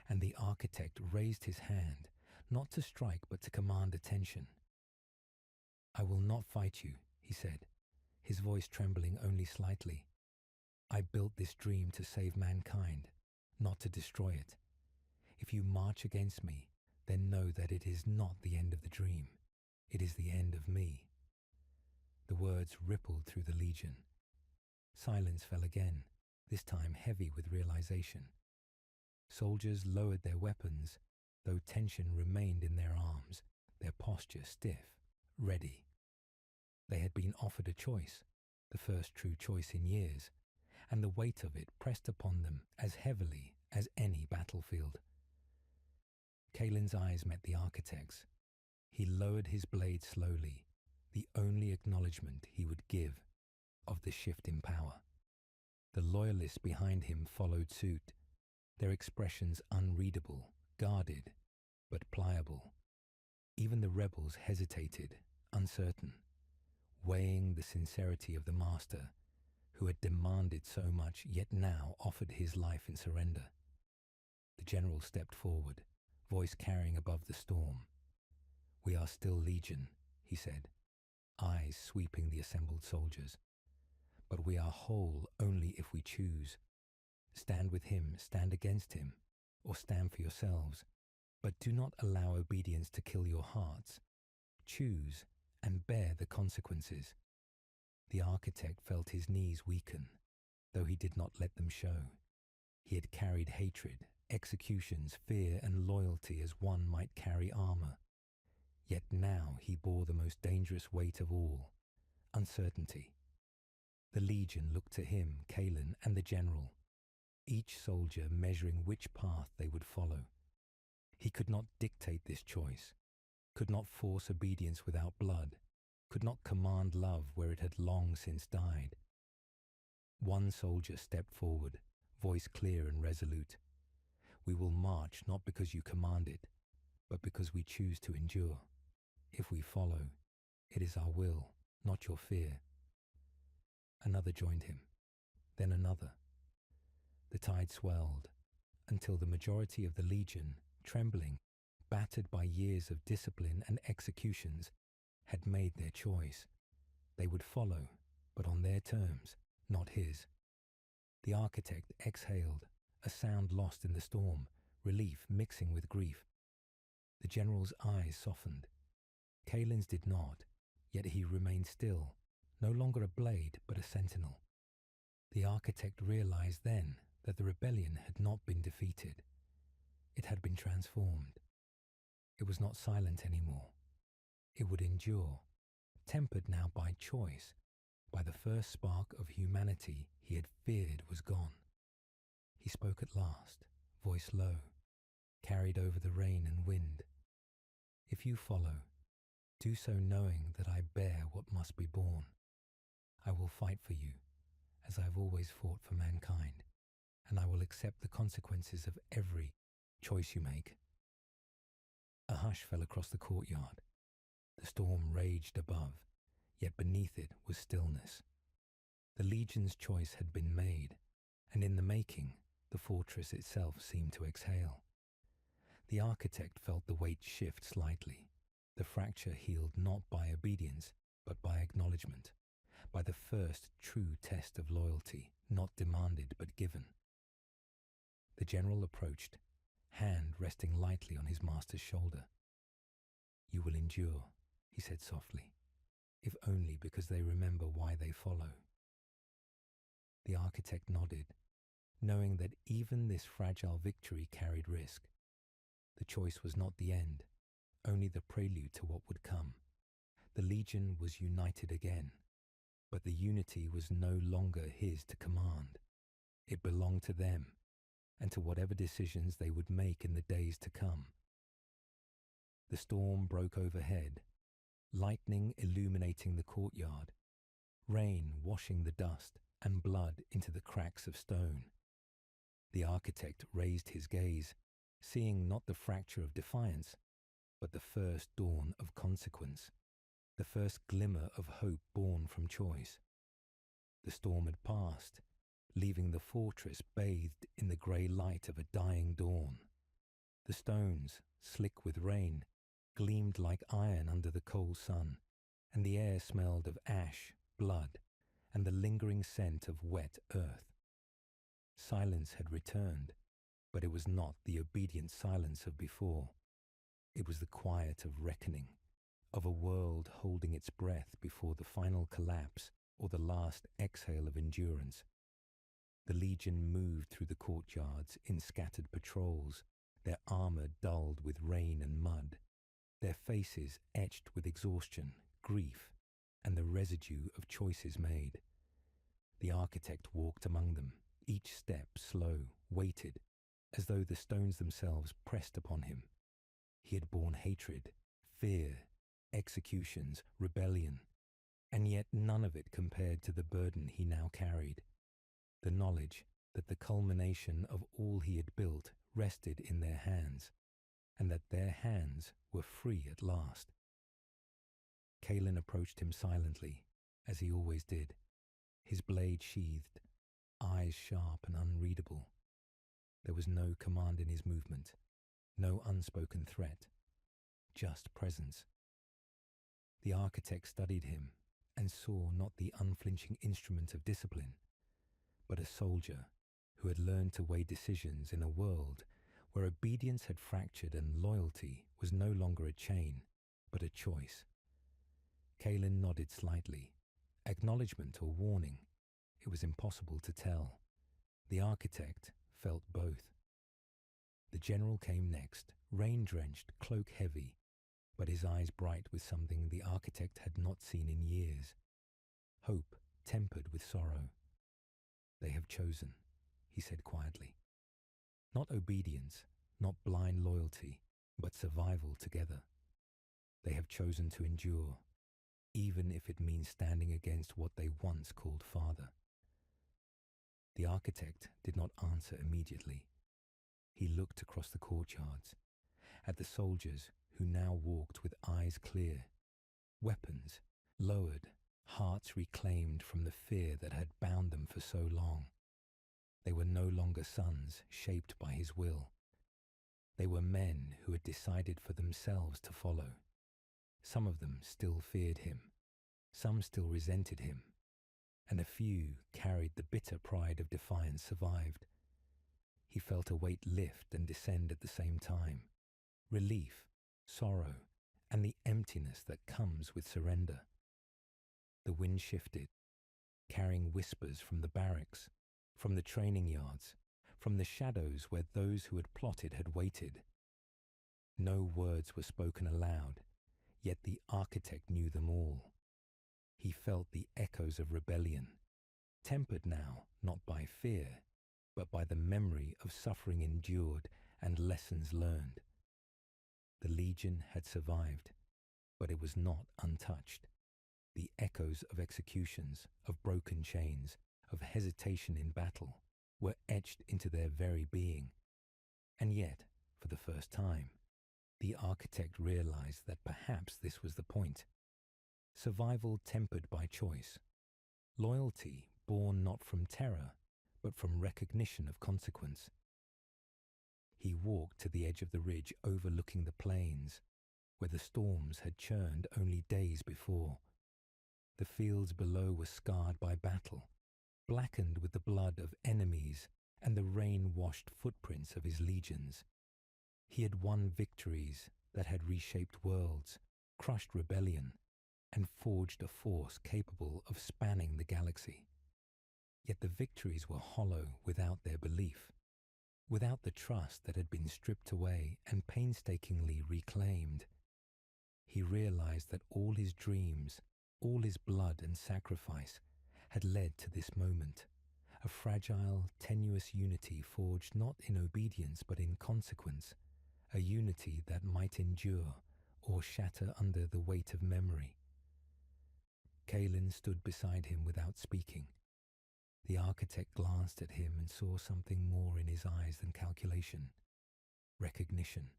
and the architect raised his hand, not to strike but to command attention. "I will not fight you," he said, his voice trembling only slightly. "I built this dream to save mankind, not to destroy it. If you march against me, then know that it is not the end of the dream. It is the end of me." The words rippled through the legion. Silence fell again, this time heavy with realization. Soldiers lowered their weapons, though tension remained in their arms, their posture stiff, ready. They had been offered a choice, the first true choice in years, and the weight of it pressed upon them as heavily as any battlefield. Kaelin's eyes met the architect's. He lowered his blade slowly, the only acknowledgement he would give of the shift in power. The loyalists behind him followed suit, their expressions unreadable, guarded, but pliable. Even the rebels hesitated, uncertain, weighing the sincerity of the master, who had demanded so much yet now offered his life in surrender. The general stepped forward, voice carrying above the storm. "We are still legion," he said, eyes sweeping the assembled soldiers. "But we are whole only if we choose. Stand with him, stand against him, or stand for yourselves. But do not allow obedience to kill your hearts. Choose and bear the consequences." The architect felt his knees weaken, though he did not let them show. He had carried hatred, executions, fear, and loyalty as one might carry armor. Yet now he bore the most dangerous weight of all, uncertainty. The legion looked to him, Kaelin, and the general, each soldier measuring which path they would follow. He could not dictate this choice, could not force obedience without blood, could not command love where it had long since died. One soldier stepped forward, voice clear and resolute. "We will march not because you command it, but because we choose to endure. If we follow, it is our will, not your fear." Another joined him, then another. The tide swelled, until the majority of the legion, trembling, battered by years of discipline and executions, had made their choice. They would follow, but on their terms, not his. The architect exhaled, a sound lost in the storm, relief mixing with grief. The general's eyes softened. Kaelin's did not, yet he remained still, no longer a blade but a sentinel. The architect realized then that the rebellion had not been defeated. It had been transformed. It was not silent anymore. It would endure, tempered now by choice, by the first spark of humanity he had feared was gone. He spoke at last, voice low, carried over the rain and wind. "If you follow, do so knowing that I bear what must be borne. I will fight for you, as I have always fought for mankind, and I will accept the consequences of every choice you make." A hush fell across the courtyard. The storm raged above, yet beneath it was stillness. The legion's choice had been made, and in the making, the fortress itself seemed to exhale. The architect felt the weight shift slightly. The fracture healed not by obedience, but by acknowledgement, by the first true test of loyalty, not demanded but given. The general approached, hand resting lightly on his master's shoulder. "You will endure," he said softly, "if only because they remember why they follow." The architect nodded, knowing that even this fragile victory carried risk. The choice was not the end, only the prelude to what would come. The legion was united again, but the unity was no longer his to command. It belonged to them, and to whatever decisions they would make in the days to come. The storm broke overhead, lightning illuminating the courtyard, rain washing the dust and blood into the cracks of stone. The architect raised his gaze, seeing not the fracture of defiance, but the first dawn of consequence, the first glimmer of hope born from choice. The storm had passed, leaving the fortress bathed in the grey light of a dying dawn. The stones, slick with rain, gleamed like iron under the cold sun, and the air smelled of ash, blood, and the lingering scent of wet earth. Silence had returned, but it was not the obedient silence of before. It was the quiet of reckoning, of a world holding its breath before the final collapse or the last exhale of endurance. The Legion moved through the courtyards in scattered patrols, their armour dulled with rain and mud, their faces etched with exhaustion, grief, and the residue of choices made. The architect walked among them, each step slow, weighted, as though the stones themselves pressed upon him. He had borne hatred, fear, executions, rebellion, and yet none of it compared to the burden he now carried, the knowledge that the culmination of all he had built rested in their hands, and that their hands were free at last. Kaelin approached him silently, as he always did, his blade sheathed, eyes sharp and unreadable. There was no command in his movement, no unspoken threat, just presence. The architect studied him and saw not the unflinching instrument of discipline, but a soldier who had learned to weigh decisions in a world where obedience had fractured and loyalty was no longer a chain, but a choice. Kaelin nodded slightly, acknowledgement or warning. It was impossible to tell. The architect felt both. The general came next, rain-drenched, cloak-heavy, but his eyes bright with something the architect had not seen in years. Hope tempered with sorrow. "They have chosen," he said quietly. "Not obedience, not blind loyalty, but survival together. They have chosen to endure, even if it means standing against what they once called father." The architect did not answer immediately. He looked across the courtyards, at the soldiers who now walked with eyes clear, weapons lowered, hearts reclaimed from the fear that had bound them for so long. They were no longer sons shaped by his will. They were men who had decided for themselves to follow. Some of them still feared him, some still resented him, and a few carried the bitter pride of defiance survived. He felt a weight lift and descend at the same time, relief, sorrow, and the emptiness that comes with surrender. The wind shifted, carrying whispers from the barracks, from the training yards, from the shadows where those who had plotted had waited. No words were spoken aloud, yet the architect knew them all. He felt the echoes of rebellion, tempered now not by fear, but by the memory of suffering endured and lessons learned. The Legion had survived, but it was not untouched. The echoes of executions, of broken chains, of hesitation in battle were etched into their very being. And yet, for the first time, the architect realized that perhaps this was the point. Survival tempered by choice. Loyalty born not from terror, but from recognition of consequence. He walked to the edge of the ridge overlooking the plains, where the storms had churned only days before. The fields below were scarred by battle, blackened with the blood of enemies and the rain-washed footprints of his legions. He had won victories that had reshaped worlds, crushed rebellion, and forged a force capable of spanning the galaxy. Yet the victories were hollow without their belief, without the trust that had been stripped away and painstakingly reclaimed. He realized that all his dreams, all his blood and sacrifice had led to this moment, a fragile, tenuous unity forged not in obedience but in consequence, a unity that might endure or shatter under the weight of memory. Kaelin stood beside him without speaking. The architect glanced at him and saw something more in his eyes than calculation. Recognition.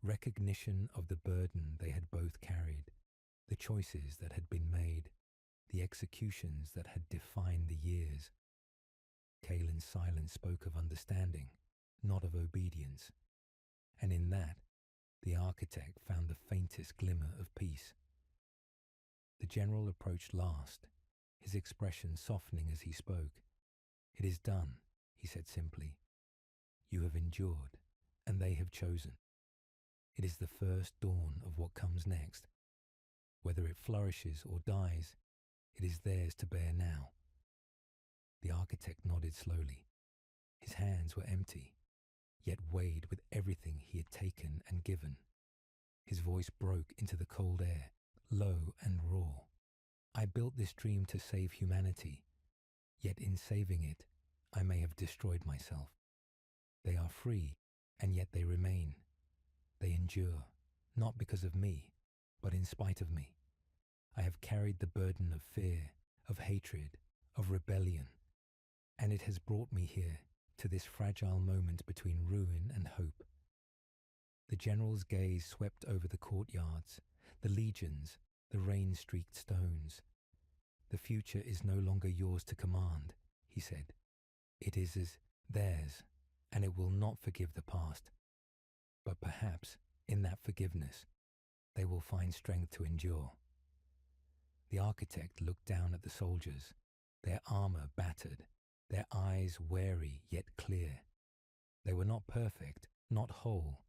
Recognition of the burden they had both carried, the choices that had been made, the executions that had defined the years. Kaelin's silence spoke of understanding, not of obedience, and in that, the architect found the faintest glimmer of peace. The general approached last, his expression softening as he spoke. "It is done," he said simply. "You have endured, and they have chosen. It is the first dawn of what comes next. Whether it flourishes or dies, it is theirs to bear now." The architect nodded slowly. His hands were empty, yet weighed with everything he had taken and given. His voice broke into the cold air, low and raw. "I built this dream to save humanity, yet in saving it, I may have destroyed myself. They are free, and yet they remain. They endure, not because of me, but in spite of me. I have carried the burden of fear, of hatred, of rebellion, and it has brought me here, to this fragile moment between ruin and hope." The general's gaze swept over the courtyards, the legions, the rain-streaked stones. "The future is no longer yours to command," he said. "It is theirs, and it will not forgive the past. But perhaps, in that forgiveness, they will find strength to endure." The architect looked down at the soldiers, their armor battered, their eyes wary yet clear. They were not perfect, not whole,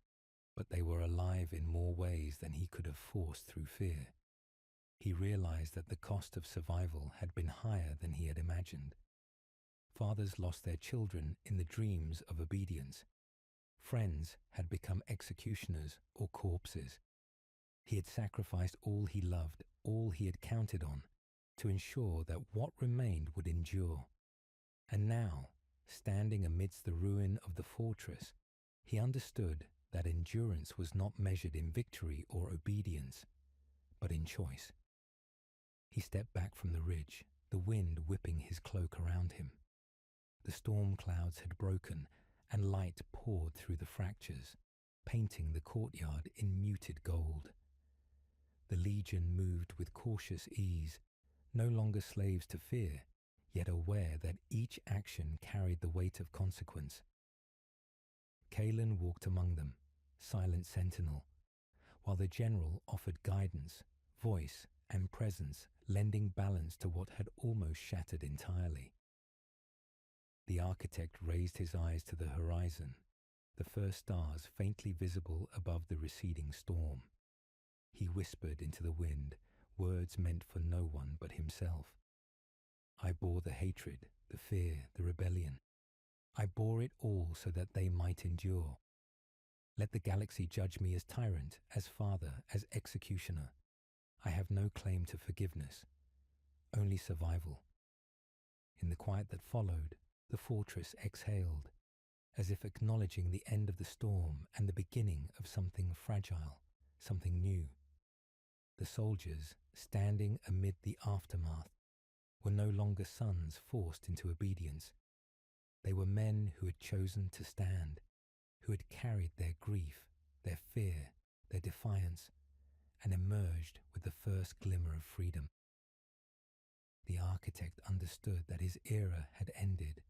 but they were alive in more ways than he could have forced through fear. He realized that the cost of survival had been higher than he had imagined. Fathers lost their children in the dreams of obedience. Friends had become executioners or corpses. He had sacrificed all he loved, all he had counted on, to ensure that what remained would endure. And now, standing amidst the ruin of the fortress, he understood that endurance was not measured in victory or obedience, but in choice. He stepped back from the ridge, the wind whipping his cloak around him. The storm clouds had broken, and light poured through the fractures, painting the courtyard in muted gold. The legion moved with cautious ease, no longer slaves to fear, yet aware that each action carried the weight of consequence. Kaelin walked among them, silent sentinel, while the general offered guidance, voice, and presence, lending balance to what had almost shattered entirely. The architect raised his eyes to the horizon, the first stars faintly visible above the receding storm. He whispered into the wind, words meant for no one but himself. "I bore the hatred, the fear, the rebellion. I bore it all so that they might endure. Let the galaxy judge me as tyrant, as father, as executioner. I have no claim to forgiveness, only survival." In the quiet that followed, the fortress exhaled, as if acknowledging the end of the storm and the beginning of something fragile, something new. The soldiers, standing amid the aftermath, were no longer sons forced into obedience. They were men who had chosen to stand, who had carried their grief, their fear, their defiance, and emerged with the first glimmer of freedom. The architect understood that his era had ended,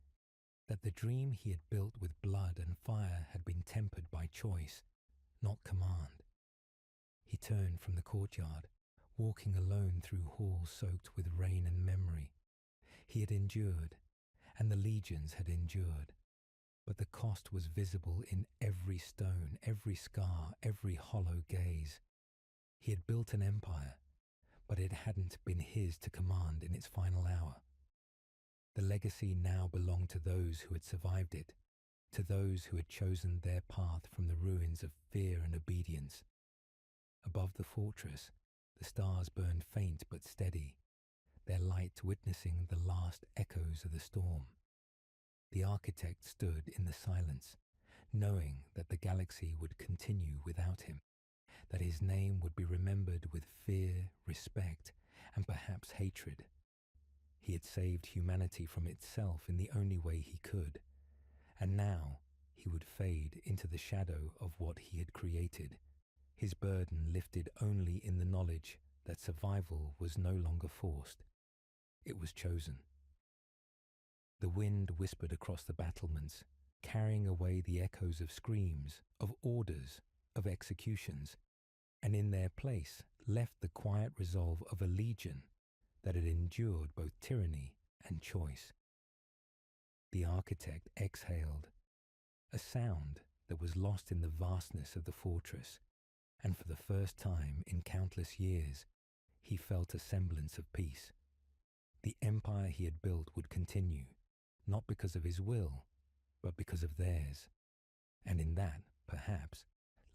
that the dream he had built with blood and fire had been tempered by choice, not command. He turned from the courtyard, walking alone through halls soaked with rain and memory. He had endured, and the legions had endured, but the cost was visible in every stone, every scar, every hollow gaze. He had built an empire, but it hadn't been his to command in its final hour. The legacy now belonged to those who had survived it, to those who had chosen their path from the ruins of fear and obedience. Above the fortress, the stars burned faint but steady, their light witnessing the last echoes of the storm. The architect stood in the silence, knowing that the galaxy would continue without him, that his name would be remembered with fear, respect, and perhaps hatred. He had saved humanity from itself in the only way he could, and now he would fade into the shadow of what he had created, his burden lifted only in the knowledge that survival was no longer forced. It was chosen. The wind whispered across the battlements, carrying away the echoes of screams, of orders, of executions, and in their place left the quiet resolve of a legion that had endured both tyranny and choice. The architect exhaled, a sound that was lost in the vastness of the fortress, and for the first time in countless years, he felt a semblance of peace. The empire he had built would continue, not because of his will, but because of theirs, and in that, perhaps,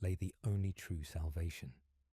lay the only true salvation.